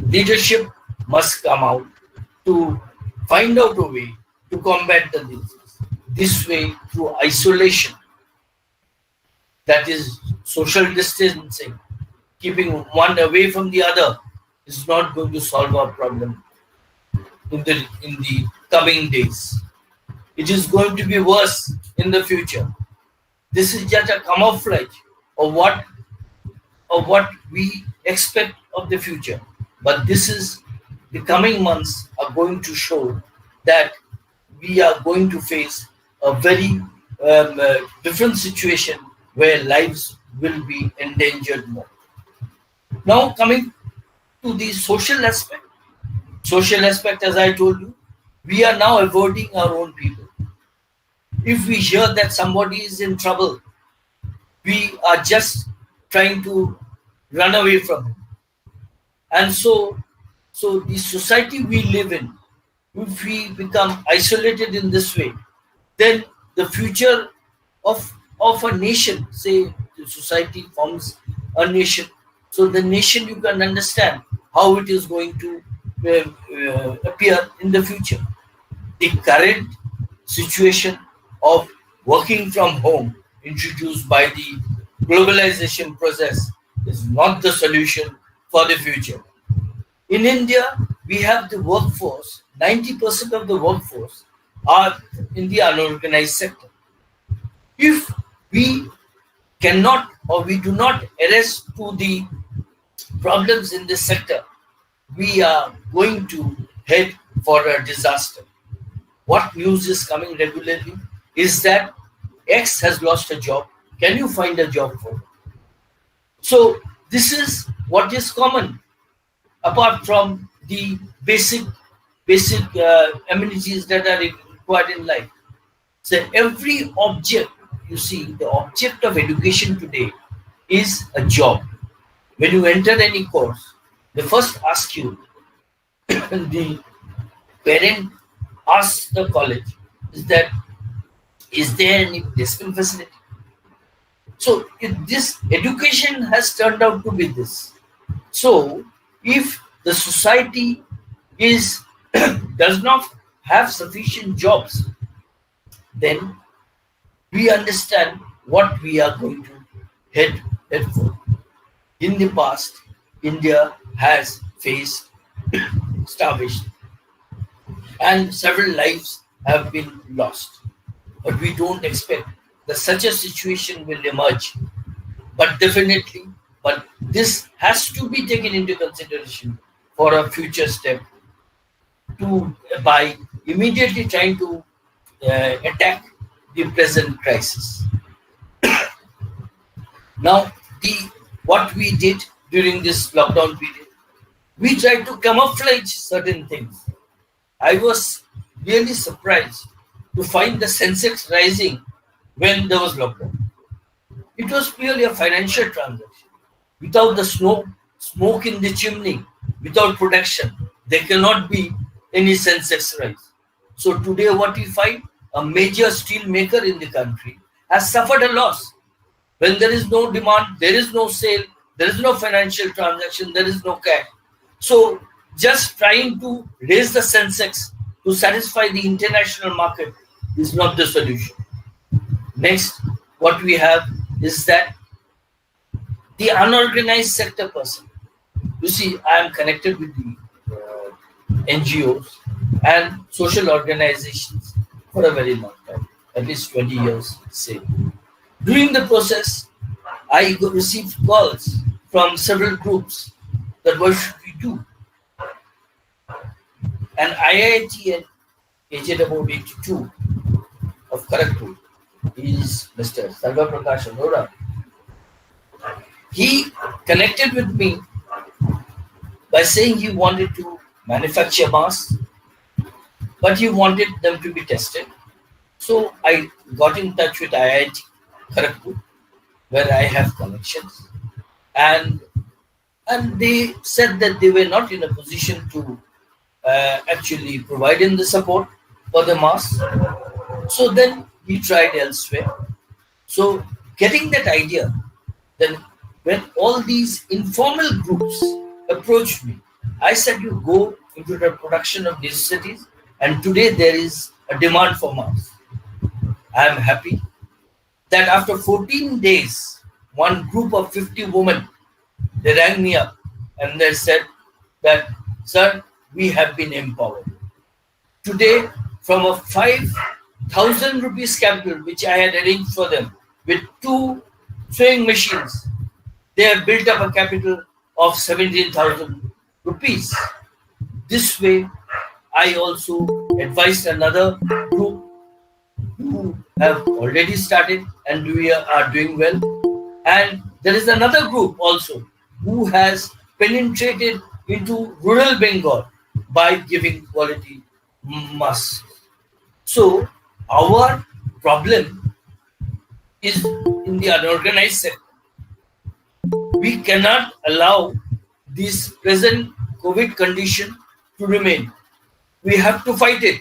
Leadership must come out to find out a way to combat the disease. This way, through isolation, that is social distancing, keeping one away from the other, is not going to solve our problem in the coming days. It is going to be worse in the future. This is just a camouflage of what we expect of the future. But the coming months are going to show that we are going to face a very different situation where lives will be endangered more. Now coming to the social aspect, as I told you, we are now avoiding our own people. If we hear that somebody is in trouble, we are just trying to run away from him. And so the society we live in, if we become isolated in this way, then the future of a nation, say the society forms a nation, so the nation, you can understand how it is going to appear in the future. The current situation of working from home introduced by the globalization process is not the solution for the future. In India, we have the workforce, 90% of the workforce are in the unorganized sector. If we cannot or we do not arrest to the problems in this sector, we are going to head for a disaster. What news is coming regularly is that X has lost a job. Can you find a job for him? So this is what is common, apart from the basic amenities that are required in life. So every object, you see, the object of education today is a job. When you enter any course, they first ask you, the parent asks the college, is there any placement facility? So this education has turned out to be this. So if the society does not have sufficient jobs, then we understand what we are going to head for. In the past, India has faced starvation and several lives have been lost. But we don't expect that such a situation will emerge. But definitely, this has to be taken into consideration for a future step by immediately trying to attack the present crisis. Now, what we did during this lockdown period, we tried to camouflage certain things. I was really surprised to find the Sensex rising when there was lockdown. It was purely a financial transaction. Without the smoke in the chimney, without production, there cannot be any Sensex rise. So today what we find, a major steel maker in the country has suffered a loss. When there is no demand, there is no sale, there is no financial transaction, there is no cash. So just trying to raise the Sensex to satisfy the international market is not the solution. Next, what we have is that the unorganized sector person. You see, I am connected with the NGOs and social organizations for a very long time, at least 20 years, say. During the process, I received calls from several groups that what should we do? And IIT, aged about 82 of Kharagpur, is Mr. Sarva Prakash Arora. He connected with me by saying he wanted to manufacture masks, but he wanted them to be tested. So I got in touch with IIT Kharagpur, where I have connections, and they said that they were not in a position to actually provide him the support for the masks. So then he tried elsewhere. So getting that idea, then when all these informal groups approached me, I said, you go into the production of necessities, and today there is a demand for masks. I am happy that after 14 days, one group of 50 women, they rang me up and they said that, sir, we have been empowered. Today, from a 5,000 rupees capital, which I had arranged for them, with 2 sewing machines, they have built up a capital of 17,000 rupees. This way, I also advised another group who have already started and we are doing well. And there is another group also who has penetrated into rural Bengal by giving quality masks. So our problem is in the unorganized sector. We cannot allow this present COVID condition to remain. We have to fight it.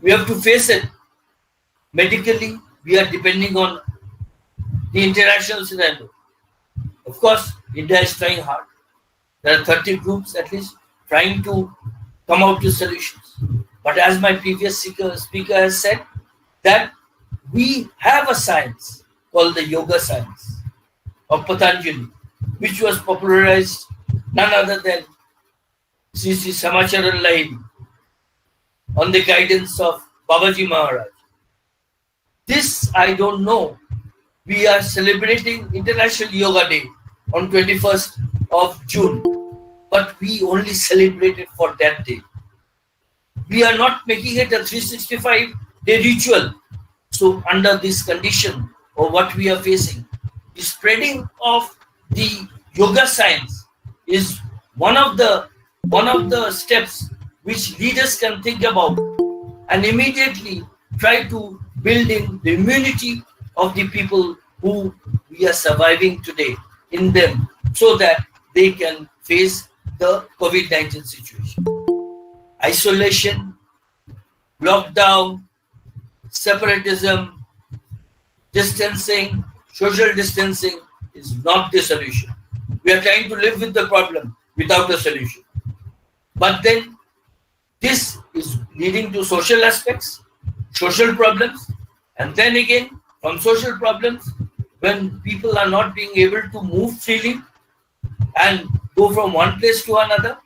We have to face it. Medically, we are depending on the international scenario. Of course, India is trying hard. There are 30 groups at least trying to come out with solutions. But as my previous speaker has said, that we have a science called the yoga science of Patanjali, which was popularized none other than Sri Samacharan Lahiri on the guidance of Babaji Maharaj. This I don't know. We are celebrating International Yoga Day on 21st of June, but we only celebrate it for that day. We are not making it a 365-day ritual. So under this condition or what we are facing, the spreading of the yoga science is one of the steps which leaders can think about and immediately try to build in the immunity of the people who we are surviving today in them so that they can face the COVID-19 situation. Isolation, lockdown, separatism, distancing, social distancing is not the solution. We are trying to live with the problem without a solution. But then this is leading to social aspects, social problems, and then again from social problems, when people are not being able to move freely and go from one place to another,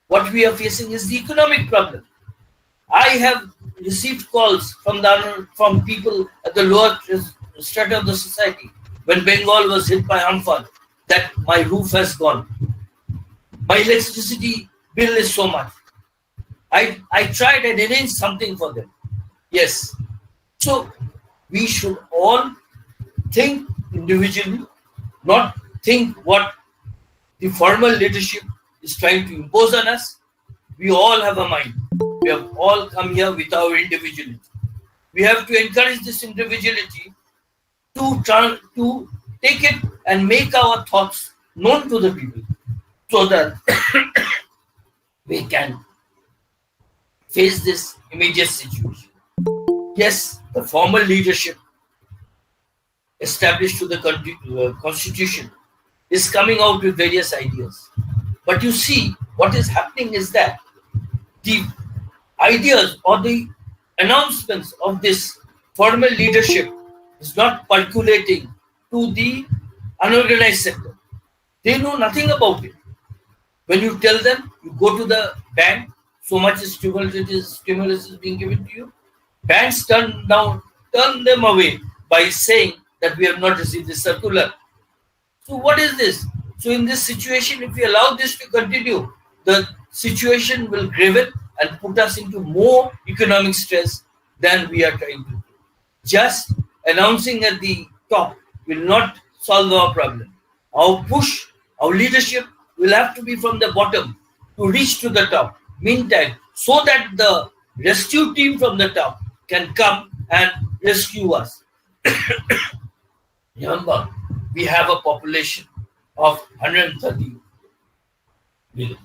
what we are facing is the economic problem. I have received calls from people at the lower strata of the society when Bengal was hit by Amphan that my roof has gone. My electricity bill is so much. I tried and arranged something for them. Yes. So we should all think individually, not think what the formal leadership is trying to impose on us. We all have a mind. We have all come here with our individuality. We have to encourage this individuality to take it and make our thoughts known to the people so that we can face this immediate situation. Yes, the formal leadership established to the constitution is coming out with various ideas. But you see, what is happening is that the ideas or the announcements of this formal leadership is not percolating to the unorganized sector. They know nothing about it. When you tell them, you go to the bank, so much stimulus is being given to you. Banks turn them away by saying that we have not received this circular. So what is this? So in this situation, if we allow this to continue, the situation will gravel and put us into more economic stress than we are trying to do. Just announcing at the top will not solve our problem. Our push, our leadership will have to be from the bottom to reach to the top. Meantime, so that the rescue team from the top can come and rescue us. Remember, we have a population of 130 million.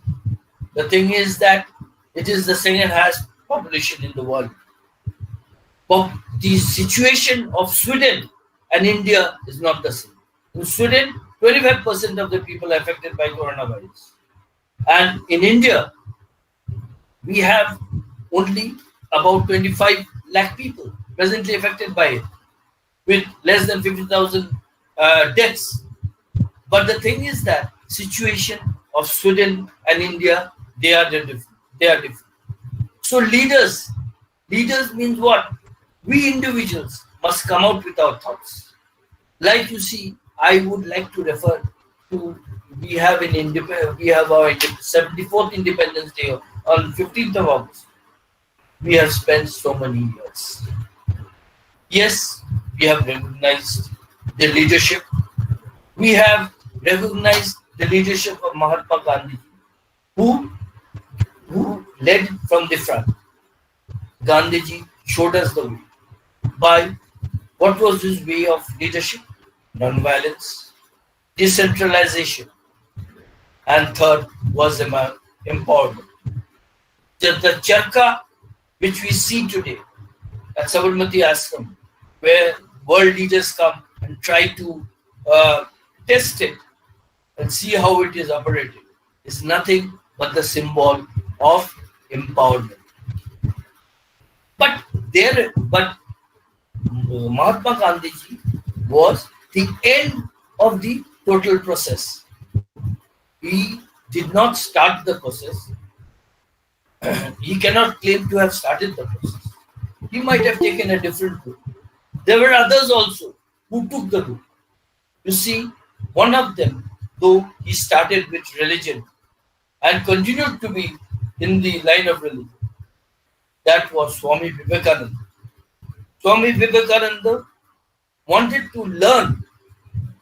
The thing is that it is the second highest population in the world. But the situation of Sweden and India is not the same. In Sweden, 25% of the people are affected by coronavirus. And in India, we have only about 25 lakh people presently affected by it, with less than 50,000 deaths. But the thing is that situation of Sweden and India, they are different. So leaders means what? We individuals must come out with our thoughts. Like you see, I would like to refer to we have our 74th Independence Day on 15th of August. We have spent so many years. Yes, we have recognized the leadership. We have recognized the leadership of Mahatma Gandhi, who, who led from the front. Gandhiji showed us the way by what was his way of leadership? Non-violence, decentralization, and third was empowerment. The charka which we see today at Sabarmati Ashram, where world leaders come and try to test it and see how it is operating, is nothing but the symbol of empowerment. But Mahatma Gandhiji was the end of the total process. He did not start the process. He cannot claim to have started the process. He might have taken a different route. There were others also who took the route. You see, one of them, though he started with religion and continued to be in the line of religion, that was Swami Vivekananda. Swami Vivekananda wanted to learn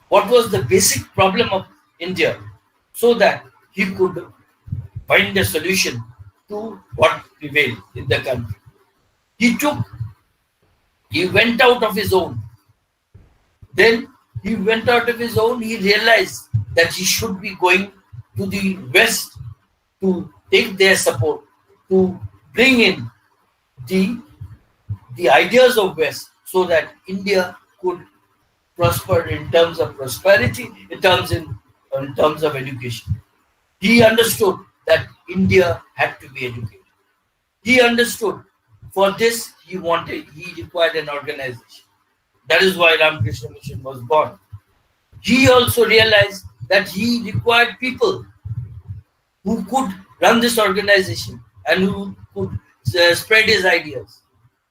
what was the basic problem of India so that he could find a solution to what prevailed in the country. He went out of his own. Then he went out of his own, he realized that he should be going to the West to take their support, to bring in the ideas of West so that India could prosper in terms of prosperity, in terms of education. He understood that India had to be educated. He understood for this he required an organization. That is why Ramakrishna Mission was born. He also realized that he required people who could run this organization and who could spread his ideas.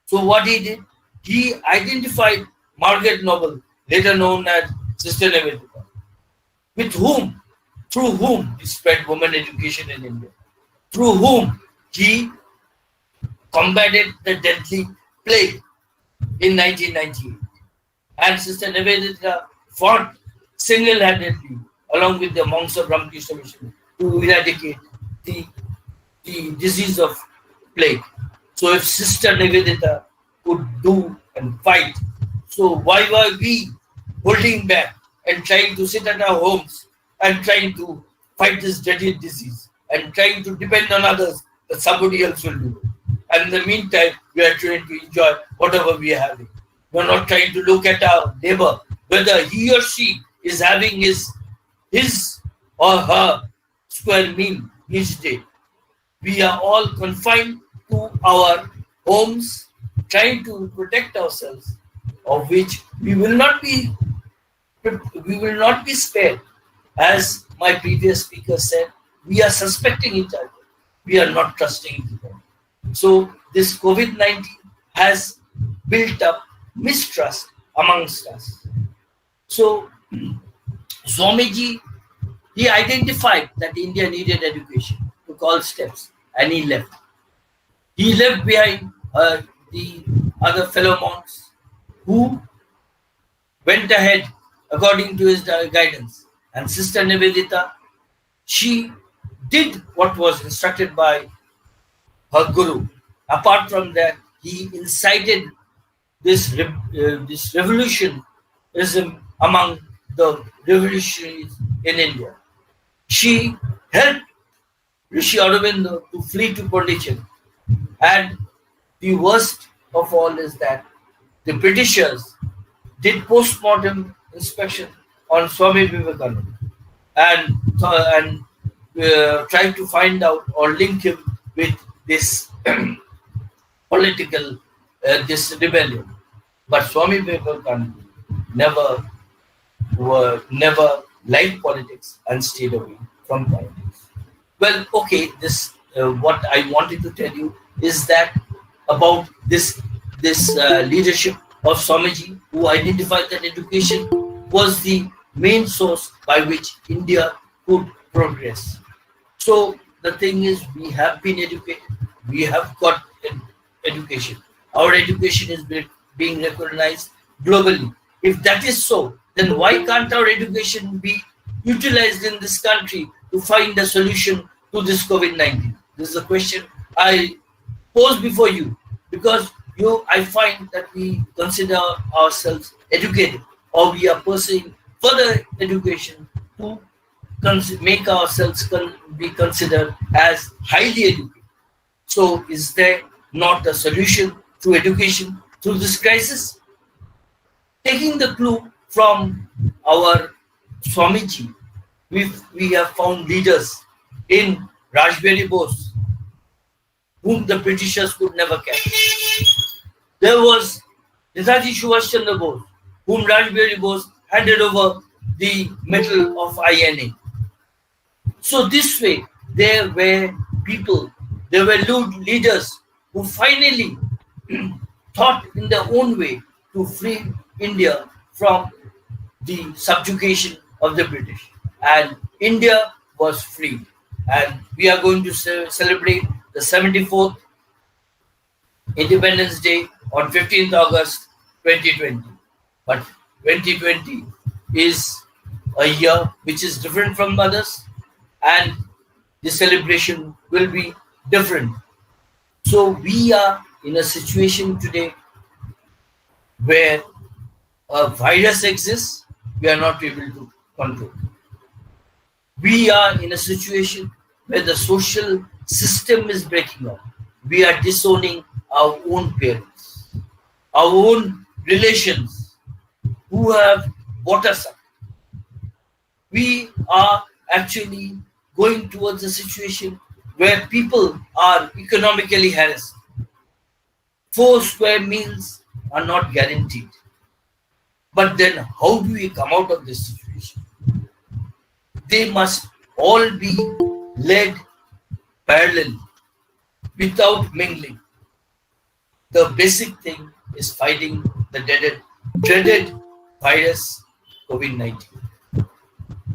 So what he did, he identified Margaret Noble, later known as Sister Nivedita, through whom he spread women education in India, through whom he combated the deadly plague in 1998. And Sister Nivedita fought single-handedly along with the monks of Ramakrishna Mission to eradicate the disease of plague. So if Sister Nivedita could do and fight, so why were we holding back and trying to sit at our homes and trying to fight this deadly disease and trying to depend on others that somebody else will do? And in the meantime, we are trying to enjoy whatever we are having. We are not trying to look at our neighbor, whether he or she is having his or her square meal each day. We are all confined to our homes, trying to protect ourselves, of which we will not be spared. As my previous speaker said, we are suspecting each other. We are not trusting each other. So this COVID-19 has built up mistrust amongst us. So Swamiji, he identified that India needed education, took all steps, and he left. He left behind the other fellow monks who went ahead according to his guidance. And Sister Nivedita, she did what was instructed by her guru. Apart from that, he incited this revolutionism among the revolutionaries in India. She helped Rishi Aurobindo to flee to Pondicherry. And the worst of all is that the Britishers did post-mortem inspection on Swami Vivekananda and tried to find out or link him with this political, this rebellion. But Swami Vivekananda never liked politics and stayed away from politics. Well, okay, this what I wanted to tell you is that about this leadership of Swamiji, who identified that education was the main source by which India could progress. So the thing is, we have been educated, we have got education. Our education is being recognized globally. If that is so, then why can't our education be utilized in this country to find a solution to this COVID-19? This is a question I pose before you, because I find that we consider ourselves educated, or we are pursuing further education to make ourselves be considered as highly educated. So is there not a solution through education through this crisis? Taking the clue from our Swamiji, we have found leaders in Rajbari Bose, whom the Britishers could never catch. There was Netaji Subhash Chandra Bose, whom Rajbari Bose handed over the medal of INA. So this way, there were people, there were leaders who finally thought in their own way to free India from the subjugation of the British. And India was free. And we are going to celebrate the 74th Independence Day on 15th August 2020. But 2020 is a year which is different from others, and the celebration will be different. So we are in a situation today where a virus exists, we are not able to control. We are in a situation where the social system is breaking up. We are disowning our own parents, our own relations who have brought us up. We are actually going towards a situation where people are economically harassed. 4 square meals are not guaranteed. But then how do we come out of this situation? They must all be led parallelly, without mingling. The basic thing is fighting the dreaded virus COVID-19.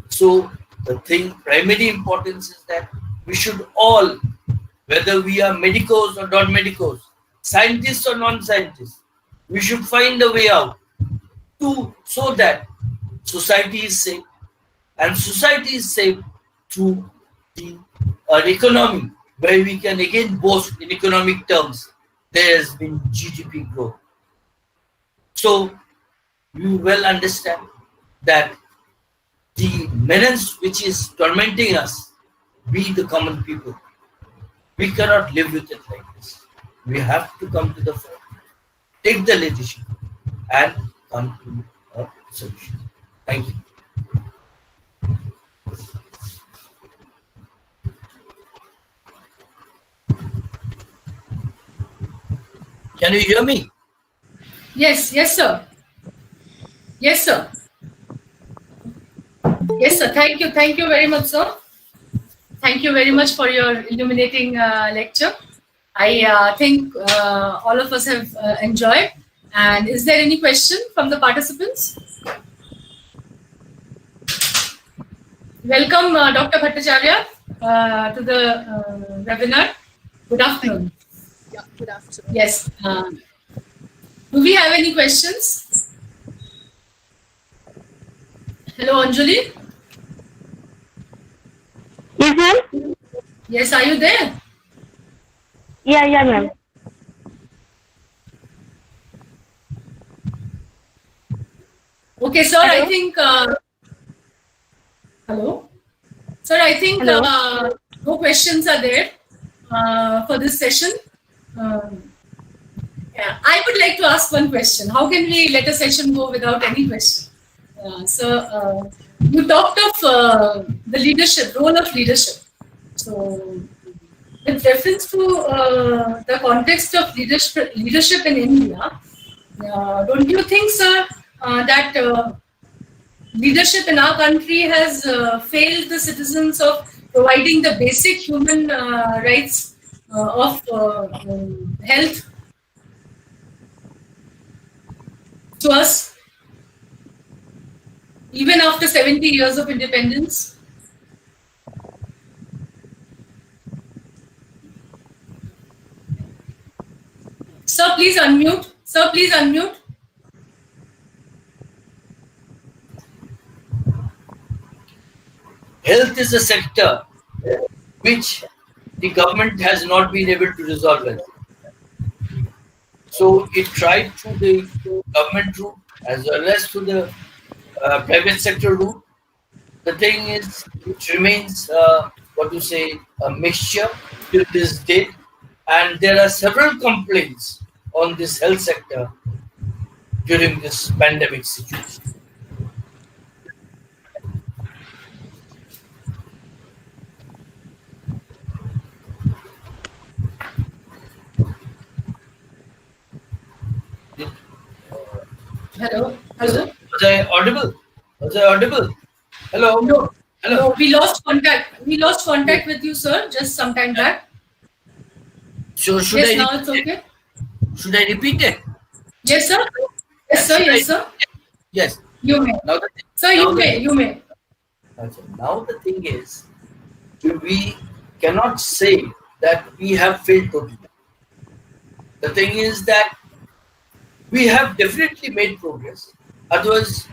So the primary importance is that we should all, whether we are medicos or non-medicos, scientists or non-scientists, we should find a way out so that society is safe, and society is safe through an economy where we can again boast in economic terms there has been GDP growth. So you well understand that the menace which is tormenting us, we the common people, we cannot live with it like this. We have to come to the front, take the leadership, and come to a solution. Thank you. Can you hear me? Yes, sir. Yes, sir. Yes, sir. Thank you very much, sir. Thank you very much for your illuminating lecture. I think all of us have enjoyed. And is there any question from the participants? Welcome, Dr. Bhattacharya, to the webinar. Good afternoon. Yeah, good afternoon. Yes. Do we have any questions? Hello, Anjali. Yes, ma'am. Yes, are you there? Yeah, ma'am. Okay, sir. Hello? I think. Hello, sir. I think no questions are there for this session. Yeah, I would like to ask one question. How can we let a session go without any question? So you talked of the leadership, role of leadership. So with reference to the context of leadership in India, don't you think, sir, that leadership in our country has failed the citizens of providing the basic human rights of health to us, even after 70 years of independence? Sir, please unmute. Sir, please unmute. Health is a sector which the government has not been able to resolve well. So it tried through the government route as well as through the private sector route. The thing is, it remains a mixture till this date, and there are several complaints on this health sector during this pandemic situation. Hello. Hello. Was I audible? Was I audible? Hello. No. Hello. No, we lost contact. We lost contact with you, sir, just some time back. So should Yes, I now it's okay. should I repeat it? Yes, sir. Yes, sir. Yes, sir. Yes. You may. Now Sir, you may. You may. now the thing is, we cannot say that we have failed totally. The thing is that we have definitely made progress. Otherwise,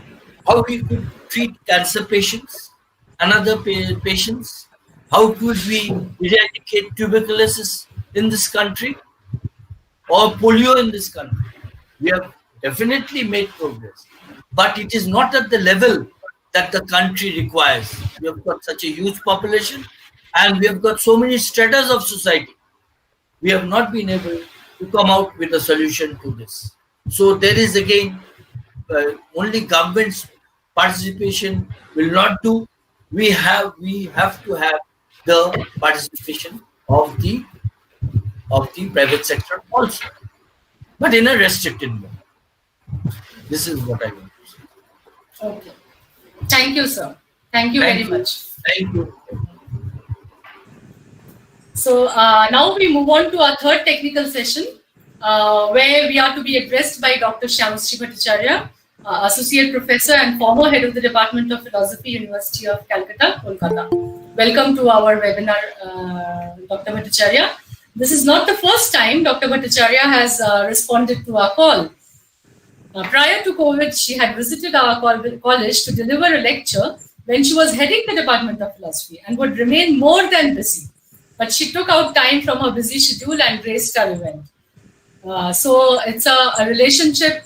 how we could treat cancer patients, another patients? How could we eradicate tuberculosis in this country or polio in this country? We have definitely made progress, but it is not at the level that the country requires. We have got such a huge population, and we have got so many stratas of society. We have not been able to come out with a solution to this. So there is again only government's participation will not do. We have to have the participation of the private sector also, but in a restricted manner. This is what I want to say. Okay. Thank you, sir. Thank you very much. Thank you. So now we move on to our third technical session, where we are to be addressed by Dr. Shyamshree Bhattacharya, Associate Professor and former Head of the Department of Philosophy, University of Calcutta, Kolkata. Welcome to our webinar, Dr. Bhattacharya. This is not the first time Dr. Bhattacharya has responded to our call. Prior to COVID, she had visited our college to deliver a lecture when she was heading the Department of Philosophy and would remain more than busy. But she took out time from her busy schedule and graced our event. So it's a relationship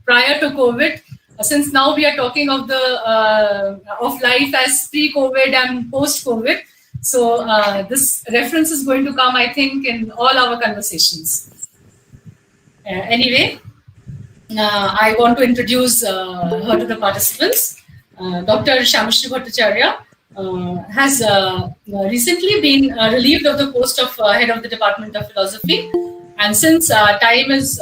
prior to COVID. Since now we are talking of the of life as pre-COVID and post-COVID. So this reference is going to come, I think, in all our conversations. Anyway, I want to introduce her to the participants. Dr. Shyamshree Bhattacharya has recently been relieved of the post of Head of the Department of Philosophy. And since time is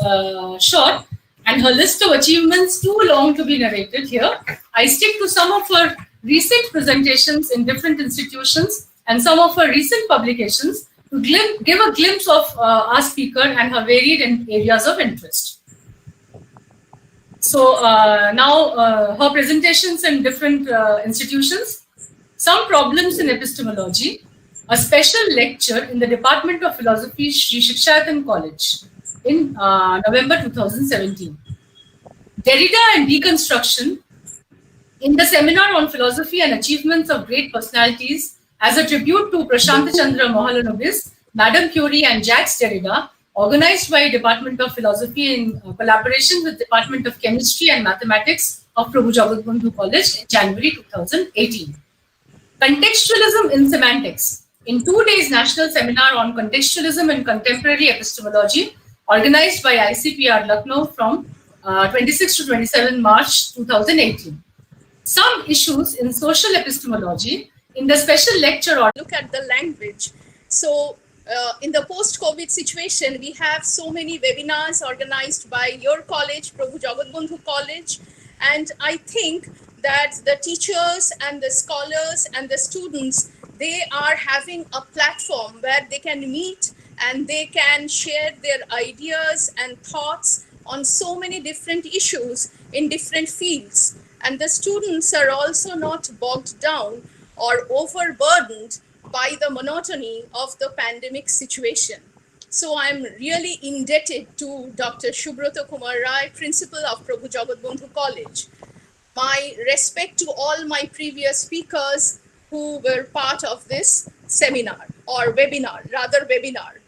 short and her list of achievements too long to be narrated here, I stick to some of her recent presentations in different institutions and some of her recent publications to give a glimpse of our speaker and her varied areas of interest. So now her presentations in different institutions, some problems in epistemology, a special lecture in the Department of Philosophy, Sri Shikshayatan College in November 2017. Derrida and deconstruction in the seminar on philosophy and achievements of great personalities as a tribute to Prashant Chandra Mahalanobis, Madame Curie and Jacques Derrida, organized by Department of Philosophy in collaboration with Department of Chemistry and Mathematics of Prabhu Jagatbandhu College in January 2018. Contextualism in Semantics, in 2 days national seminar on contextualism in contemporary epistemology, organized by ICPR Lucknow from 26 to 27 March 2018. Some issues in social epistemology in the special lecture on Look at the language. So in the post-COVID situation, we have so many webinars organized by your college, Prabhu Jagatbandhu College, and I think that the teachers and the scholars and the students, they are having a platform where they can meet and they can share their ideas and thoughts on so many different issues in different fields. And the students are also not bogged down or overburdened by the monotony of the pandemic situation. So I'm really indebted to Dr. Subroto Kumar Rai, principal of Prabhu Jagatbandhu College. My respect to all my previous speakers who were part of this seminar or webinar, rather webinar.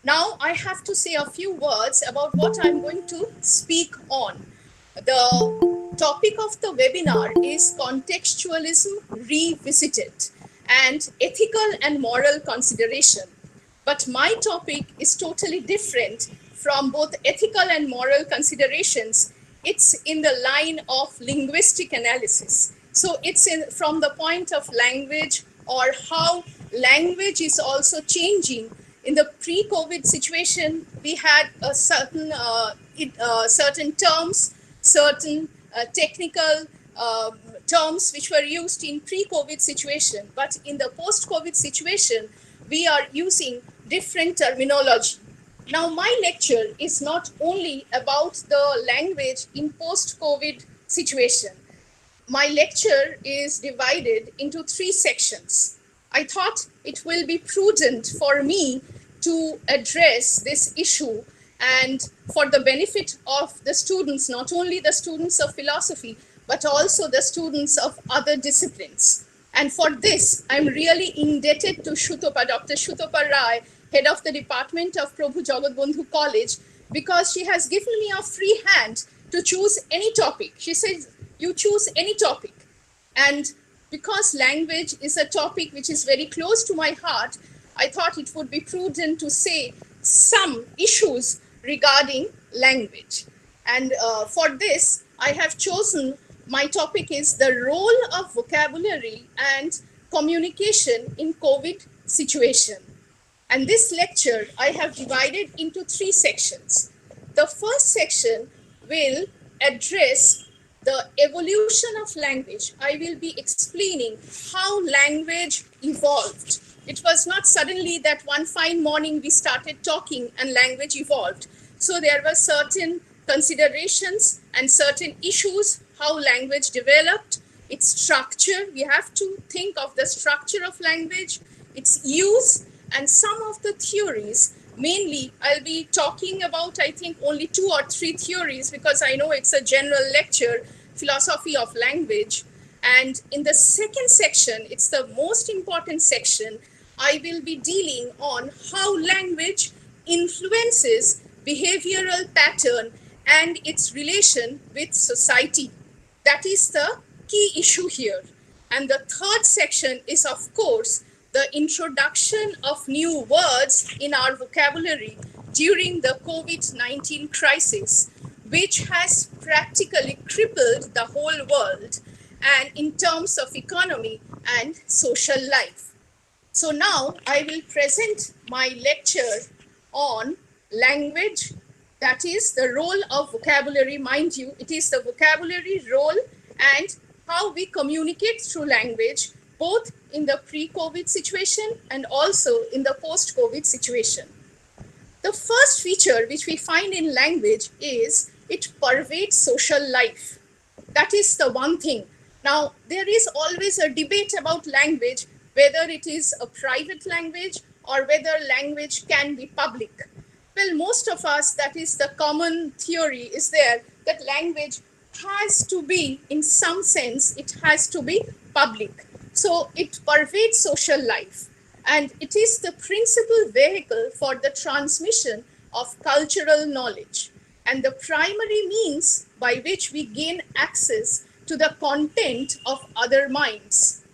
Now I have to say a few words about what I'm going to speak on. The topic of the webinar is Contextualism Revisited and Ethical and Moral Consideration. But my topic is totally different from both ethical and moral considerations. It's in the line of linguistic analysis. So it's from the point of language, or how language is also changing. In the pre-COVID situation, we had a certain terms, certain technical terms which were used in pre-COVID situation. But in the post-COVID situation, we are using different terminology. Now, my lecture is not only about the language in post-COVID situation. My lecture is divided into 3 sections. I thought it will be prudent for me to address this issue and for the benefit of the students, not only the students of philosophy, but also the students of other disciplines. And for this, I'm really indebted to Dr. Shutopa Rai, head of the department of Prabhu Jagatbandhu College, because she has given me a free hand to choose any topic. She says, you choose any topic. And because language is a topic which is very close to my heart, I thought it would be prudent to say some issues regarding language. And for this, I have chosen, my topic is the role of vocabulary and communication in COVID situation. And this lecture I have divided into 3 sections. The first section will address the evolution of language. I will be explaining how language evolved. It was not suddenly that one fine morning we started talking and language evolved. So there were certain considerations and certain issues, how language developed, its structure. We have to think of the structure of language, its use, and some of the theories. Mainly, I'll be talking about, I think, only 2 or 3 theories, because I know it's a general lecture, philosophy of language. And in the second section, it's the most important section, I will be dealing on how language influences behavioral pattern and its relation with society. That is the key issue here. And the third section is, of course, the introduction of new words in our vocabulary during the COVID-19 crisis, which has practically crippled the whole world and in terms of economy and social life. So now I will present my lecture on language, that is the role of vocabulary. Mind you, it is the vocabulary role and how we communicate through language, both in the pre-COVID situation and also in the post-COVID situation. The first feature which we find in language is it pervades social life. That is the one thing. Now, there is always a debate about language, whether it is a private language or whether language can be public. Well, most of us, that is the common theory is there, that language has to be, in some sense, it has to be public. So it pervades social life, and it is the principal vehicle for the transmission of cultural knowledge and the primary means by which we gain access to the content of other minds.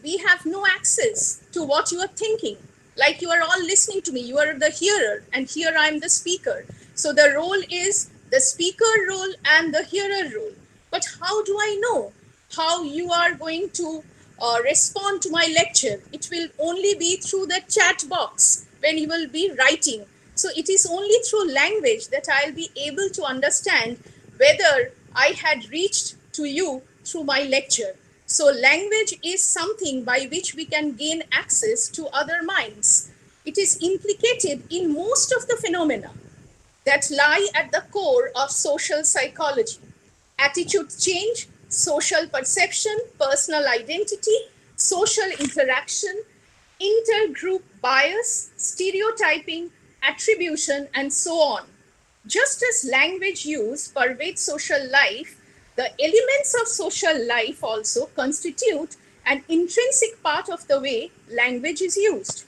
We have no access to what you are thinking. Like you are all listening to me, you are the hearer, and here I am the speaker. So the role is the speaker role and the hearer role. But how do I know how you are going to respond to my lecture? It will only be through the chat box when you will be writing. So it is only through language that I'll be able to understand whether I had reached to you through my lecture. So language is something by which we can gain access to other minds. It is implicated in most of the phenomena that lie at the core of social psychology: attitude change, social perception, personal identity, social interaction, intergroup bias, stereotyping, attribution, and so on. Just as language use pervades social life, the elements of social life also constitute an intrinsic part of the way language is used.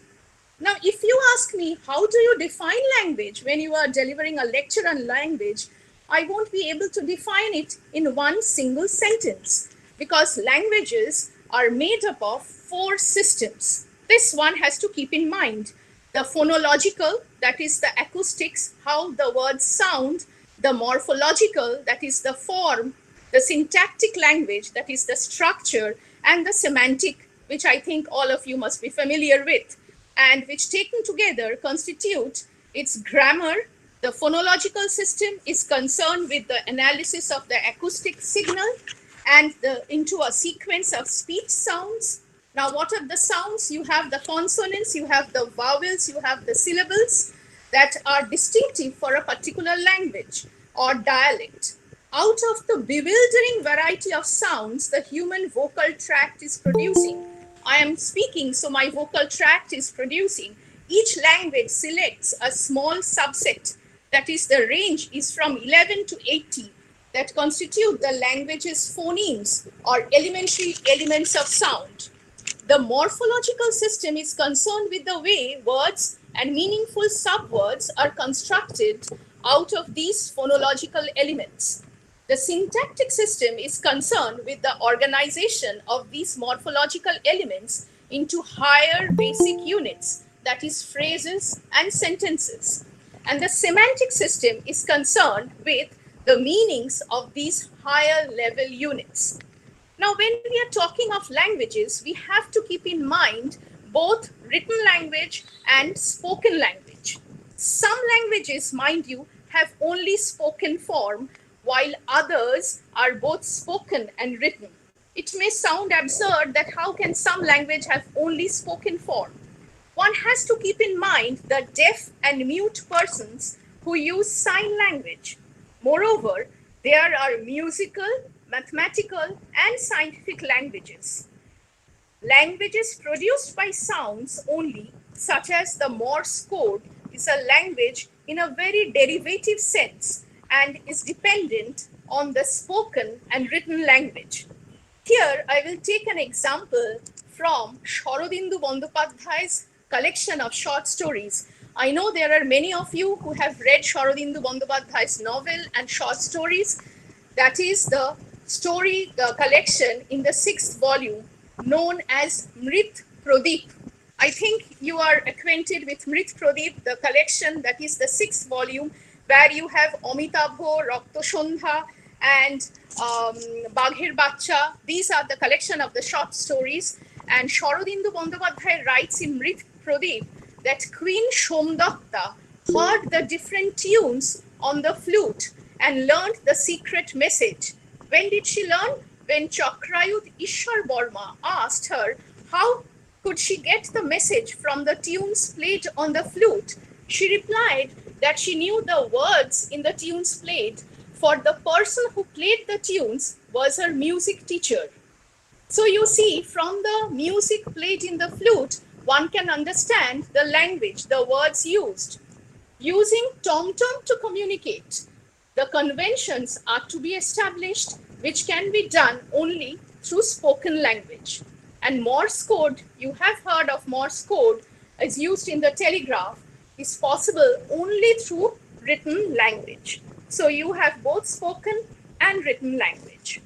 Now, if you ask me, how do you define language when you are delivering a lecture on language, I won't be able to define it in one single sentence, because languages are made up of 4 systems. This one has to keep in mind. The phonological, that is the acoustics, how the words sound; the morphological, that is the form; the syntactic language, that is the structure; and the semantic, which I think all of you must be familiar with, and which taken together constitute its grammar. The phonological system is concerned with the analysis of the acoustic signal and into a sequence of speech sounds. Now, what are the sounds? You have the consonants, you have the vowels, you have the syllables that are distinctive for a particular language or dialect. Out of the bewildering variety of sounds the human vocal tract is producing, I am speaking, so my vocal tract is producing. Each language selects a small subset, that is, the range is from 11 to 80, that constitute the language's phonemes or elementary elements of sound. The morphological system is concerned with the way words and meaningful subwords are constructed out of these phonological elements. The syntactic system is concerned with the organization of these morphological elements into higher basic units, that is, phrases and sentences. And the semantic system is concerned with the meanings of these higher level units. Now, when we are talking of languages, we have to keep in mind both written language and spoken language. Some languages, mind you, have only spoken form, while others are both spoken and written. It may sound absurd that how can some language have only spoken form? One has to keep in mind the deaf and mute persons who use sign language. Moreover, there are musical, mathematical, and scientific languages. Languages produced by sounds only, such as the Morse code, is a language in a very derivative sense and is dependent on the spoken and written language. Here, I will take an example from Sharadindu Bandyopadhyay's collection of short stories. I know there are many of you who have read Sharadindu Bandyopadhyay's novel and short stories. That is the story, the collection in the 6th volume, known as Mrit Pradip. I think you are acquainted with Mrit Pradip, the collection that is the 6th volume, where you have Amitabho, Raktoshandha, and Baghir Bacha. These are the collection of the short stories. And Sharadindu Bandyopadhyay writes in Mrit Pradip that Queen Somdatta heard the different tunes on the flute and learned the secret message. When did she learn? When Chakrayut Ishwar Barma asked her how could she get the message from the tunes played on the flute, she replied that she knew the words in the tunes played, for the person who played the tunes was her music teacher. So you see, from the music played in the flute, one can understand the language, the words used. Using tom-tom to communicate, the conventions are to be established, which can be done only through spoken language. And Morse code, you have heard of Morse code, is used in the telegraph, is possible only through written language. So you have both spoken and written language.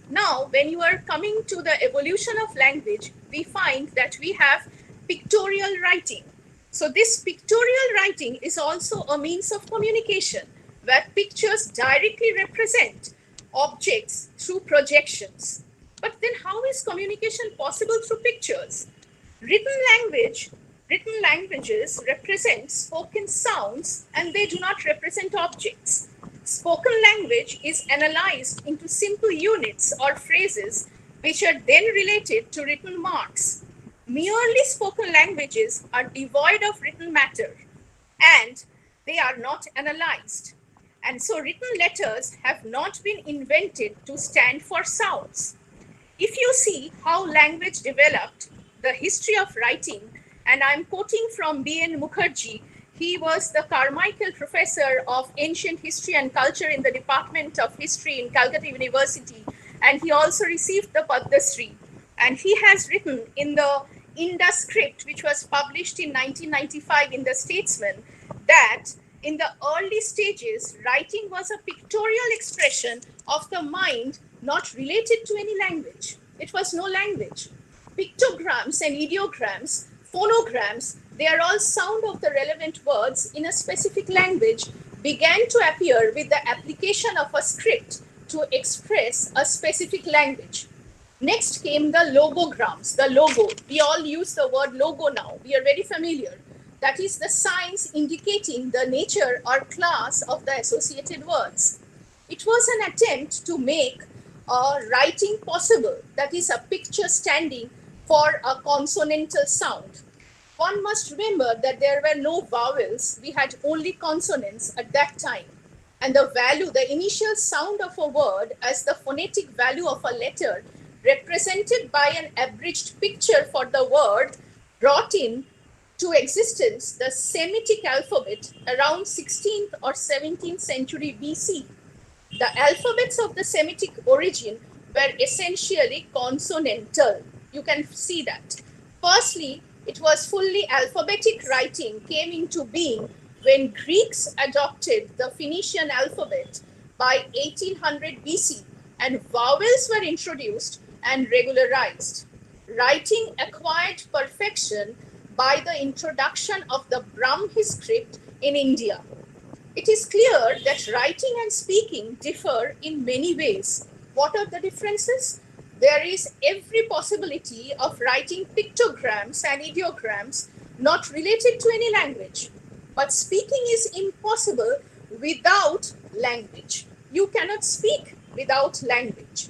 Now, when you are coming to the evolution of language, we find that we have pictorial writing. So this pictorial writing is also a means of communication, where pictures directly represent objects through projections. But then how is communication possible through pictures? Written languages represent spoken sounds, and they do not represent objects. Spoken language is analyzed into simple units or phrases, which are then related to written marks. Merely spoken languages are devoid of written matter, and they are not analyzed. And so written letters have not been invented to stand for sounds. If you see how language developed, the history of writing, and I'm quoting from B.N. Mukherjee, He was the Carmichael Professor of Ancient History and Culture in the Department of History in Calcutta University, and he also received the Padma Shri. And he has written in the Indus script, which was published in 1995 in the Statesman, that in the early stages, writing was a pictorial expression of the mind not related to any language. It was no language. Pictograms and ideograms, phonograms, they are all sound of the relevant words in a specific language, began to appear with the application of a script to express a specific language. Next came the logograms, the logo. We all use the word logo now. We are very familiar. That is the signs indicating the nature or class of the associated words. It was an attempt to make writing possible, that is a picture standing for a consonantal sound. One must remember that there were no vowels, we had only consonants at that time. And the value, the initial sound of a word as the phonetic value of a letter represented by an abridged picture for the word brought in to existence the Semitic alphabet around 16th or 17th century BC. The alphabets of the Semitic origin were essentially consonantal. You can see that. Firstly, it was fully alphabetic writing came into being when Greeks adopted the Phoenician alphabet by 1800 BC and vowels were introduced and regularized. Writing acquired perfection by the introduction of the Brahmi script in India. It is clear that writing and speaking differ in many ways. What are the differences? There is every possibility of writing pictograms and ideograms not related to any language. But speaking is impossible without language. You cannot speak without language.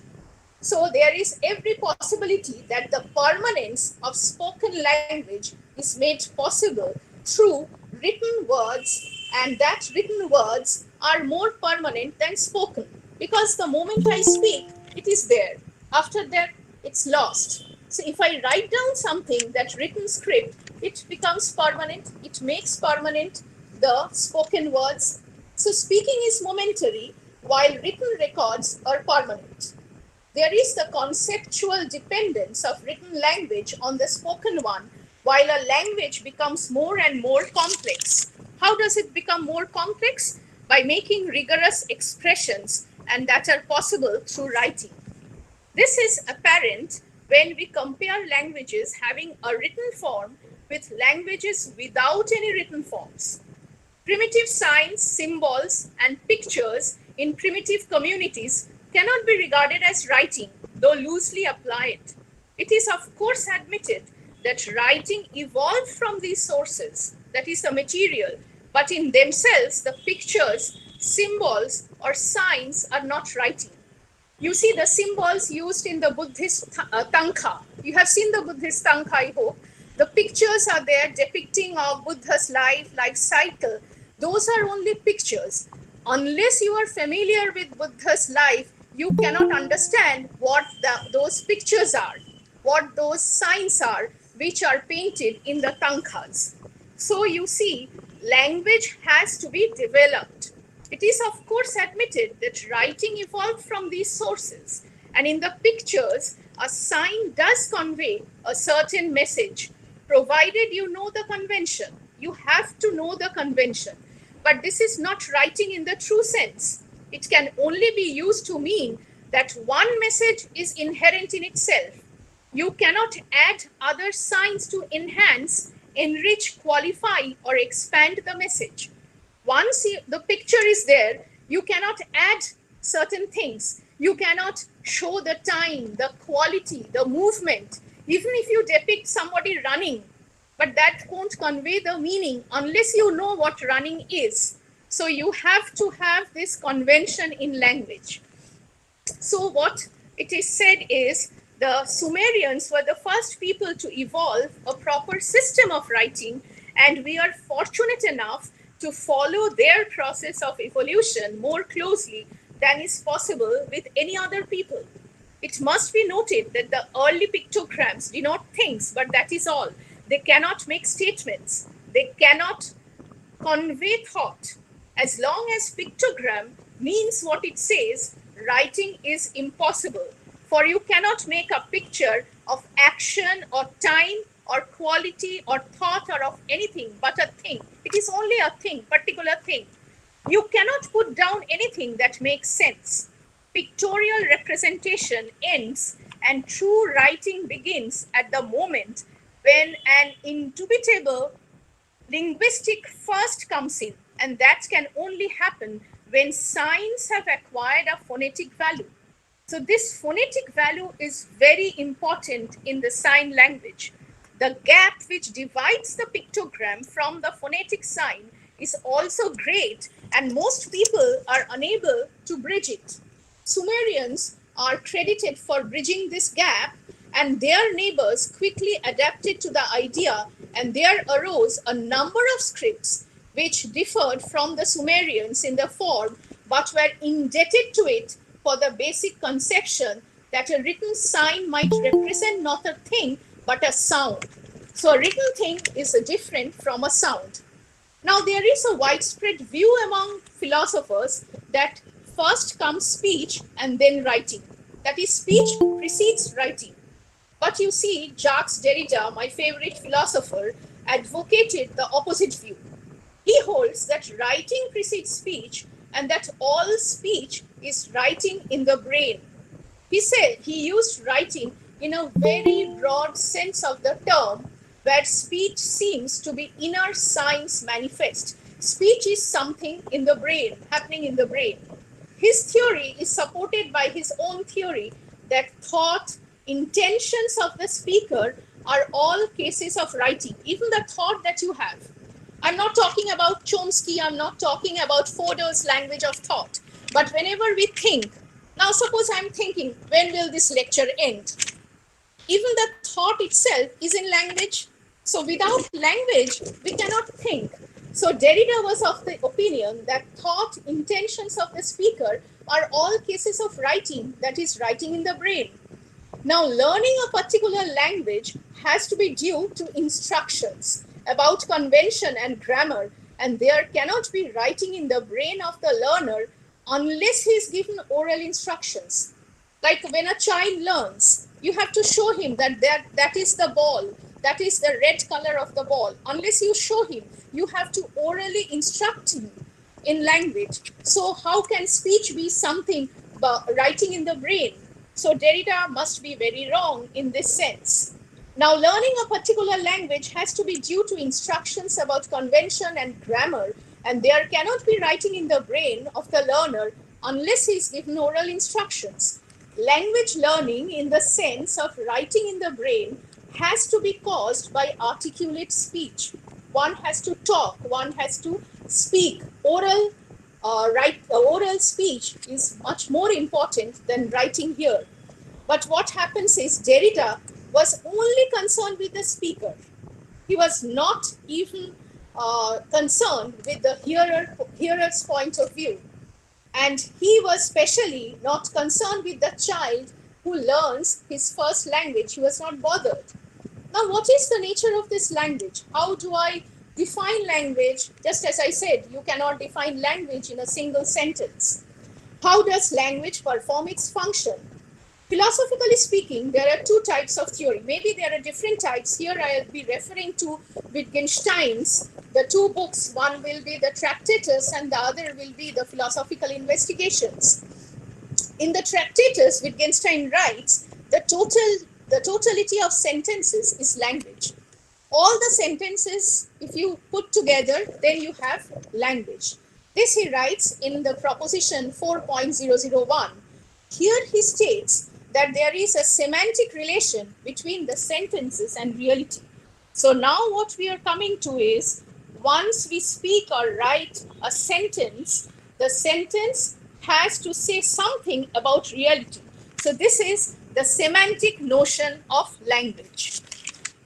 So there is every possibility that the permanence of spoken language is made possible through written words, and that written words are more permanent than spoken, because the moment I speak, it is there. After that, it's lost. So if I write down something, that written script, it becomes permanent. It makes permanent the spoken words. So speaking is momentary, while written records are permanent. There is the conceptual dependence of written language on the spoken one, while a language becomes more and more complex. How does it become more complex? By making rigorous expressions, and that are possible through writing. This is apparent when we compare languages having a written form with languages without any written forms. Primitive signs, symbols, and pictures in primitive communities cannot be regarded as writing, though loosely applied. It is of course admitted that writing evolved from these sources, that is the material, but in themselves the pictures, symbols, or signs are not writing. You see the symbols used in the Buddhist Tanka. You have seen the Buddhist Tanka, I hope. The pictures are there depicting of Buddha's life cycle. Those are only pictures. Unless you are familiar with Buddha's life, you cannot understand what those pictures are, what those signs are, which are painted in the tankas. So you see, language has to be developed. It is of course admitted that writing evolved from these sources, and in the pictures, a sign does convey a certain message, provided you know the convention. You have to know the convention. But this is not writing in the true sense. It can only be used to mean that one message is inherent in itself. You cannot add other signs to enhance, enrich, qualify, or expand the message. Once the picture is there, you cannot add certain things. You cannot show the time, the quality, the movement. Even if you depict somebody running, but that won't convey the meaning unless you know what running is. So you have to have this convention in language. So what it is said is the Sumerians were the first people to evolve a proper system of writing, and we are fortunate enough to follow their process of evolution more closely than is possible with any other people. It must be noted that the early pictograms denote things, but that is all. They cannot make statements. They cannot convey thought. As long as pictogram means what it says, writing is impossible, for you cannot make a picture of action or time or quality or thought or of anything but a thing. It is only a thing, particular thing. You cannot put down anything that makes sense. Pictorial representation ends and true writing begins at the moment when an indubitable linguistic first comes in, and that can only happen when signs have acquired a phonetic value. So this phonetic value is very important in the sign language. The gap which divides the pictogram from the phonetic sign is also great, and most people are unable to bridge it. Sumerians are credited for bridging this gap, and their neighbors quickly adapted to the idea, and there arose a number of scripts which differed from the Sumerians in the form but were indebted to it for the basic conception that a written sign might represent not a thing but a sound. So a written thing is different from a sound. Now there is a widespread view among philosophers that first comes speech and then writing. That is, speech precedes writing. But you see, Jacques Derrida, my favorite philosopher, advocated the opposite view. He holds that writing precedes speech and that all speech is writing in the brain. He said he used writing in a very broad sense of the term, where speech seems to be inner science manifest. Speech is something in the brain, happening in the brain. His theory is supported by his own theory that thought, intentions of the speaker are all cases of writing, even the thought that you have. I'm not talking about Chomsky, I'm not talking about Fodor's language of thought, but whenever we think, now suppose I'm thinking, when will this lecture end? Even the thought itself is in language. So without language, we cannot think. So Derrida was of the opinion that thought, intentions of the speaker are all cases of writing, that is, writing in the brain. Now, learning a particular language has to be due to instructions about convention and grammar, and there cannot be writing in the brain of the learner unless he is given oral instructions. Like when a child learns, you have to show him that is the ball, that is the red color of the ball. Unless you show him, you have to orally instruct him in language. So how can speech be something writing in the brain? So Derrida must be very wrong in this sense. Now, learning a particular language has to be due to instructions about convention and grammar, and there cannot be writing in the brain of the learner unless he is given oral instructions. Language learning, in the sense of writing in the brain, has to be caused by articulate speech. One has to talk, one has to speak. Oral speech is much more important than writing here. But what happens is Derrida was only concerned with the speaker. He was not even concerned with the hearer's point of view. And he was specially not concerned with the child who learns his first language. He was not bothered. Now, what is the nature of this language? How do I define language? Just as I said, you cannot define language in a single sentence. How does language perform its function? Philosophically speaking, there are two types of theory. Maybe there are different types. Here I will be referring to Wittgenstein's, the two books. One will be the Tractatus and the other will be the Philosophical Investigations. In the Tractatus, Wittgenstein writes, the totality of sentences is language. All the sentences, if you put together, then you have language. This he writes in the proposition 4.001. Here he states that there is a semantic relation between the sentences and reality. So now what we are coming to is, once we speak or write a sentence, the sentence has to say something about reality. So this is the semantic notion of language.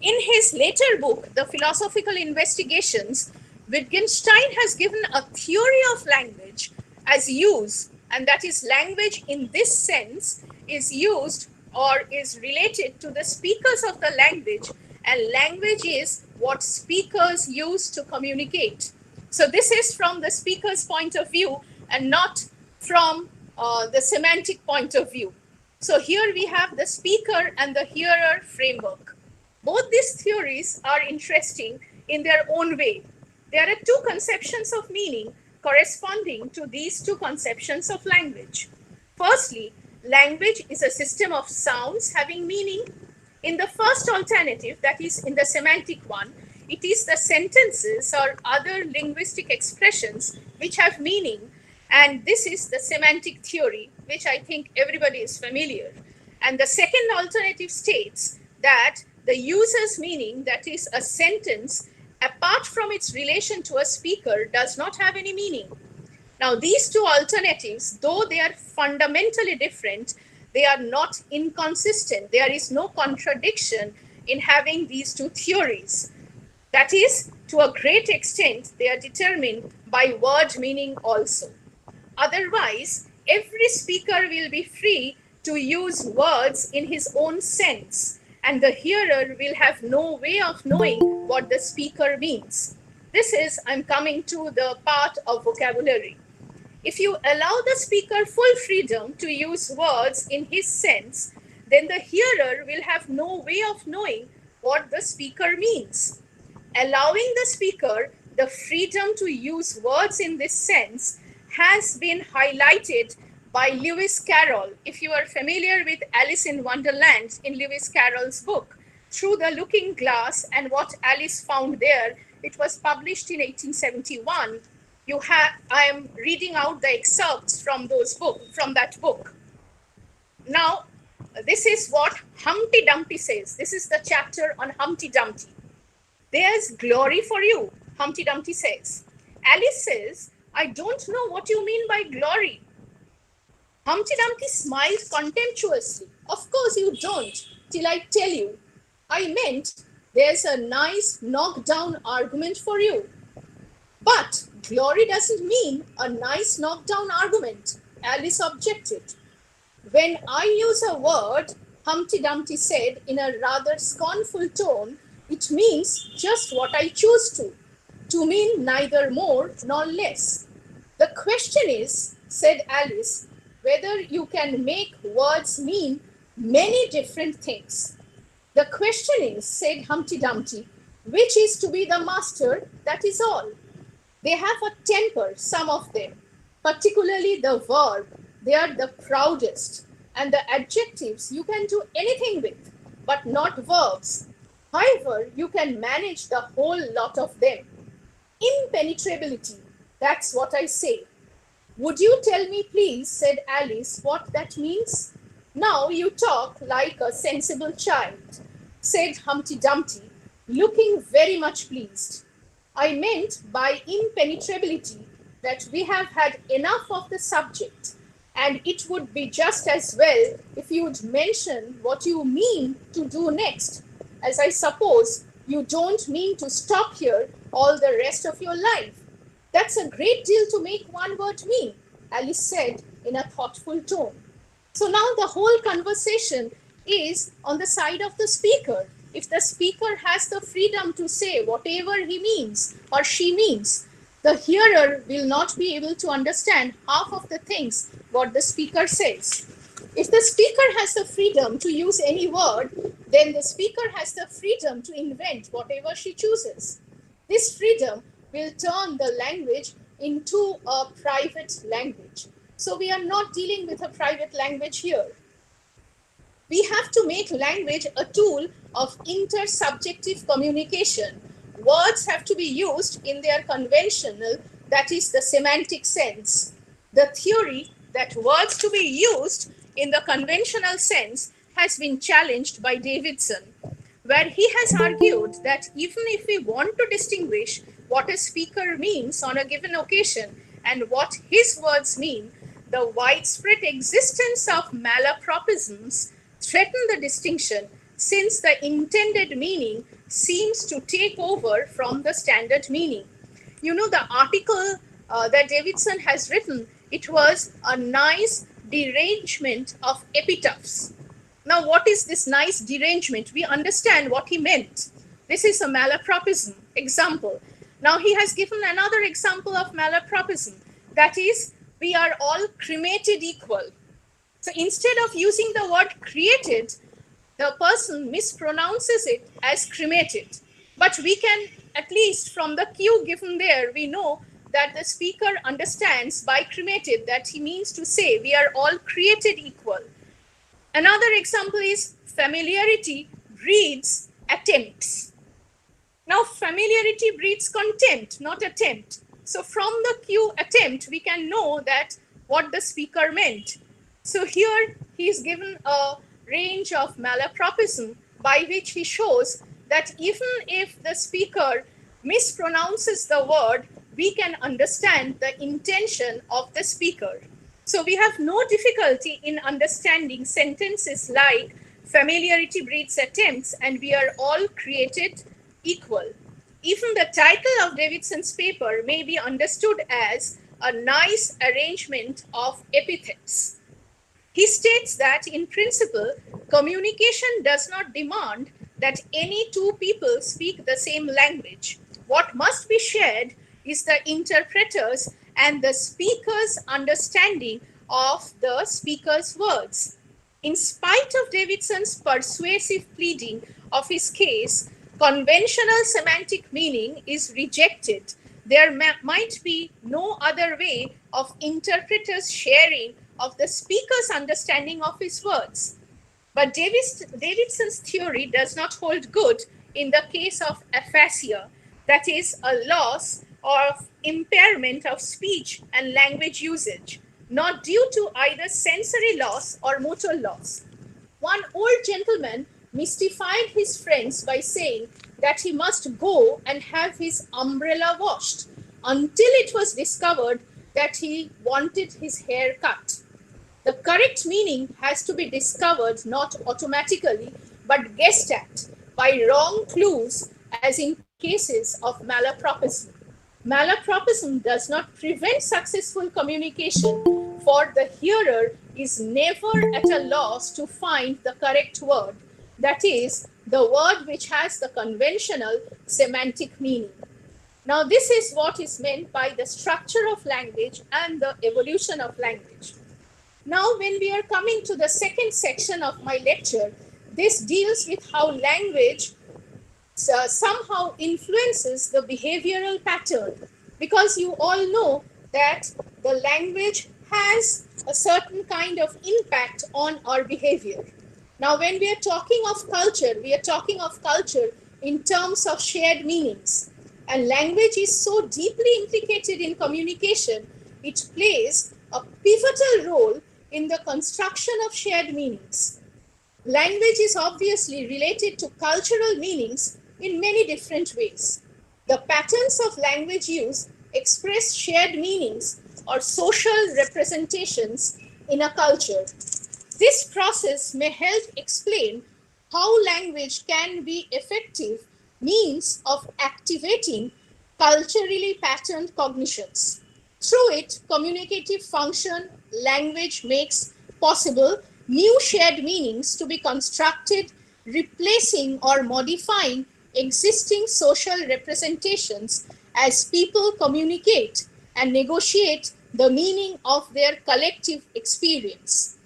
In his later book, The Philosophical Investigations, Wittgenstein has given a theory of language as use, and that is, language in this sense is used or is related to the speakers of the language, and language is what speakers use to communicate. So this is from the speaker's point of view and not from the semantic point of view. So here we have the speaker and the hearer framework. Both these theories are interesting in their own way. There are two conceptions of meaning corresponding to these two conceptions of language. Firstly, language is a system of sounds having meaning. In the first alternative, that is in the semantic one, it is the sentences or other linguistic expressions which have meaning, and this is the semantic theory, which I think everybody is familiar. And the second alternative states that the user's meaning, that is a sentence, apart from its relation to a speaker, does not have any meaning. Now, these two alternatives, though they are fundamentally different, they are not inconsistent. There is no contradiction in having these two theories. That is, to a great extent, they are determined by word meaning also. Otherwise, every speaker will be free to use words in his own sense, and the hearer will have no way of knowing what the speaker means. This is, I'm coming to the part of vocabulary. If you allow the speaker full freedom to use words in his sense, then the hearer will have no way of knowing what the speaker means. Allowing the speaker the freedom to use words in this sense has been highlighted by Lewis Carroll. If you are familiar with Alice in Wonderland, in Lewis Carroll's book, Through the Looking Glass and What Alice Found There, it was published in 1871. I am reading out the excerpts from that book. Now, this is what Humpty Dumpty says. This is the chapter on Humpty Dumpty. There's glory for you, Humpty Dumpty says. Alice says, I don't know what you mean by glory. Humpty Dumpty smiled contemptuously. Of course you don't, till I tell you. I meant there's a nice knockdown argument for you. But glory doesn't mean a nice knockdown argument, Alice objected. When I use a word, Humpty Dumpty said in a rather scornful tone, it means just what I choose to mean neither more nor less. The question is, said Alice, whether you can make words mean many different things. The question is, said Humpty Dumpty, which is to be the master, that is all. They have a temper, some of them, particularly the verb. They are the proudest, and the adjectives you can do anything with, but not verbs. However, you can manage the whole lot of them. Impenetrability, that's what I say. Would you tell me, please, said Alice, what that means? Now you talk like a sensible child, said Humpty Dumpty, looking very much pleased. I meant by impenetrability that we have had enough of the subject, and it would be just as well if you would mention what you mean to do next, as I suppose you don't mean to stop here all the rest of your life. That's a great deal to make one word mean, Alice said in a thoughtful tone. So now the whole conversation is on the side of the speaker. If the speaker has the freedom to say whatever he means or she means, the hearer will not be able to understand half of the things what the speaker says. If the speaker has the freedom to use any word, then the speaker has the freedom to invent whatever she chooses. This freedom will turn the language into a private language. So we are not dealing with a private language here. We have to make language a tool of intersubjective communication. Words have to be used in their conventional, that is the semantic sense. The theory that words to be used in the conventional sense has been challenged by Davidson, where he has argued that even if we want to distinguish what a speaker means on a given occasion and what his words mean, the widespread existence of malapropisms threaten the distinction, since the intended meaning seems to take over from the standard meaning. You know, the article that Davidson has written, it was a nice derangement of epitaphs. Now, what is this nice derangement? We understand what he meant. This is a malapropism. Example. Now he has given another example of malapropism, that is, we are all cremated equal. So instead of using the word created, the person mispronounces it as cremated. But we can, at least from the cue given there, we know that the speaker understands by cremated that he means to say we are all created equal. Another example is familiarity breeds attempts. Now, familiarity breeds contempt, not attempt. So from the cue attempt, we can know that what the speaker meant. So here he is given a range of malapropism by which he shows that even if the speaker mispronounces the word, we can understand the intention of the speaker. So we have no difficulty in understanding sentences like familiarity breeds attempts and we are all created equal. Even the title of Davidson's paper may be understood as a nice arrangement of epithets. He states that in principle, communication does not demand that any two people speak the same language. What must be shared is the interpreter's and the speaker's understanding of the speaker's words. In spite of Davidson's persuasive pleading of his case, conventional semantic meaning is rejected. There might be no other way of interpreters sharing of the speaker's understanding of his words. But Davidson's theory does not hold good in the case of aphasia, that is, a loss or impairment of speech and language usage, not due to either sensory loss or motor loss. One old gentleman mystified his friends by saying that he must go and have his umbrella washed until it was discovered that he wanted his hair cut. The correct meaning has to be discovered not automatically, but guessed at by wrong clues, as in cases of malapropism. Malapropism does not prevent successful communication, for the hearer is never at a loss to find the correct word, that is, the word which has the conventional semantic meaning. Now, this is what is meant by the structure of language and the evolution of language. Now, when we are coming to the second section of my lecture, this deals with how language somehow influences the behavioral pattern, because you all know that the language has a certain kind of impact on our behavior. Now, when we are talking of culture, we are talking of culture in terms of shared meanings. And language is so deeply implicated in communication, it plays a pivotal role in the construction of shared meanings. Language is obviously related to cultural meanings in many different ways. The patterns of language use express shared meanings or social representations in a culture. This process may help explain how language can be effective means of activating culturally patterned cognitions. Through it, communicative function, language makes possible new shared meanings to be constructed, replacing or modifying existing social representations as people communicate and negotiate the meaning of their collective experience.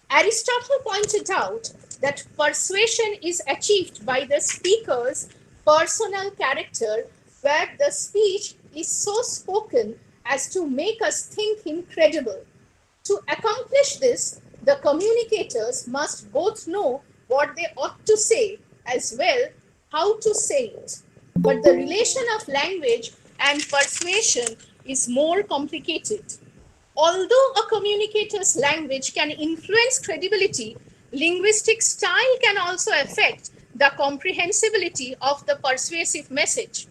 Aristotle pointed out that persuasion is achieved by the speaker's personal character, where the speech is so spoken as to make us think him credible. To accomplish this, the communicators must both know what they ought to say as well how to say it. But the relation of language and persuasion is more complicated. Although a communicator's language can influence credibility, linguistic style can also affect the comprehensibility of the persuasive message.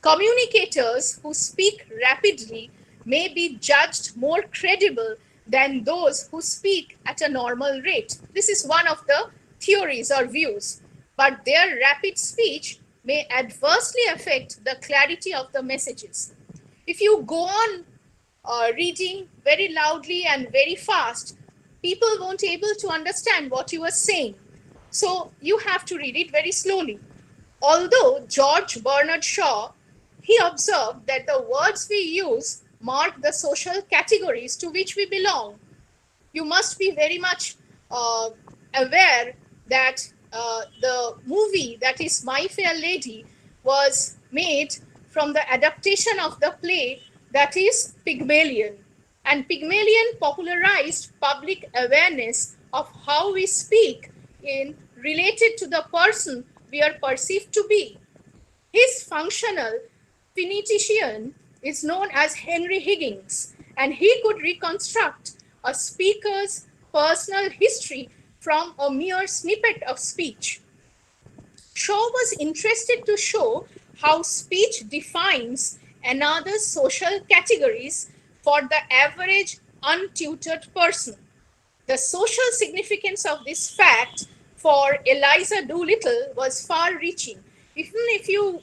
Communicators who speak rapidly may be judged more credible than those who speak at a normal rate. This is one of the theories or views, but their rapid speech may adversely affect the clarity of the messages. If you go on reading very loudly and very fast, people won't be able to understand what you are saying. So you have to read it very slowly. Although George Bernard Shaw, he observed that the words we use mark the social categories to which we belong. You must be very much aware that the movie, that is My Fair Lady, was made from the adaptation of the play that is Pygmalion. And Pygmalion popularized public awareness of how we speak in related to the person we are perceived to be. His functional phonetician is known as Henry Higgins, and he could reconstruct a speaker's personal history from a mere snippet of speech. Shaw was interested to show how speech defines another social categories for the average untutored person. The social significance of this fact for Eliza Doolittle was far-reaching. Even if you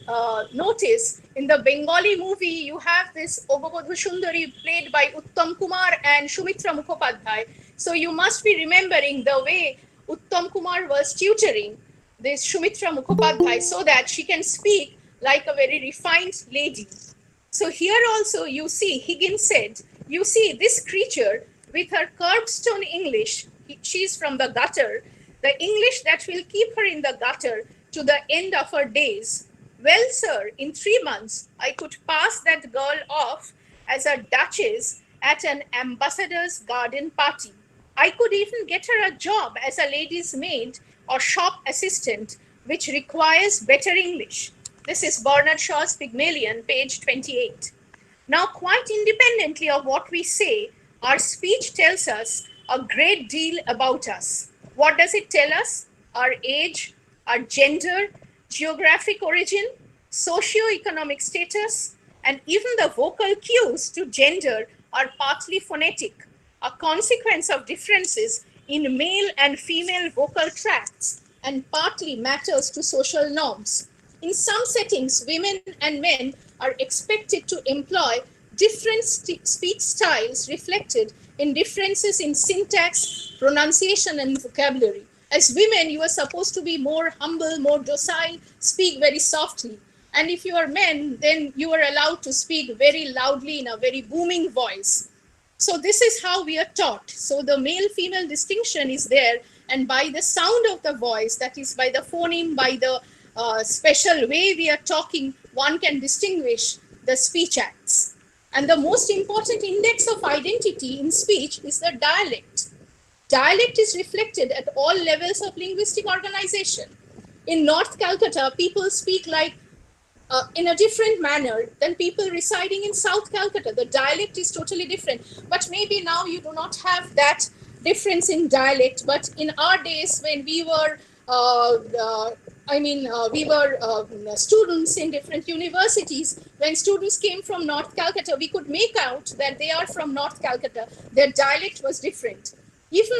notice, in the Bengali movie, you have this Obabodhu Sundari played by Uttam Kumar and Sumitra Mukhopadhyay. So you must be remembering the way Uttam Kumar was tutoring this Sumitra Mukhopadhyay so that she can speak like a very refined lady. So here also you see, Higgins said, you see this creature with her curbstone English, she's from the gutter, the English that will keep her in the gutter to the end of her days. Well, sir, in 3 months, I could pass that girl off as a duchess at an ambassador's garden party. I could even get her a job as a lady's maid or shop assistant, which requires better English. This is Bernard Shaw's Pygmalion, page 28. Now, quite independently of what we say, our speech tells us a great deal about us. What does it tell us? Our age, our gender, geographic origin, socio-economic status, and even the vocal cues to gender are partly phonetic, a consequence of differences in male and female vocal tracts, and partly matters to social norms. In some settings, women and men are expected to employ different speech styles reflected in differences in syntax, pronunciation, and vocabulary. As women, you are supposed to be more humble, more docile, speak very softly. And if you are men, then you are allowed to speak very loudly in a very booming voice. So this is how we are taught. So the male-female distinction is there, and by the sound of the voice, that is by the phoneme, by the special way we are talking, one can distinguish the speech acts. And the most important index of identity in speech is the dialect. Dialect is reflected at all levels of linguistic organization. In North Calcutta, people speak like in a different manner than people residing in South Calcutta. The dialect is totally different. But maybe now you do not have that difference in dialect. But in our days, when we were students in different universities. When students came from North Calcutta, we could make out that they are from North Calcutta. Their dialect was different. Even,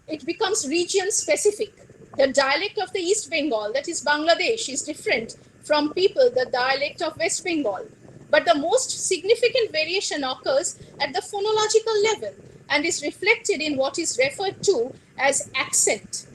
it becomes region specific. The dialect of the East Bengal, that is Bangladesh, is different from the dialect of West Bengal. But the most significant variation occurs at the phonological level and is reflected in what is referred to as accent.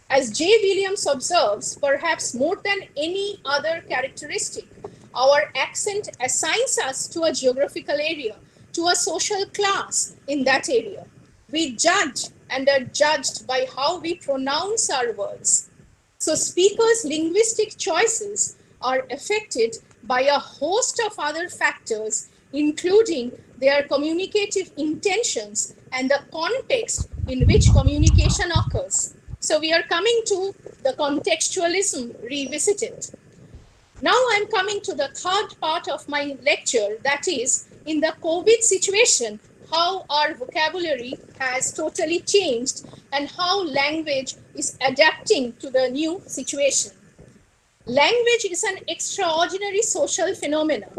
As J. Williams observes, perhaps more than any other characteristic, our accent assigns us to a geographical area, to a social class in that area. We judge and are judged by how we pronounce our words. So speakers' linguistic choices are affected by a host of other factors, including their communicative intentions and the context in which communication occurs. So we are coming to the contextualism revisited. Now I'm coming to the third part of my lecture, that is, in the COVID situation, how our vocabulary has totally changed and how language is adapting to the new situation. Language is an extraordinary social phenomenon,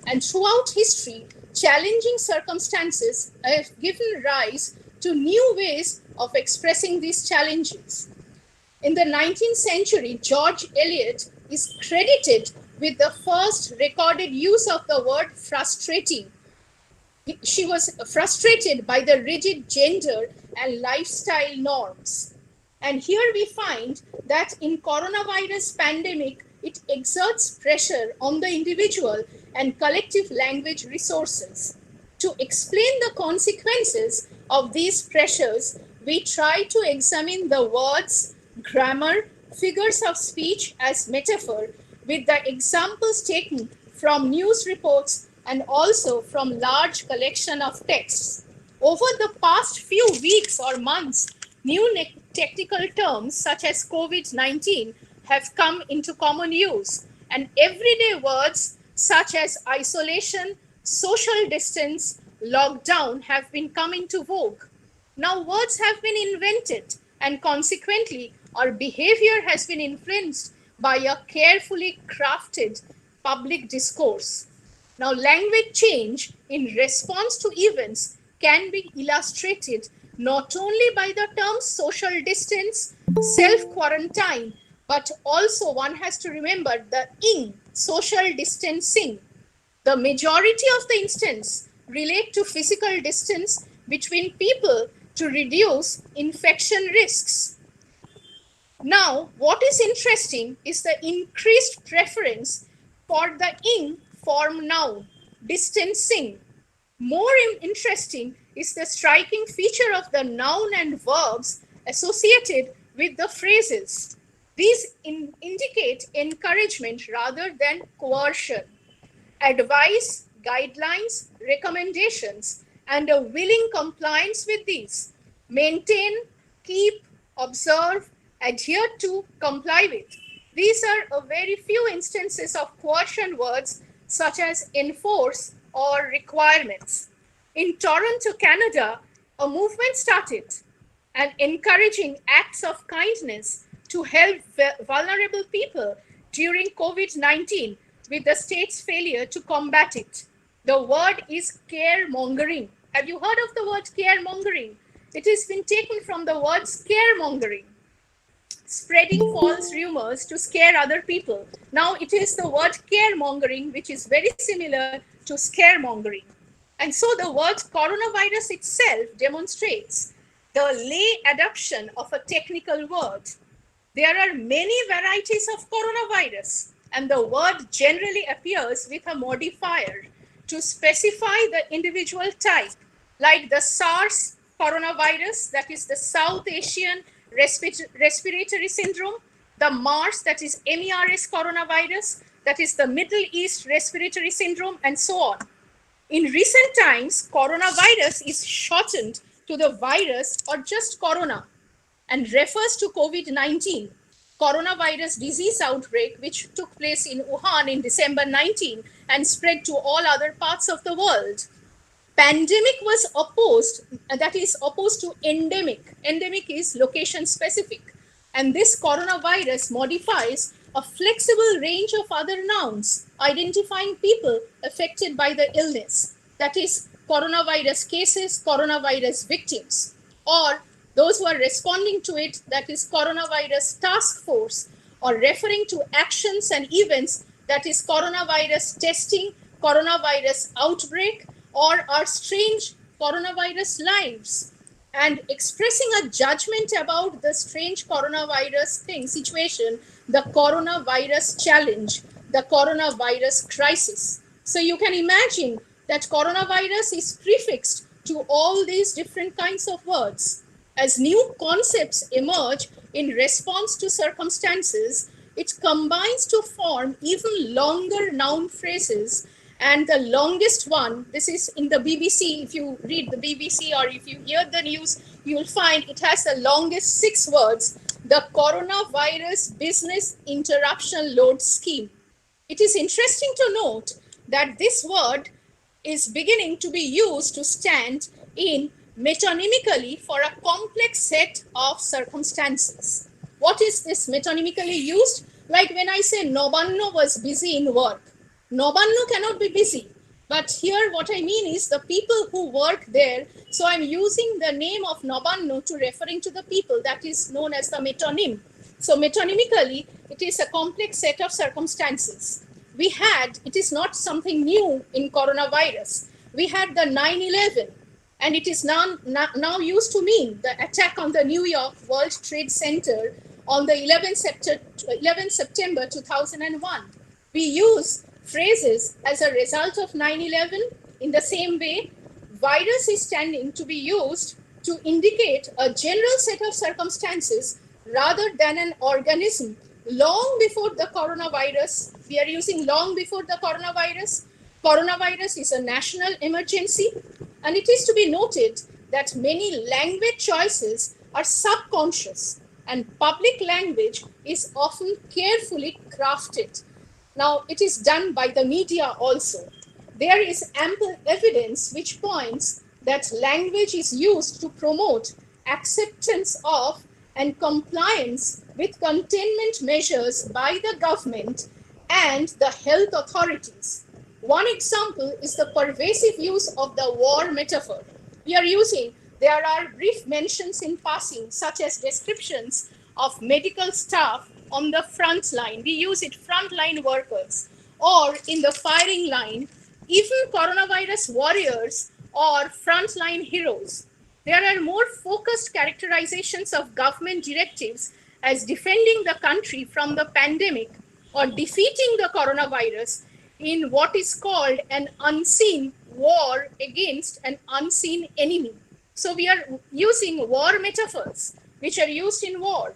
and throughout history, challenging circumstances have given rise to new ways of expressing these challenges. In the 19th century, George Eliot is credited with the first recorded use of the word frustrating. She was frustrated by the rigid gender and lifestyle norms. And here we find that in coronavirus pandemic, it exerts pressure on the individual and collective language resources. To explain the consequences of these pressures, we try to examine the words, grammar, figures of speech as metaphor, with the examples taken from news reports and also from large collection of texts. Over the past few weeks or months, new technical terms such as COVID-19 have come into common use, and everyday words such as isolation, social distance, lockdown have been coming to vogue. Now words have been invented, and consequently our behavior has been influenced by a carefully crafted public discourse. Now language change in response to events can be illustrated not only by the terms social distance, self-quarantine, but also one has to remember the ing, social distancing. The majority of the instances relate to physical distance between people to reduce infection risks. Now, what is interesting is the increased preference for the ing form noun, distancing. More interesting is the striking feature of the noun and verbs associated with the phrases. These indicate encouragement rather than coercion. Advice, guidelines, recommendations, and a willing compliance with these. Maintain, keep, observe, adhere to, comply with. These are a very few instances of coercion words such as enforce or requirements. In Toronto, Canada, a movement started and encouraging acts of kindness to help vulnerable people during COVID-19 with the state's failure to combat it. The word is caremongering. Have you heard of the word caremongering? It has been taken from the word scaremongering, spreading false rumors to scare other people. Now it is the word caremongering, which is very similar to scaremongering. And so the word coronavirus itself demonstrates the lay adoption of a technical word. There are many varieties of coronavirus, and the word generally appears with a modifier to specify the individual type, like the SARS coronavirus, that is the South Asian respiratory syndrome, the MARS, that is MERS coronavirus, that is the Middle East respiratory syndrome, and so on. In recent times, coronavirus is shortened to the virus or just corona and refers to COVID-19, coronavirus disease outbreak, which took place in Wuhan in December 19 and spread to all other parts of the world. Pandemic was opposed, that is opposed to endemic. Endemic is location specific. And this coronavirus modifies a flexible range of other nouns, identifying people affected by the illness. That is coronavirus cases, coronavirus victims, or those who are responding to it, that is coronavirus task force, or referring to actions and events, that is coronavirus testing, coronavirus outbreak, or our strange coronavirus lives, and expressing a judgment about the strange coronavirus situation, the coronavirus challenge, the coronavirus crisis. So you can imagine that coronavirus is prefixed to all these different kinds of words. As new concepts emerge in response to circumstances, it combines to form even longer noun phrases. And the longest one, this is in the BBC, if you read the BBC or if you hear the news, you'll find it has the longest 6 words, the coronavirus business interruption load scheme. It is interesting to note that this word is beginning to be used to stand in metonymically for a complex set of circumstances. What is this metonymically used? Like when I say Nobanno was busy in work. Nobanno cannot be busy, but here what I mean is the people who work there. So I'm using the name of Nobanno to referring to the people, that is known as the metonym. So metonymically, it is a complex set of circumstances. We had, it is not something new in coronavirus. We had the 9/11, and it is now used to mean the attack on the New York World Trade Center on the 11th September 2001. We use phrases as a result of 9/11. In the same way, virus is tending to be used to indicate a general set of circumstances rather than an organism. Long before the coronavirus, we are using long before the coronavirus. Coronavirus is a national emergency, and it is to be noted that many language choices are subconscious, and public language is often carefully crafted. Now, it is done by the media also. There is ample evidence which points that language is used to promote acceptance of and compliance with containment measures by the government and the health authorities. One example is the pervasive use of the war metaphor. There are brief mentions in passing, such as descriptions of medical staff on the front line. We use it frontline workers, or in the firing line, even coronavirus warriors or frontline heroes. There are more focused characterizations of government directives as defending the country from the pandemic or defeating the coronavirus in what is called an unseen war against an unseen enemy. So we are using war metaphors which are used in war.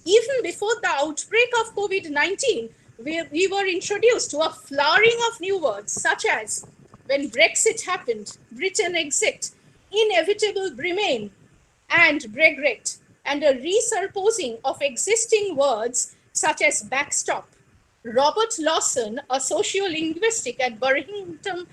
Even before the outbreak of COVID-19, we were introduced to a flowering of new words, such as when Brexit happened, Britain exit, inevitable remain, and regret, and a resurposing of existing words such as backstop. Robert Lawson, a sociolinguistic at Birmingham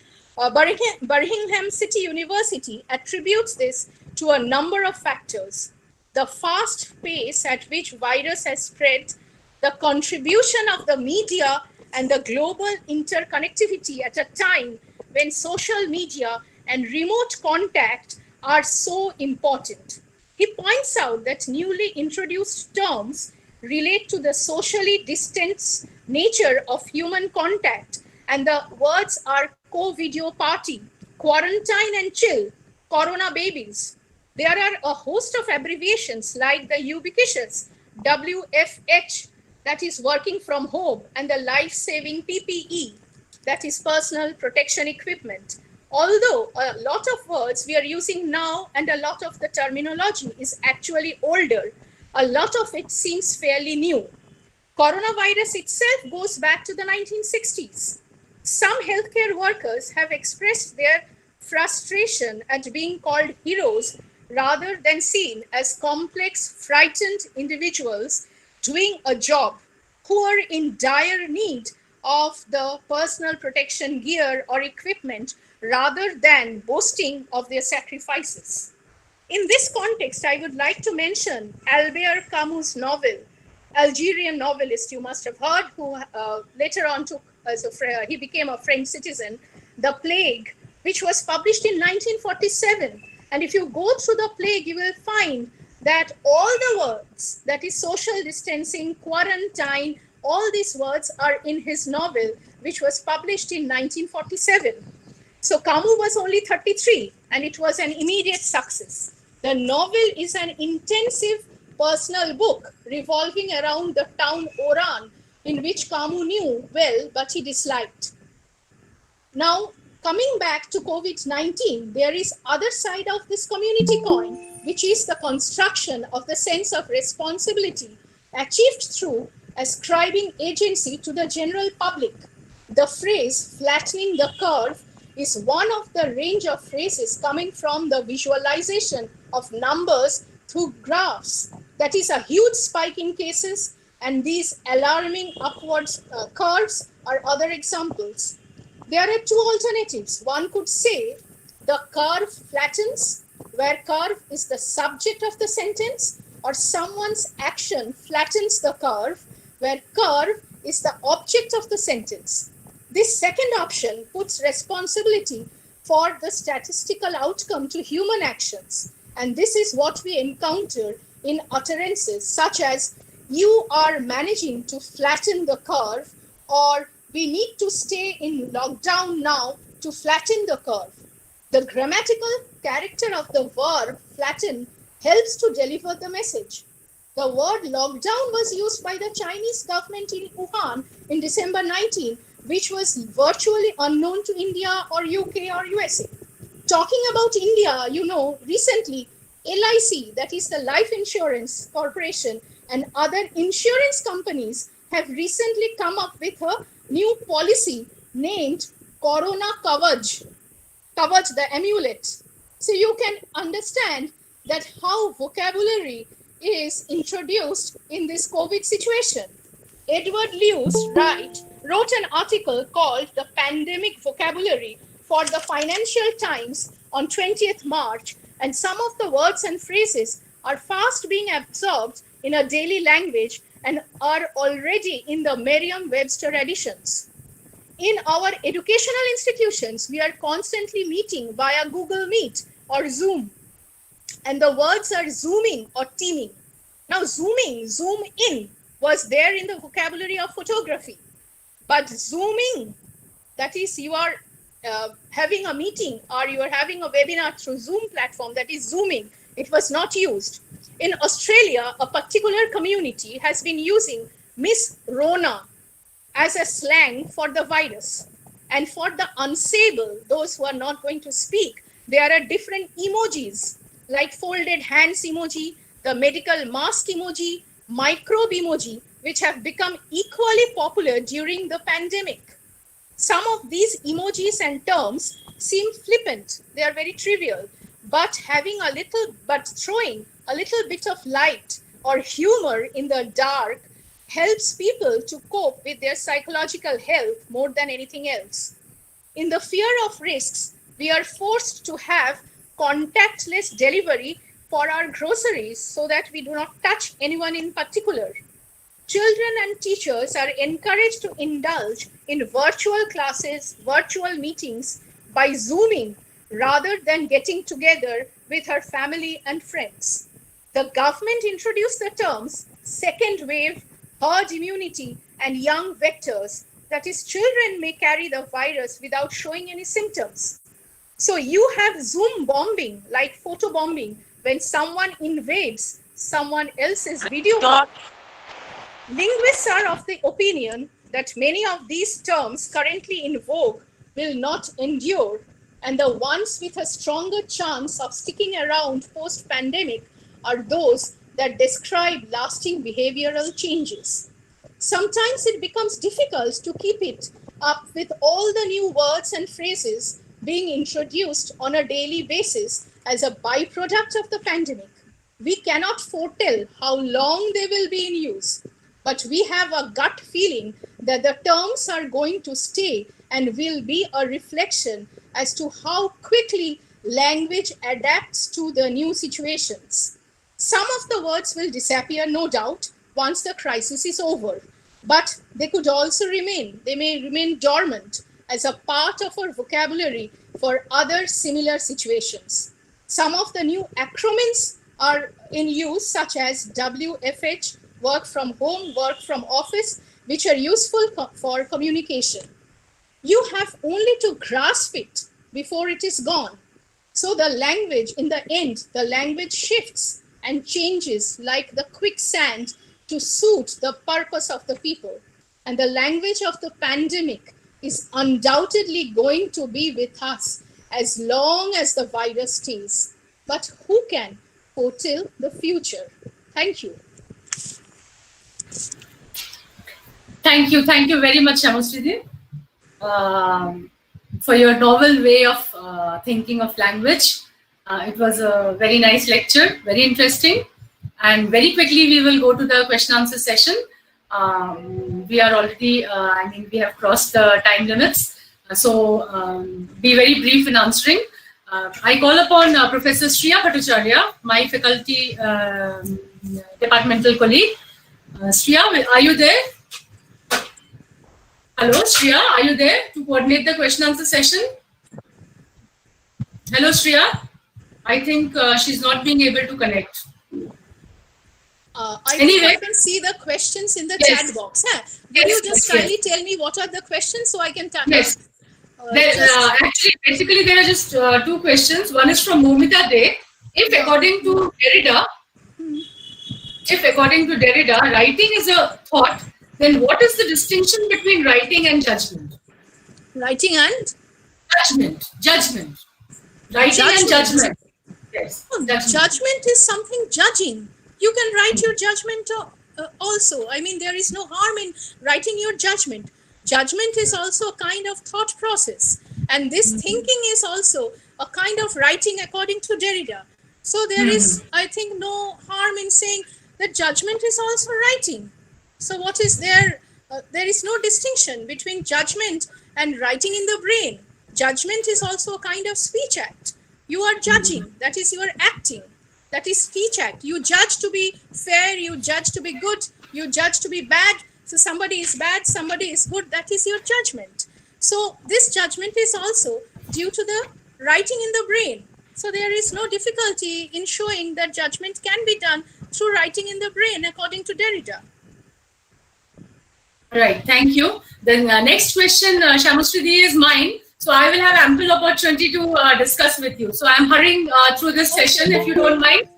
City University, attributes this to a number of factors: the fast pace at which virus has spread, the contribution of the media and the global interconnectivity at a time when social media and remote contact are so important. He points out that newly introduced terms relate to the socially distant nature of human contact, and the words are co-video party, quarantine and chill, corona babies. There are a host of abbreviations like the ubiquitous WFH, that is working from home, and the life-saving PPE, that is personal protection equipment. Although a lot of words we are using now and a lot of the terminology is actually older, a lot of it seems fairly new. Coronavirus itself goes back to the 1960s. Some healthcare workers have expressed their frustration at being called heroes rather than seen as complex, frightened individuals doing a job who are in dire need of the personal protection gear or equipment rather than boasting of their sacrifices. In this context, I would like to mention Albert Camus' novel, Algerian novelist you must have heard, who later on he became a French citizen, The Plague, which was published in 1947. And if you go through The Plague, you will find that all the words, that is social distancing, quarantine, all these words are in his novel, which was published in 1947. So Camus was only 33, and it was an immediate success. The novel is an intensive personal book revolving around the town Oran, in which Camus knew well, but he disliked. Now, coming back to COVID-19, there is other side of this community coin, which is the construction of the sense of responsibility achieved through ascribing agency to the general public. The phrase flattening the curve is one of the range of phrases coming from the visualization of numbers through graphs. That is a huge spike in cases, and these alarming upwards curves are other examples. There are two alternatives. One could say the curve flattens, where curve is the subject of the sentence, or someone's action flattens the curve, where curve is the object of the sentence. This second option puts responsibility for the statistical outcome to human actions. And this is what we encounter in utterances such as, you are managing to flatten the curve, or we need to stay in lockdown now to flatten the curve. The grammatical character of the verb flatten helps to deliver the message. The word lockdown was used by the Chinese government in Wuhan in December 19, which was virtually unknown to India or UK or USA. Talking about India, recently LIC, that is the Life Insurance Corporation, and other insurance companies have recently come up with a new policy named Corona Kavach, the amulet. So you can understand that how vocabulary is introduced in this COVID situation. Edward Lewis wrote an article called The Pandemic Vocabulary for the Financial Times on 20th March, and some of the words and phrases are fast being absorbed in a daily language and are already in the Merriam-Webster editions. In our educational institutions, we are constantly meeting via Google Meet or Zoom, and the words are zooming or teaming. Now, zooming, zoom in, was there in the vocabulary of photography, but zooming, that is, you are having a meeting or you are having a webinar through Zoom platform, that is zooming, it was not used. In Australia, a particular community has been using Miss Rona as a slang for the virus. And for the unsable, those who are not going to speak, there are different emojis like folded hands emoji, the medical mask emoji, microbe emoji, which have become equally popular during the pandemic. Some of these emojis and terms seem flippant, they are very trivial, but throwing a little bit of light or humor in the dark helps people to cope with their psychological health more than anything else. In the fear of risks, we are forced to have contactless delivery for our groceries so that we do not touch anyone in particular. Children and teachers are encouraged to indulge in virtual classes, virtual meetings by Zooming rather than getting together with her family and friends. The government introduced the terms second wave, herd immunity, and young vectors, that is, children may carry the virus without showing any symptoms. So you have Zoom bombing, like photo bombing, when someone invades someone else's video. Linguists are of the opinion that many of these terms currently in vogue will not endure, and the ones with a stronger chance of sticking around post-pandemic are those that describe lasting behavioral changes. Sometimes it becomes difficult to keep it up with all the new words and phrases being introduced on a daily basis as a byproduct of the pandemic. We cannot foretell how long they will be in use, but we have a gut feeling that the terms are going to stay and will be a reflection as to how quickly language adapts to the new situations. Some of the words will disappear, no doubt, once the crisis is over, but they could also remain. They may remain dormant as a part of our vocabulary for other similar situations. Some of the new acronyms are in use, such as WFH, work from home, work from office, which are useful for communication. You have only to grasp it before it is gone. So the language, in the end, the language shifts and changes like the quicksand to suit the purpose of the people. And the language of the pandemic is undoubtedly going to be with us as long as the virus stays. But who can foretell the future? Thank you. Thank you very much, Shamasridi, for your novel way of thinking of language. It was a very nice lecture, very interesting. And very quickly, we will go to the question answer session. We are already, we have crossed the time limits. So be very brief in answering. I call upon Professor Shriya Bhattacharya, my faculty departmental colleague. Shriya, are you there? Hello, Shriya, are you there to coordinate the question answer session? Hello, Shriya. I think she's not being able to connect. I can see the questions in the chat box. Huh? Will you just kindly tell me what are the questions so I can tap? Yes. Actually, basically, there are just two questions. One is from Momita De. If according to Derrida, if according to Derrida, writing is a thought, then what is the distinction between writing and judgment? Writing and Judgment. Writing and judgment. Yes. Oh, judgment is something judging. You can write your judgment also. I mean, there is no harm in writing your judgment. Judgment is also a kind of thought process. And this thinking is also a kind of writing according to Derrida. So there is, I think, no harm in saying that judgment is also writing. So what is there? There is no distinction between judgment and writing in the brain. Judgment is also a kind of speech act. You are judging, that is, you are acting. That is speech act. You judge to be fair, you judge to be good, you judge to be bad. So somebody is bad, somebody is good, that is your judgment. So this judgment is also due to the writing in the brain. So there is no difficulty in showing that judgment can be done through writing in the brain according to Derrida. Right, thank you. Then next question, Shamustridi, is mine. So I will have ample opportunity to discuss with you. So I'm hurrying through this session, if you don't mind.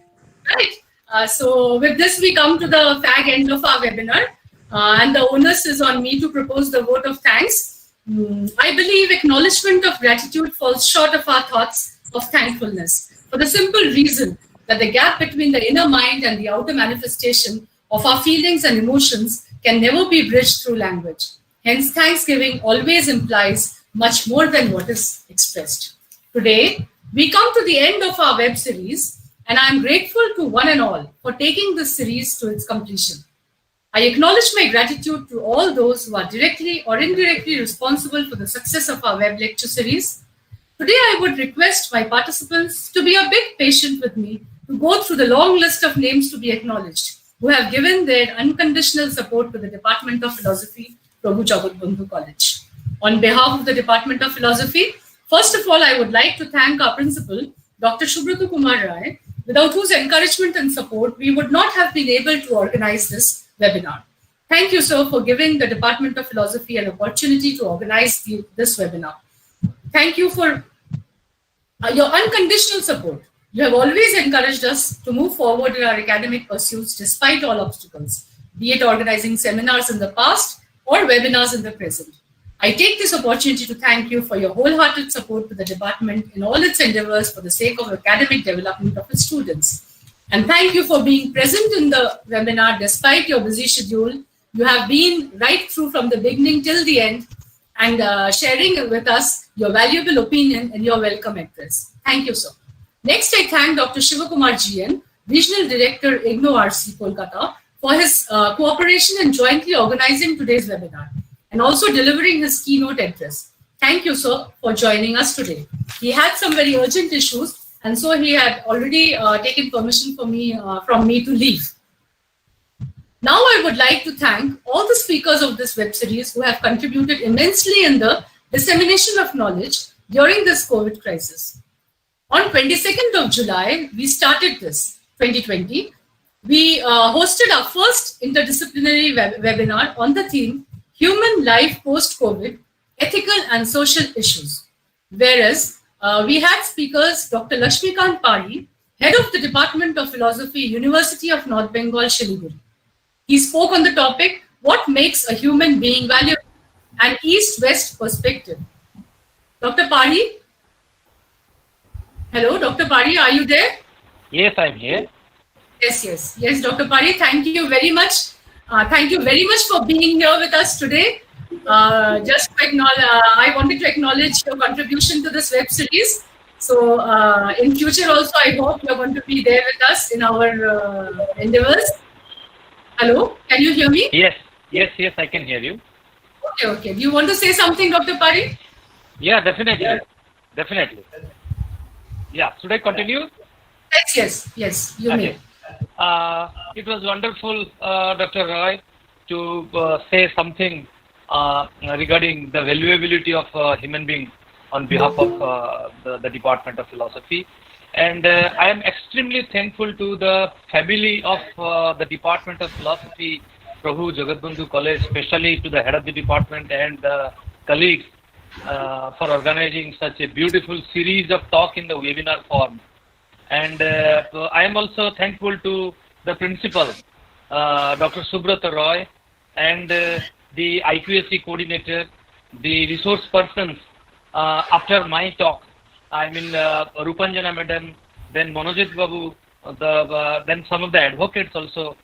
Right. So with this, we come to the fag end of our webinar. And the onus is on me to propose the vote of thanks. I believe acknowledgement of gratitude falls short of our thoughts of thankfulness, for the simple reason that the gap between the inner mind and the outer manifestation of our feelings and emotions can never be bridged through language. Hence, thanksgiving always implies much more than what is expressed. Today, we come to the end of our web series, and I am grateful to one and all for taking this series to its completion. I acknowledge my gratitude to all those who are directly or indirectly responsible for the success of our web lecture series. Today, I would request my participants to be a bit patient with me to go through the long list of names to be acknowledged, who have given their unconditional support to the Department of Philosophy, Prabhu Jagatbandhu College. On behalf of the Department of Philosophy, first of all, I would like to thank our principal, Dr. Subhrata Kumar Rai, without whose encouragement and support, we would not have been able to organize this webinar. Thank you, sir, for giving the Department of Philosophy an opportunity to organize this webinar. Thank you for your unconditional support. You have always encouraged us to move forward in our academic pursuits despite all obstacles, be it organizing seminars in the past or webinars in the present. I take this opportunity to thank you for your wholehearted support to the department in all its endeavors for the sake of academic development of its students. And thank you for being present in the webinar despite your busy schedule. You have been right through from the beginning till the end and sharing with us your valuable opinion and your welcome address. Thank you, sir. Next, I thank Dr. Shivakumar GN, Regional Director, IGNOU RC, Kolkata, for his cooperation in jointly organizing today's webinar and also delivering his keynote address. Thank you, sir, for joining us today. He had some very urgent issues, and so he had already taken permission from me to leave. Now I would like to thank all the speakers of this web series who have contributed immensely in the dissemination of knowledge during this COVID crisis. On 22nd of July, we started this 2020. We hosted our first interdisciplinary webinar on the theme Human Life Post-COVID, Ethical and Social Issues. Whereas we had speakers Dr. Lakshmikant Pari, Head of the Department of Philosophy, University of North Bengal, Siliguri. He spoke on the topic, what makes a human being valuable, an East-West perspective. Dr. Pari? Hello, Dr. Pari, are you there? Yes, I'm here. Yes, Dr. Pari, thank you very much. Thank you very much for being here with us today. Just to acknowledge, I wanted to acknowledge your contribution to this web series. So in future also, I hope you're going to be there with us in our endeavors. Hello, can you hear me? Yes, I can hear you. Okay. Do you want to say something, Dr. Pari? Yeah, definitely. Yeah, should I continue? Yes, you may. It was wonderful, Dr. Roy, to say something regarding the valuability of a human being on behalf of the Department of Philosophy. And I am extremely thankful to the family of the Department of Philosophy, Prabhu Jagatbandhu College, especially to the head of the department and the colleagues for organizing such a beautiful series of talk in the webinar form. And I am also thankful to the principal Dr. Subrata Roy, and the IQSC coordinator, the resource persons after my talk. I mean, Rupanjana Madam, then Manojit Babu, then some of the advocates also.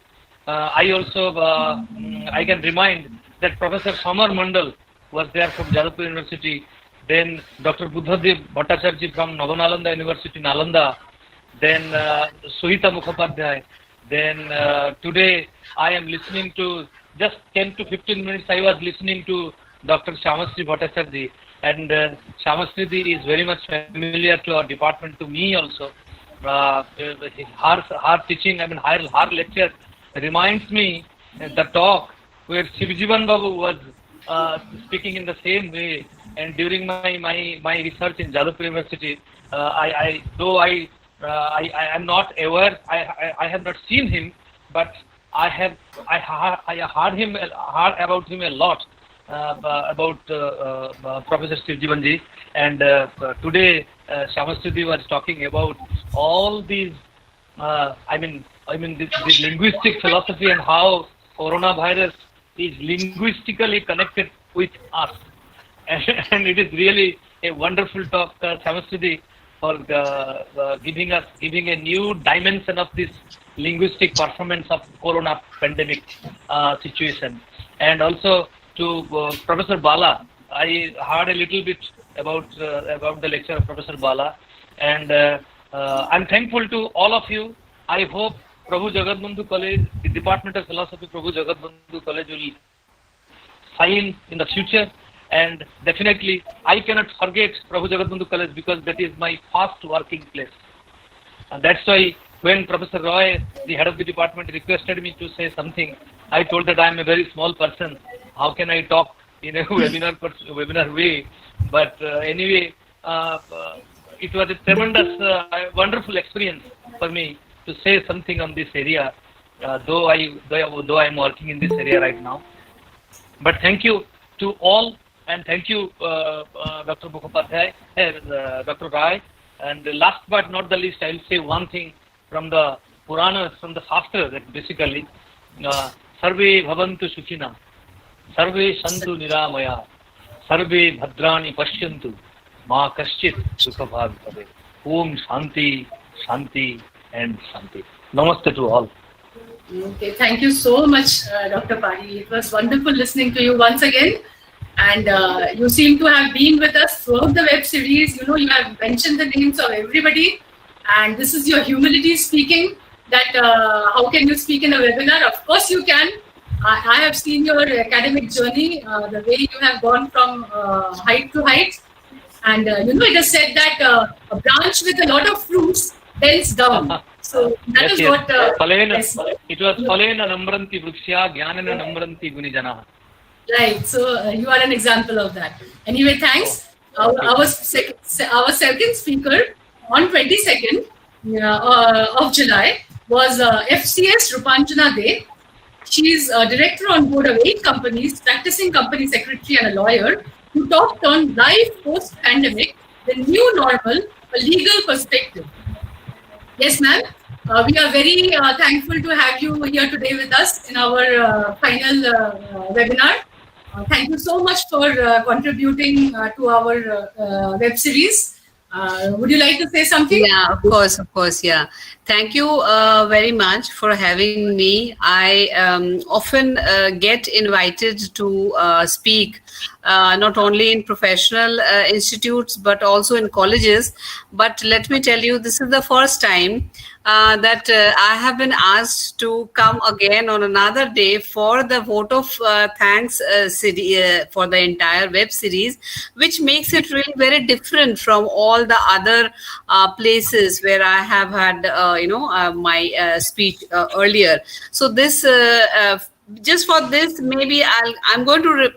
I can remind that Professor Samar Mandal was there from Jagatbandhu University, then Dr. Buddhadev Bhattacharya from Navanalanda University, Nalanda, then Suhita Mukhopadhyay, then today I am listening to, just 10 to 15 minutes I was listening to Dr. Shyamastri Bhattacharya, and Shyamastri is very much familiar to our department, to me also. Her teaching, I mean her lecture reminds me the talk where Shivjivan Babu was speaking in the same way, and during my research in Jagatbandhu University, I am not aware, I have not seen him, but I heard about him a lot, about Professor Shivjivanji, and today Shyamastri was talking about all these, this linguistic philosophy and how coronavirus is linguistically connected with us. And it is really a wonderful talk, Shyamastri, for giving a new dimension of this linguistic performance of corona pandemic situation. And also to Professor Bala, I heard a little bit about the lecture of Professor Bala, and I'm thankful to all of you. I hope Prabhu Jagatbandhu College, the Department of Philosophy, Prabhu Jagatbandhu College will shine in the future. And definitely, I cannot forget Prabhu Jagatbandhu College because that is my first working place. And that's why when Professor Roy, the head of the department, requested me to say something, I told that I am a very small person. How can I talk in a webinar way? But anyway, it was a tremendous, wonderful experience for me to say something on this area, though I am working in this area right now. But thank you to all, and thank you, Dr. Mukhopadhyay, Dr. Rai. And last but not the least, I will say one thing from the Puranas, from the Shastra, that basically, Sarve Bhavantu Sukhina, Sarve Santu Niramaya, Sarve Bhadrani Pashyantu, Ma Kaschit Sukhabhag Bhave. Om Shanti, Shanti, and Shanti. Namaste to all. Okay, thank you so much, Dr. Pari. It was wonderful listening to you once again. And you seem to have been with us throughout the web series. You know, you have mentioned the names of everybody. And this is your humility speaking, that how can you speak in a webinar? Of course you can. I have seen your academic journey, the way you have gone from height to height. And it is said that a branch with a lot of fruits bends down. So that yes, is yes. what... Yes. It was Palena Namranti Vrukshya, Jnanana Namranti Gunijana. Right, so you are an example of that. Anyway, thanks. Our second speaker on 22nd of July was FCS Rupanjana De. She is a director on board of 8 companies, practicing company secretary and a lawyer, who talked on life post-pandemic, the new normal, a legal perspective. Yes, ma'am. We are very thankful to have you here today with us in our final webinar. Thank you so much for contributing to our web series. Would you like to say something? Yeah, of course, yeah. Thank you very much for having me. I often get invited to speak, not only in professional institutes, but also in colleges. But let me tell you, this is the first time that I have been asked to come again on another day for the vote of thanks for the entire web series, which makes it really very different from all the other places where I have had my speech earlier. So this just for this, maybe I'm going to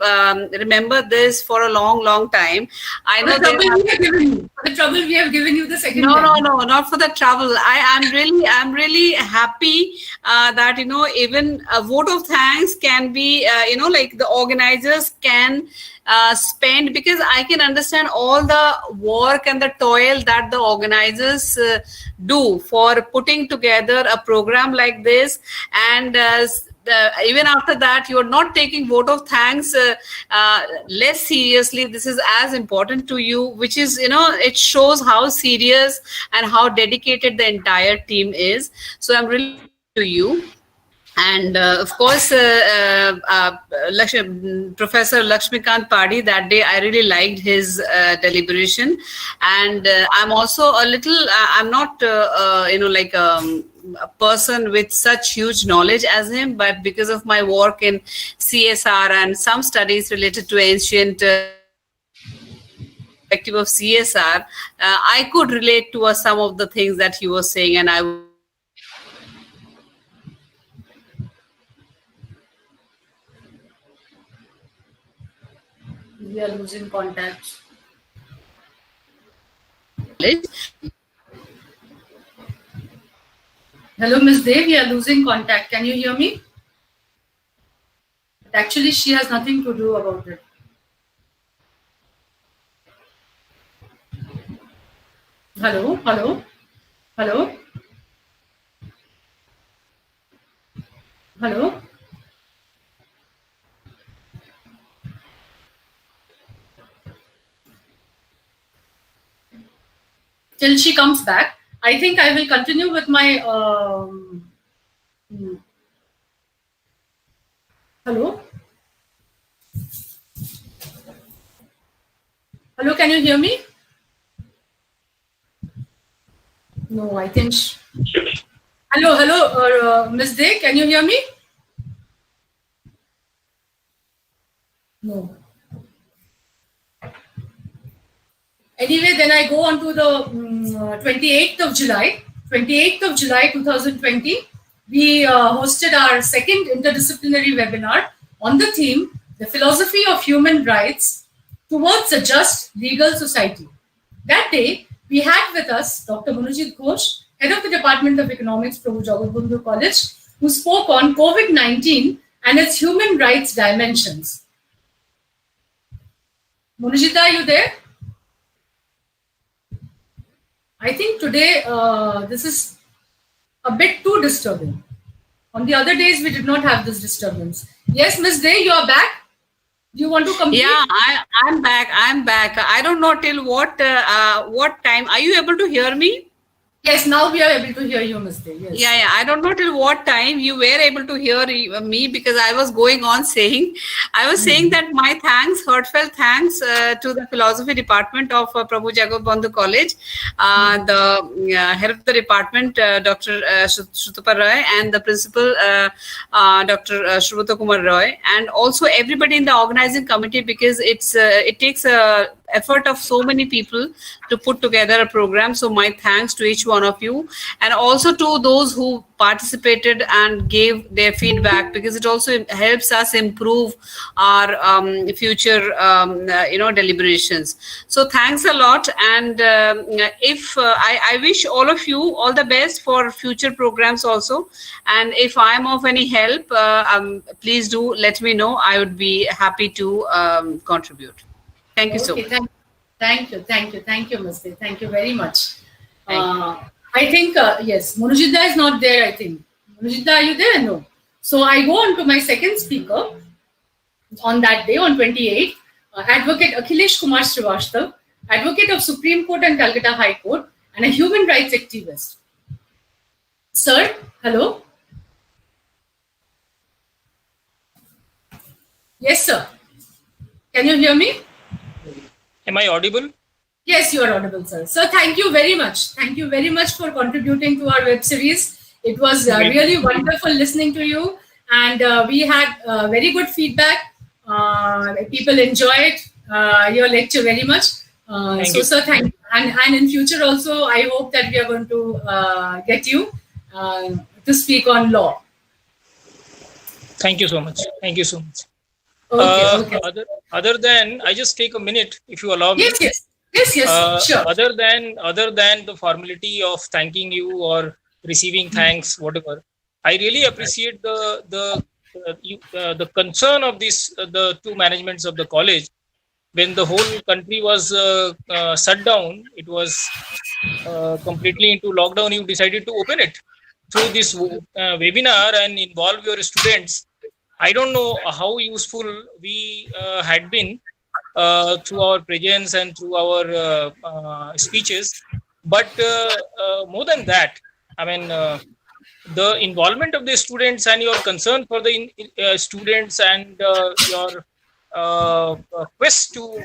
remember this for a long time. I know For the trouble we have given you the second no, time. no, not for the trouble. I'm really happy that, you know, even a vote of thanks can be, you know, like the organizers can spend, because I can understand all the work and the toil that the organizers do for putting together a program like this. And even after that, you're not taking vote of thanks less seriously. This is as important to you, which is, you know, it shows how serious and how dedicated the entire team is. So I'm really to you. And of course, Professor Lakshmikant Padi, that day I really liked his deliberation. And I'm also a little, I'm not, you know, like a person with such huge knowledge as him, but because of my work in CSR and some studies related to ancient perspective of CSR, I could relate to some of the things that he was saying, and I We are losing contact. Hello, Ms. Dev, we are losing contact. Can you hear me? Actually, she has nothing to do about it. Hello, hello, hello, hello. Till she comes back, I think I will continue with my. Hello? Hello, can you hear me? No, I think. Hello, Ms. Day, can you hear me? No. Anyway, then I go on to the 28th of July. 28th of July 2020, we hosted our second interdisciplinary webinar on the theme, The Philosophy of Human Rights Towards a Just Legal Society. That day, we had with us Dr. Manojit Ghosh, Head of the Department of Economics, Prabhu Jagatbandhu College, who spoke on COVID-19 and its human rights dimensions. Manojita, are you there? I think today this is a bit too disturbing. On the other days, we did not have this disturbance. Yes, Ms. Day, you are back. Do you want to complete? Yeah, I'm back. I don't know till what time. Are you able to hear me? Yes, now we are able to hear you, Ms. Day. Yes. Yeah. I don't know till what time you were able to hear me, because I was going on saying, saying that my thanks, heartfelt thanks to the philosophy department of Prabhu Jagatbandhu College, the head of the department, Dr. Shrutapa Roy, and the principal, Dr. Shrubhata Kumar Roy, and also everybody in the organizing committee, because it takes a effort of so many people to put together a program. So my thanks to each one of you, and also to those who participated and gave their feedback, because it also helps us improve our future deliberations. So thanks a lot, and if I wish all of you all the best for future programs also, and if I'm of any help, please do let me know. I would be happy to contribute. Thank you so much. Thank you, Ms. Day. Thank you very much. I think, yes, Manojita is not there, I think. Manojita, are you there? No. So I go on to my second speaker on that day, on 28th, Advocate Akhilesh Kumar Srivastava, Advocate of Supreme Court and Calcutta High Court, and a human rights activist. Sir, hello? Yes, sir. Can you hear me? Am I audible? Yes, you are audible, sir. So thank you very much. Thank you very much for contributing to our web series. It was really wonderful listening to you, and we had very good feedback. People enjoyed your lecture very much. Sir, thank you. And in future also, I hope that we are going to get you to speak on law. Thank you so much. Thank you so much. Okay. Other than, I just take a minute, if you allow me. Yes, sure. Other than the formality of thanking you or receiving thanks, whatever, I really appreciate the concern of the two managements of the college. When the whole country was shut down, it was completely into lockdown. You decided to open it through this webinar and involve your students. I don't know how useful we had been through our presence and through our speeches. But more than that, I mean, the involvement of the students and your concern for the students and your quest to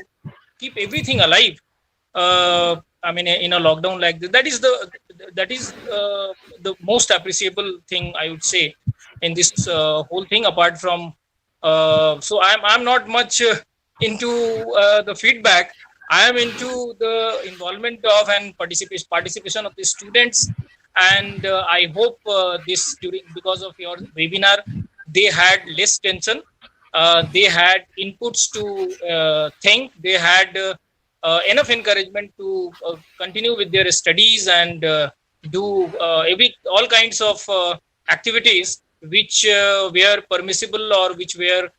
keep everything alive. I mean, in a lockdown like this, that is the most appreciable thing, I would say, in this whole thing. Apart from, so I'm not much into the feedback. I am into the involvement of and participation of the students, and I hope because of your webinar, they had less tension. They had inputs to think. They had enough encouragement to continue with their studies and do all kinds of activities which were permissible or which were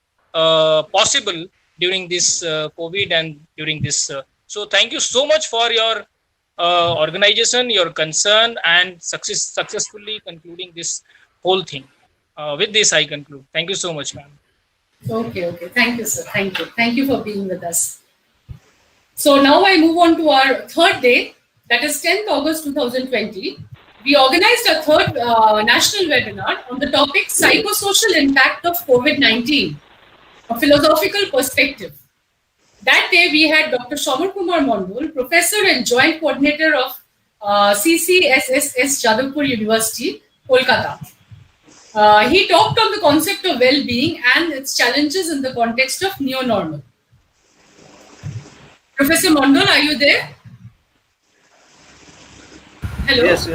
possible during this COVID and during this. So thank you so much for your organization, your concern, and successfully concluding this whole thing. With this, I conclude. Thank you so much, ma'am. Okay. Thank you, sir. Thank you for being with us. So now I move on to our third day, that is 10th August 2020. We organized a third national webinar on the topic Psychosocial Impact of COVID-19, a philosophical perspective. That day we had Dr. Shamar Kumar Mondol, Professor and Joint Coordinator of CCSSS Jagatbandhu University, Kolkata. He talked on the concept of well-being and its challenges in the context of neo-normal. Professor Mondol, are you there? Hello? Yes.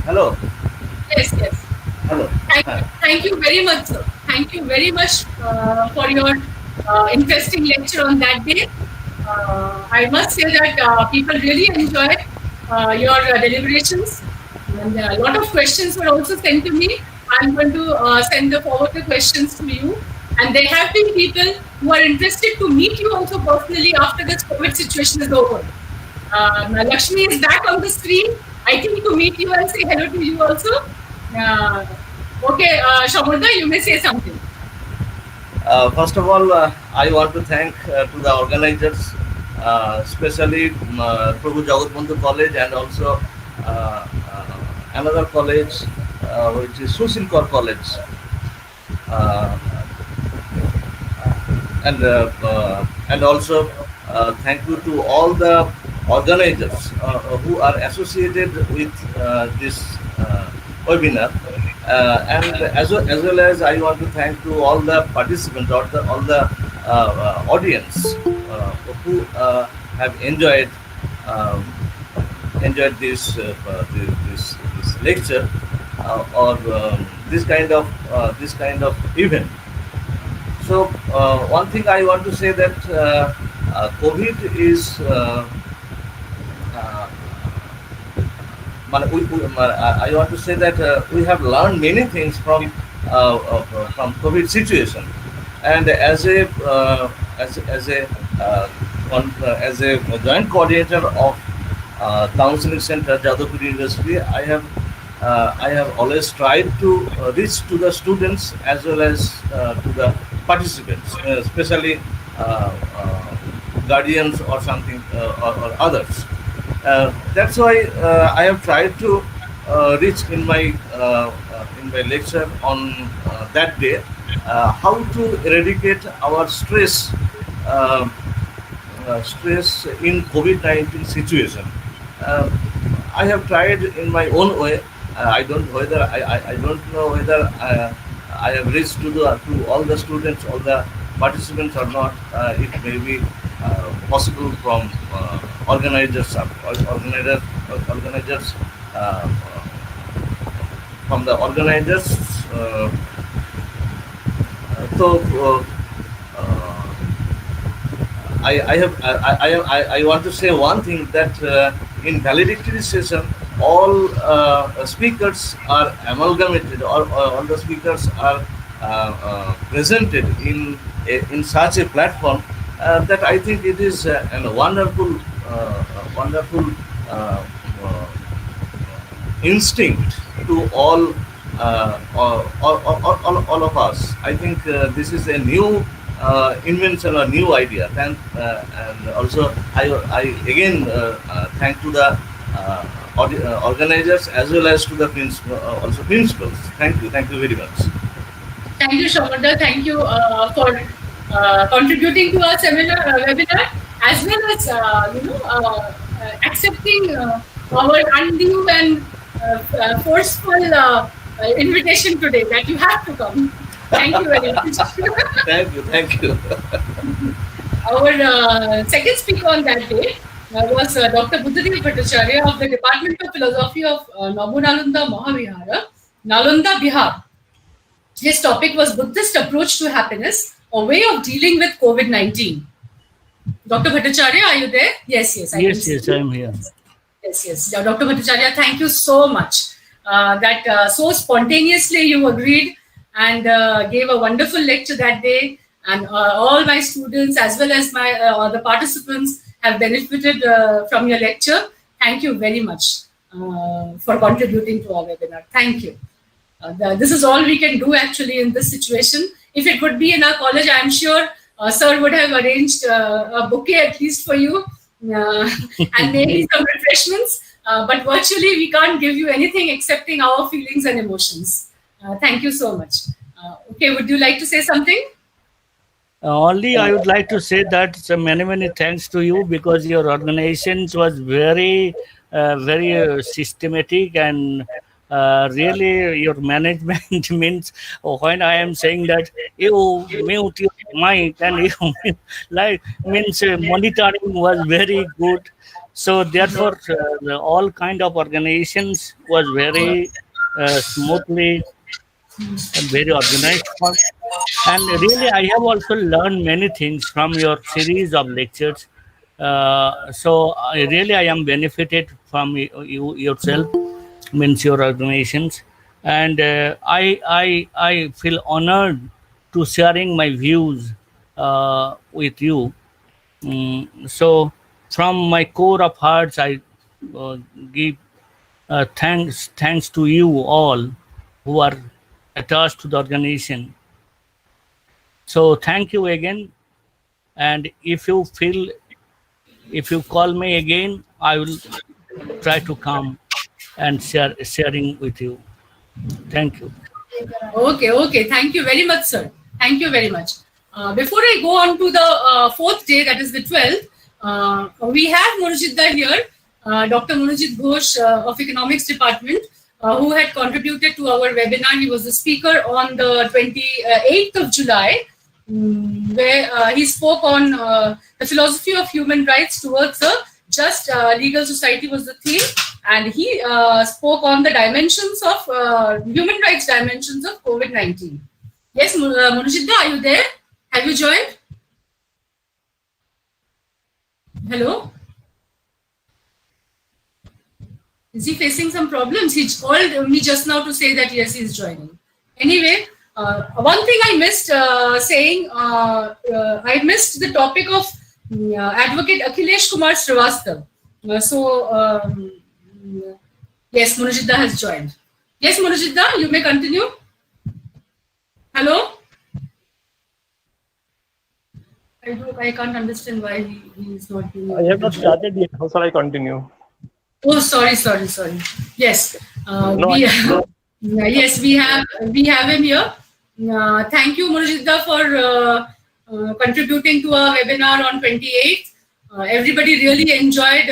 Hello. Yes. Hello. Thank you very much, sir. Thank you very much for your interesting lecture on that day. I must say that people really enjoyed your deliberations, and a lot of questions were also sent to me. I'm going to send the forward the questions to you. And there have been people who are interested to meet you also personally after this COVID situation is over. Lakshmi is back on the screen. I think to meet you and say hello to you also. Okay, Shamurda, you may say something. First of all, I want to thank to the organizers, especially Prabhu Jagatbandhu College and also another college, which is Susilkar College. And also thank you to all the organizers who are associated with this webinar, and as well as I want to thank to all the participants or all the audience who have enjoyed this lecture or this kind of event. So one thing I want to say that COVID is I want to say that we have learned many things from COVID situation, and as a joint coordinator of counseling center Jagatbandhu University, I have always tried to reach to the students as well as to the participants, especially guardians or something or others. That's why I have tried to reach in my lecture on that day how to eradicate our stress in COVID-19 situation. I have tried in my own way. I don't know whether I have reached to all the students, all the participants or not. It may be possible from organizers from the organizers so I want to say one thing, that in valedictory session, all speakers are amalgamated, or all the speakers are presented in such a platform that I think it is a wonderful uh, instinct to all of us. I think this is a new invention or new idea. And also I again thank to the organizers as well as to the also principals. Thank you very much. Thank you, Shamarda. Thank you for contributing to our webinar, as well as accepting our undue and forceful invitation today that you have to come. Thank you very much. Thank you. Our second speaker on that day was Dr. Buddhadev Bhattacharya of the Department of Philosophy of Nabu Nalanda Mahavihara, Nalanda, Bihar. His topic was Buddhist Approach to Happiness, a way of dealing with COVID-19. Dr. Bhattacharya, are you there? Yes, I am here. Yes. Dr. Bhattacharya, thank you so much that so spontaneously you agreed and gave a wonderful lecture that day. And all my students as well as my the participants have benefited from your lecture. Thank you very much for contributing to our webinar. Thank you. This is all we can do actually in this situation. If it would be in our college, I am sure sir would have arranged a bouquet at least for you and maybe some refreshments. But virtually, we can't give you anything excepting our feelings and emotions. Thank you so much. Okay, would you like to say something? Only I would like to say that many thanks to you, because your organization was very systematic, and really your management means when I am saying that you mute your mic and you like means monitoring was very good. So therefore all kind of organizations was very smoothly and very organized. And really I have also learned many things from your series of lectures. So I am benefited from you yourself, means your organizations, and I feel honored to sharing my views with you. So from my core of hearts, I give thanks to you all who are attached to the organization. So thank you again, and if you call me again, I will try to come and sharing with you. Thank you. Okay. Thank you very much, sir. Thank you very much. Before I go on to the fourth day, that is the 12th, we have Munojitda here, Dr. Munojit Ghosh of Economics Department, who had contributed to our webinar. He was the speaker on the 28th of July, where he spoke on the philosophy of human rights towards a just legal society was the theme, and he spoke on the dimensions of human rights dimensions of COVID-19. Yes, Munojitda, are you there? Have you joined? Hello? Is he facing some problems? He called me just now to say that yes, he's joining. Anyway, one thing I missed saying, I missed the topic of Advocate Akhilesh Kumar Srivastav. Yes, Munojitda has joined. Yes, Munojitda, you may continue. Hello? I can't understand why he is not doing it. I have not started yet. How shall I continue? Oh, sorry. Yes. Yes, we have him here. Thank you, Munojitda, for contributing to our webinar on 28th. Everybody really enjoyed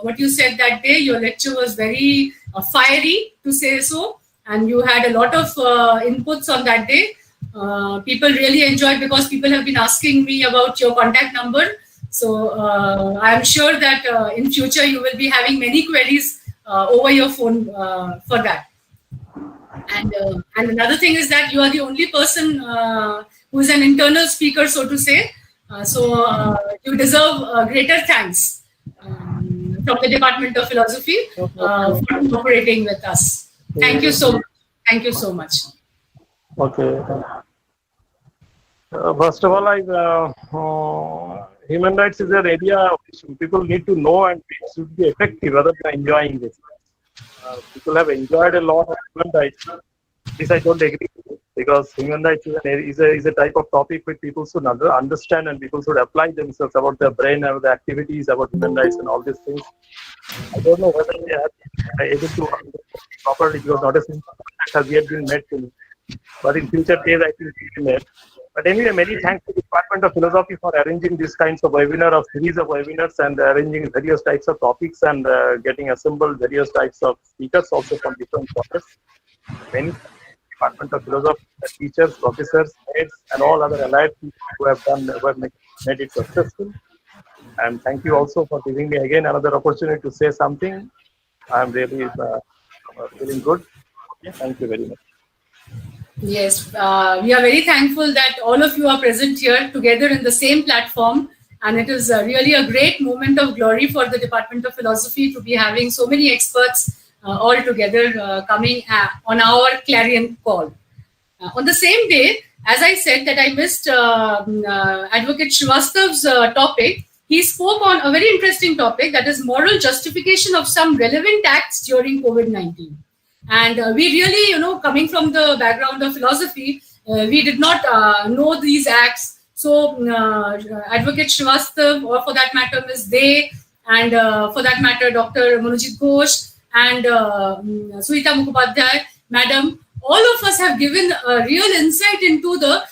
what you said that day. Your lecture was very fiery, to say so, and you had a lot of inputs on that day. People really enjoyed, because people have been asking me about your contact number. So I am sure that in future you will be having many queries over your phone for that. And another thing is that you are the only person who is an internal speaker, so to say. So you deserve greater thanks from the Department of Philosophy for cooperating with us. Thank you so much. Thank you so much. Okay. First of all, human rights is an area which people need to know, and it should be effective rather than enjoying this. People have enjoyed a lot of human rights. This I don't agree with, because human rights is a type of topic which people should understand, and people should apply themselves about their brain, about the activities, about human rights and all these things. I don't know whether they are able to understand properly, because not a single contact has yet been made to me. But in future days, I think it will be made. But anyway, many thanks to the Department of Philosophy for arranging these kinds of webinar, of series of webinars, and arranging various types of topics, and getting assembled various types of speakers also from different quarters. Many Department of Philosophy, teachers, professors, heads, and all other allied people who have made it successful. And thank you also for giving me again another opportunity to say something. I'm really feeling good. Okay, thank you very much. Yes, we are very thankful that all of you are present here together in the same platform, and it is really a great moment of glory for the Department of Philosophy to be having so many experts all together coming on our clarion call. On the same day, as I said that I missed Advocate Srivastav's topic, he spoke on a very interesting topic, that is moral justification of some relevant acts during COVID-19. And we really, coming from the background of philosophy, we did not know these acts. So Advocate Srivastav, or for that matter, Ms. Dey, and for that matter, Dr. Manojit Ghosh and Suhita Mukhopadhyay, Madam, all of us have given a real insight into the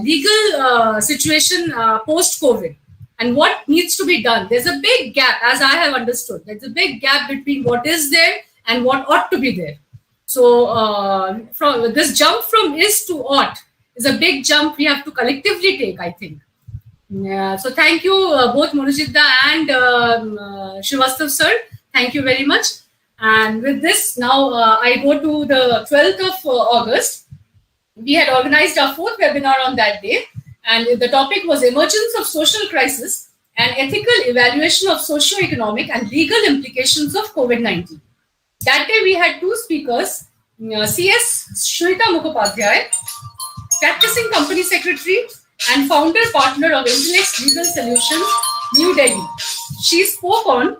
legal situation post-COVID and what needs to be done. There's a big gap, as I have understood. There's a big gap between what is there and what ought to be there. So from this jump from is to ought is a big jump we have to collectively take, I think. So thank you both Manojitda and Srivastav sir. Thank you very much. And with this, now I go to the 12th of August. We had organized our 4th webinar on that day, and the topic was Emergence of Social Crisis and Ethical Evaluation of Socio-Economic and Legal Implications of COVID-19. That day we had 2 speakers, CS Suhita Mukhopadhyay, practicing company secretary and founder partner of Intellect Legal Solutions, New Delhi. She spoke on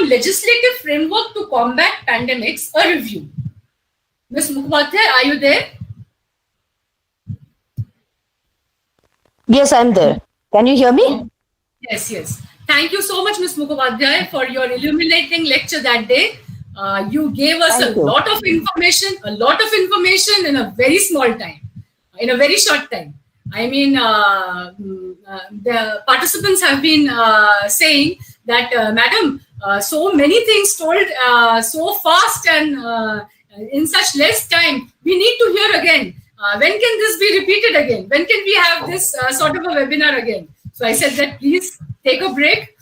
legislative framework to combat pandemics, a review. Ms. Mukhopadhyay, are you there? Yes, I'm there. Can you hear me? Yes, yes. Thank you so much, Ms. Mukhopadhyay, for your illuminating lecture that day. You gave us a lot of information in a very small time, in a very short time. I mean, the participants have been saying that, Madam, so many things told so fast and in such less time, we need to hear again. When can this be repeated again? When can we have this sort of a webinar again? So I said that please take a break.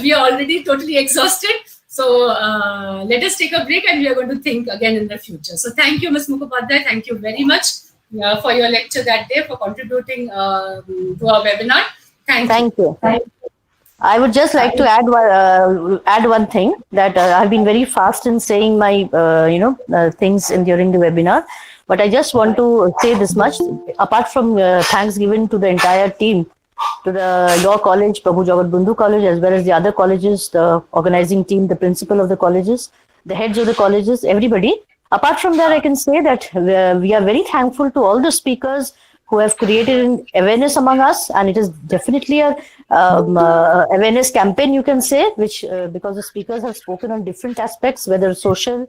We are already totally exhausted. So let us take a break and we are going to think again in the future. So thank you, Ms. Mukhopadhyay. Thank you very much for your lecture that day, for contributing to our webinar. Thank you. I would just like to add one thing, that I've been very fast in saying my things during the webinar, but I just want to say this much. Apart from thanks given to the entire team, to your college, Prabhu Jagatbandhu College, as well as the other colleges, the organizing team, the principal of the colleges, the heads of the colleges, everybody. Apart from that, I can say that we are very thankful to all the speakers who have created an awareness among us, and it is definitely a awareness campaign, you can say, which because the speakers have spoken on different aspects, whether social,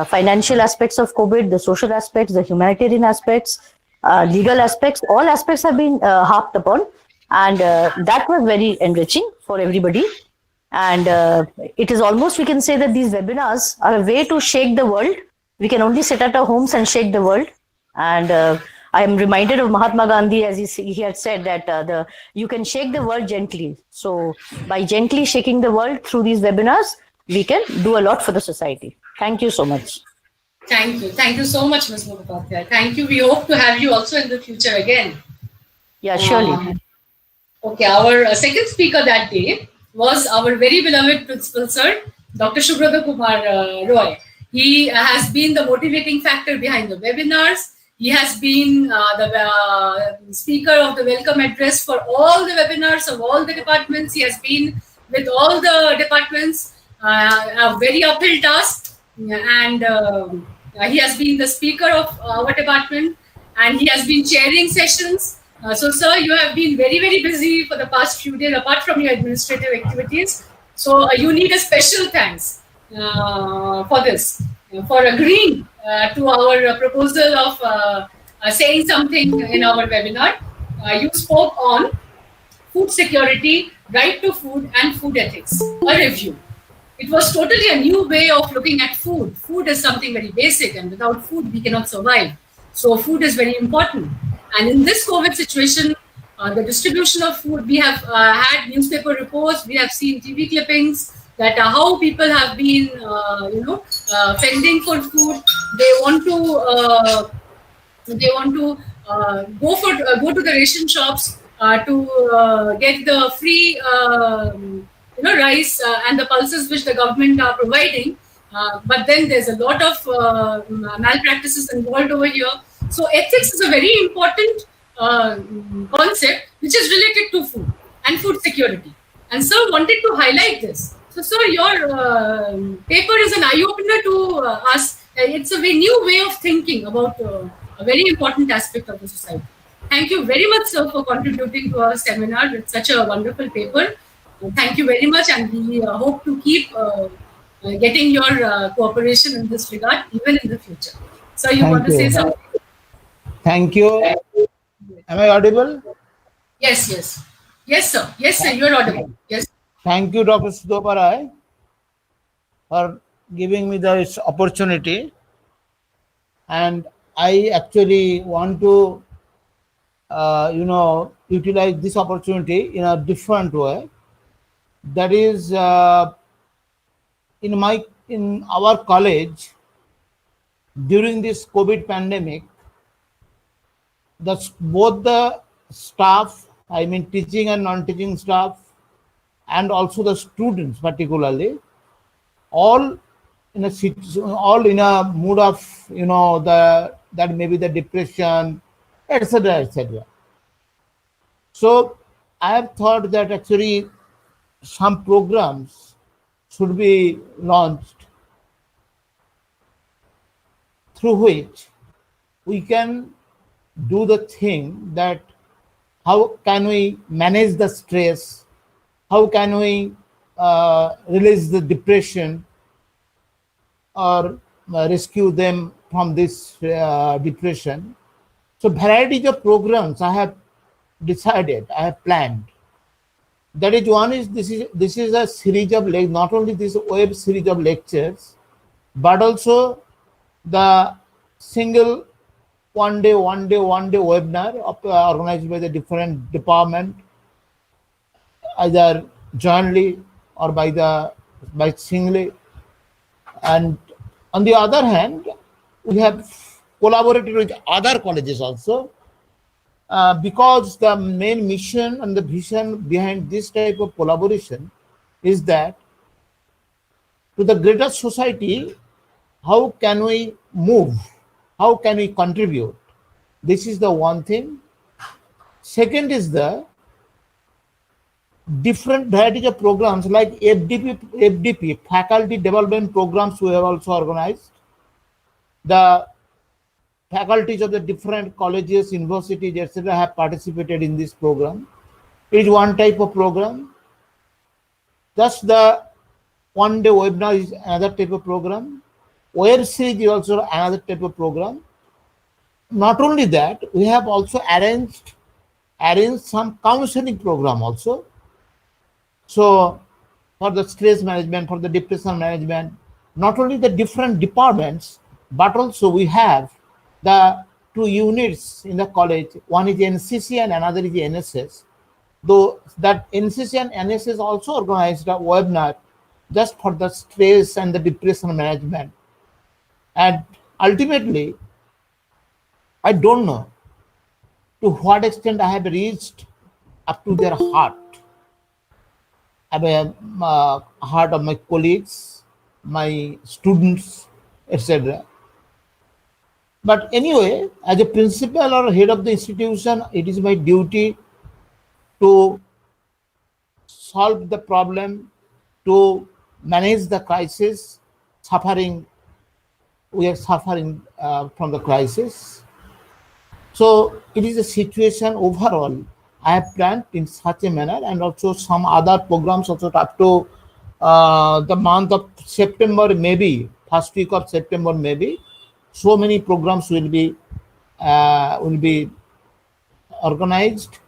financial aspects of COVID, the social aspects, the humanitarian aspects, legal aspects, all aspects have been harped upon. And that was very enriching for everybody. And it is almost, we can say that these webinars are a way to shake the world. We can only sit at our homes and shake the world. And I am reminded of Mahatma Gandhi, as he had said that you can shake the world gently. So by gently shaking the world through these webinars, we can do a lot for the society. Thank you so much. Thank you. Thank you so much, Ms. Mukhopadhyay. Thank you. We hope to have you also in the future again. Yeah, surely. Okay, our second speaker that day was our very beloved principal sir, Dr. Shubhrata Kumar Roy. He has been the motivating factor behind the webinars. He has been the speaker of the welcome address for all the webinars of all the departments. He has been with all the departments, a very uphill task, and he has been the speaker of our department, and he has been chairing sessions. So, sir, you have been very, very busy for the past few days, apart from your administrative activities. So, you need a special thanks for this, for agreeing to our proposal of saying something in our webinar. You spoke on food security, right to food, and food ethics, a review. It was totally a new way of looking at food. Food is something very basic, and without food, we cannot survive. So, food is very important. And in this COVID situation, the distribution of food, we have had newspaper reports, we have seen TV clippings that how people have been, fending for food. They want to go to the ration shops to get the free, rice and the pulses which the government are providing. But then there's a lot of malpractices involved over here. So ethics is a very important concept which is related to food and food security. And sir wanted to highlight this. So sir, your paper is an eye-opener to us. It's a very new way of thinking about a very important aspect of the society. Thank you very much, sir, for contributing to our seminar with such a wonderful paper. Thank you very much, and we hope to keep getting your cooperation in this regard even in the future. So you want to say something? Thank you. Am I audible? Yes, yes. Yes, sir. Yes, sir. You're audible. Yes. Thank you, Dr. Sudhoparai, for giving me this opportunity. And I actually want to, utilize this opportunity in a different way. That is, in our college, during this COVID pandemic, both the staff, I mean teaching and non-teaching staff, and also the students particularly, all in a mood of that maybe the depression, etc., etc. So I have thought that actually some programs should be launched through which we can do the thing that how can we manage the stress, how can we release the depression or rescue them from this depression. So varieties of programs I have decided, I have planned. That is, one is this is a series of not only this web series of lectures, but also the single one day webinar organized by the different department, either jointly or by singly. And on the other hand, we have collaborated with other colleges also, because the main mission and the vision behind this type of collaboration is that to the greater society, how can we move? How can we contribute? This is the one thing. Second is the different varieties of programs like FDP, faculty development programs we have also organized. The faculties of the different colleges, universities, etc. have participated in this program. It is one type of program. Just the one day webinar is another type of program. Web series is also another type of program. Not only that, we have also arranged some counseling program also. So for the stress management, for the depression management, not only the different departments, but also we have the two units in the college. One is NCC and another is NSS. Though that NCC and NSS also organized a webinar just for the stress and the depression management. And ultimately, I don't know to what extent I have reached up to their heart. I mean, heart of my colleagues, my students, etc. But anyway, as a principal or head of the institution, it is my duty to solve the problem, to manage the crisis, we are suffering from the crisis. So it is a situation overall I have planned in such a manner, and also some other programs also up to the month of September, maybe first week of September, maybe so many programs will be organized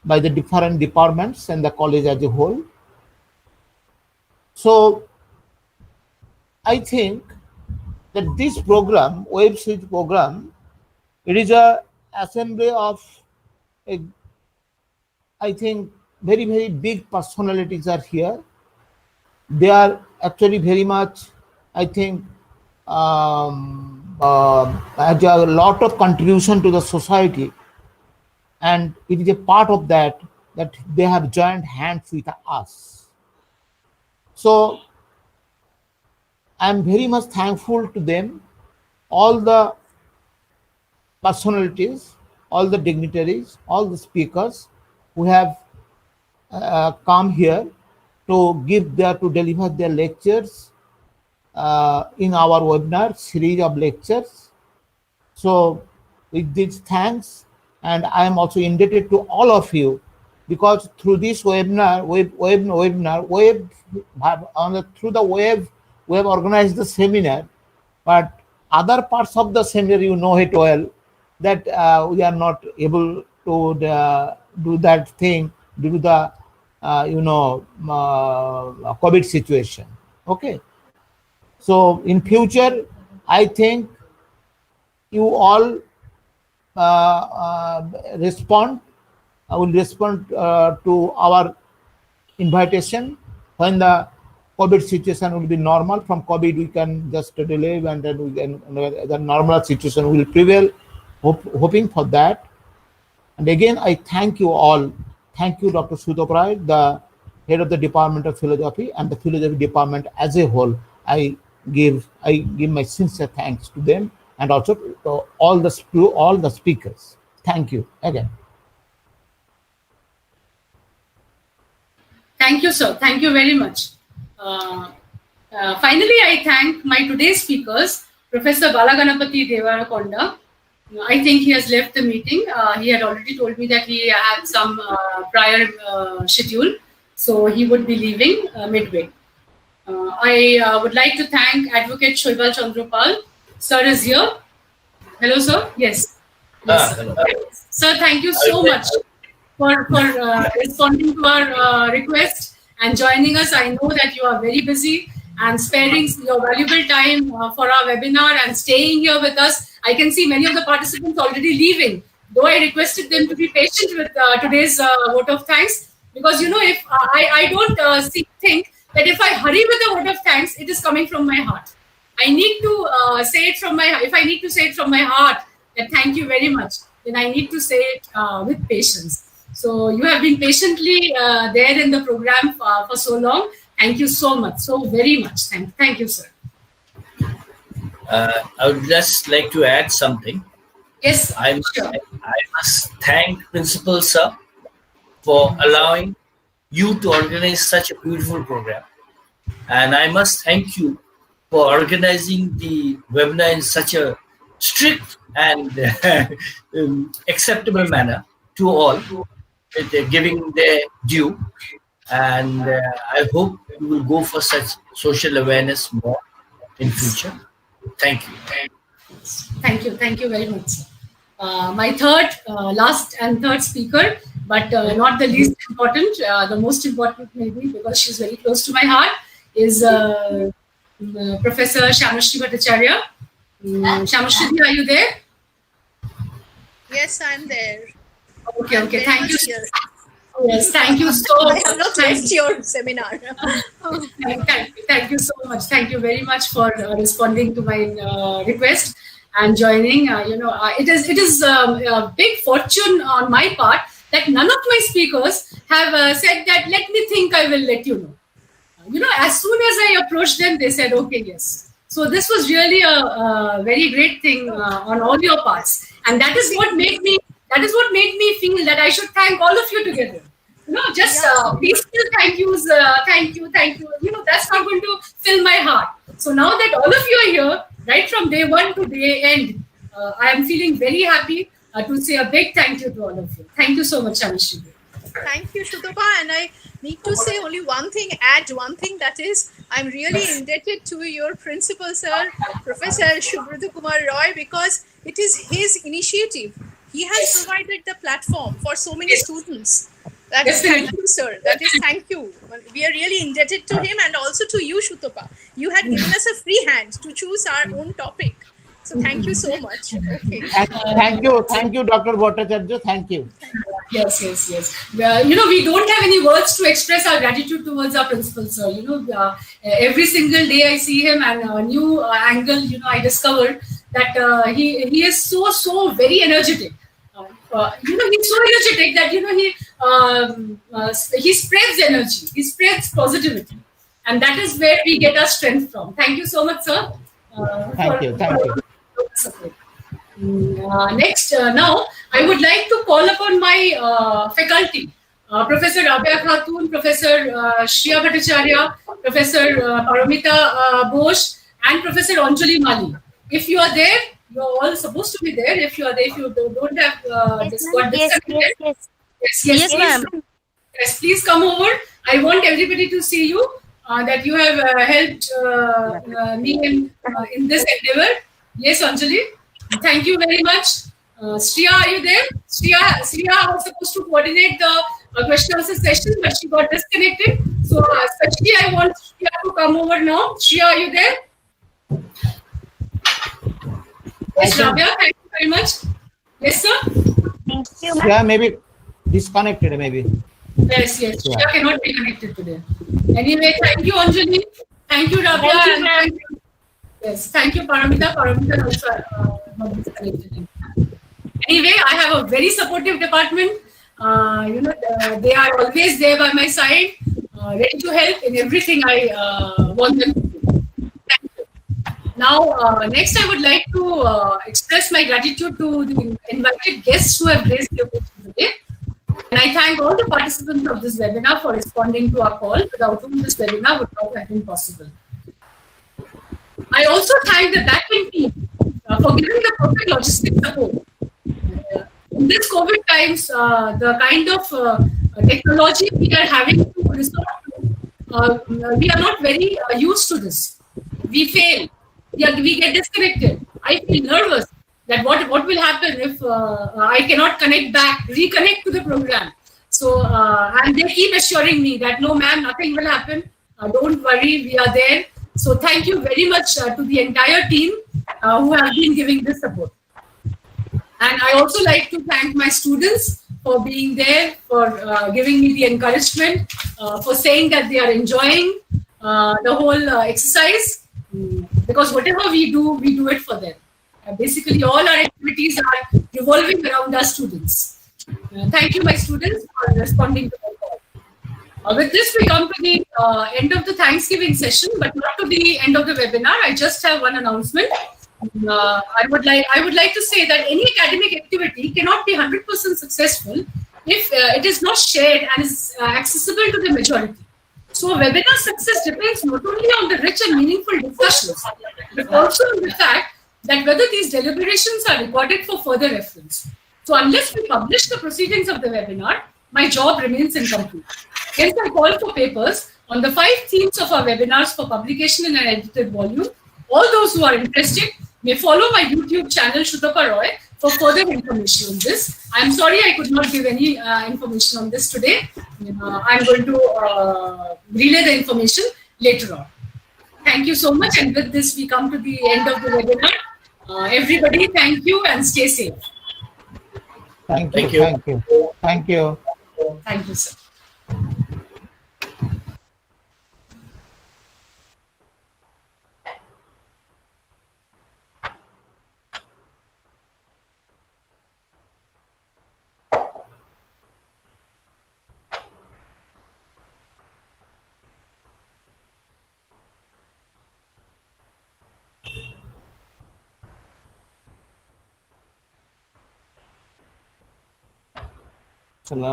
by the different departments and the college as a whole. So I think that this program, Web Switch program, it is a assembly of I think very, very big personalities are here. They are actually very much, I think, has a lot of contribution to the society, and it is a part of that they have joined hands with us. So I am very much thankful to them, all the personalities, all the dignitaries, all the speakers who have come here to deliver their lectures in our webinar series of lectures. So with these thanks, and I am also indebted to all of you, because through this webinar, through the web, we have organized the seminar, but other parts of the seminar, you know it well, that we are not able to do that thing due to the COVID situation. Okay, so in future, I think you all will respond to our invitation when the COVID situation will be normal. From COVID, we can just delay, and then the normal situation will prevail. Hoping for that. And again, I thank you all. Thank you, Dr. Sudhopray, the head of the Department of Philosophy, and the Philosophy Department as a whole. I give my sincere thanks to them, and also to all the speakers. Thank you again. Thank you, sir. Thank you very much. Finally, I thank my today's speakers, Professor Balaganapati Devarakonda. I think he has left the meeting. He had already told me that he had some prior schedule, so he would be leaving midway. I would like to thank Advocate Shoibal Chandropal. Sir is here. Hello, sir. Yes. Hello. Sir, thank you so much for responding to our request and joining us. I know that you are very busy and sparing your valuable time for our webinar and staying here with us. I can see many of the participants already leaving, though I requested them to be patient with today's vote of thanks, because if I don't think that if I hurry with a vote of thanks, it is coming from my heart. I need to say it from my, if I need to say it from my heart, that thank you very much, then I need to say it with patience. So you have been patiently there in the program for so long. Thank you so much, so very much. Thank you, sir. I would just like to add something. Yes, I must thank Principal Sir for allowing you to organize such a beautiful program. And I must thank you for organizing the webinar in such a strict and acceptable manner to all, giving their due. And I hope you will go for such social awareness more in future. Thank you. Thank you very much. My last and third speaker, but not the least important, the most important maybe, because she's very close to my heart, is Professor Shyamashri Bhattacharya. Shyamashri, are you there? Yes, I'm there. Okay. Thank you. Yes, thank you so I much. have not left your seminar. Thank you so much. Thank you very much for responding to my request and joining. It is a big fortune on my part that none of my speakers have said that, let me think, I will let you know. As soon as I approached them, they said, okay, yes. So this was really a very great thing on all your parts. And that is what made me feel that I should thank all of you together. Just peaceful thank yous, thank you. That's not going to fill my heart. So now that all of you are here, right from day one to day end, I am feeling very happy to say a big thank you to all of you. Thank you so much, Anishri. Thank you, Shutapa. And I need to say only one thing, add one thing, that is, I'm really indebted to your principal, sir, Professor Subhrata Kumar Roy, because it is his initiative. He has provided the platform for so many students. That is thank you, sir. That is thank you. We are really indebted to him, and also to you, Shutapa. You had given us a free hand to choose our own topic. So thank you so much. Okay. Thank you, Dr. Bhattacharya. Thank you. Yes. We don't have any words to express our gratitude towards our principal, sir. Every single day I see him, and a new angle, I discovered that he is so very energetic. He's so energetic that he spreads energy, he spreads positivity, and that is where we get our strength from. Thank you so much, sir. Thank you. Next, now I would like to call upon my faculty, Professor Rabia Khatun, Professor Shriya Bhattacharya, Professor Paramita Bose, and Professor Anjali Mali. If you are there, you are all supposed to be there. If you are there, if you don't have got disconnected, yes, ma'am. Yes, please come over. I want everybody to see you. That you have helped me in this endeavor. Yes, Anjali. Thank you very much. Shriya, are you there? Shriya was supposed to coordinate the question answer session, but she got disconnected. So especially I want Shriya to come over now. Shriya, are you there? Yes, Rabia, thank you very much. Yes, sir? Thank you, Yeah, maybe disconnected, maybe. Yes. Shriya cannot be connected today. Anyway, thank you, Anjali. Thank you, Rabia. Thank you, Paramita. Paramita also not disconnected. Anyway, I have a very supportive department. They are always there by my side, ready to help in everything I want them to do. Thank you. Now, next I would like to express my gratitude to the invited guests who have raised their question today. And I thank all the participants of this webinar for responding to our call, without whom this webinar would not have been possible. I also thank the backend team for giving the perfect logistic support. In this COVID times, the kind of technology we are having to resort to, we are not very used to this. We fail. We get disconnected. I feel nervous that what will happen if I cannot reconnect to the program. So, and they keep assuring me that, no, ma'am, nothing will happen. Don't worry, we are there. So thank you very much to the entire team who have been giving this support. And I also like to thank my students for being there, for giving me the encouragement, for saying that they are enjoying the whole exercise. Because whatever we do it for them. Basically, all our activities are revolving around our students. Thank you, my students, for responding to my call. With this, we come to the end of the Thanksgiving session, but not to the end of the webinar. I just have one announcement. I would like to say that any academic activity cannot be 100% successful if it is not shared and is accessible to the majority. So webinar success depends not only on the rich and meaningful discussions, but also on the fact that whether these deliberations are recorded for further reference. So unless we publish the proceedings of the webinar, my job remains incomplete. Hence, I call for papers on the 5 themes of our webinars for publication in an edited volume. All those who are interested may follow my YouTube channel, Shutapa Roy, for further information on this. I'm sorry I could not give any information on this today. I'm going to relay the information later on. Thank you so much. And with this, we come to the end of the webinar. Everybody, thank you and stay safe. Thank you. Thank you, sir. चला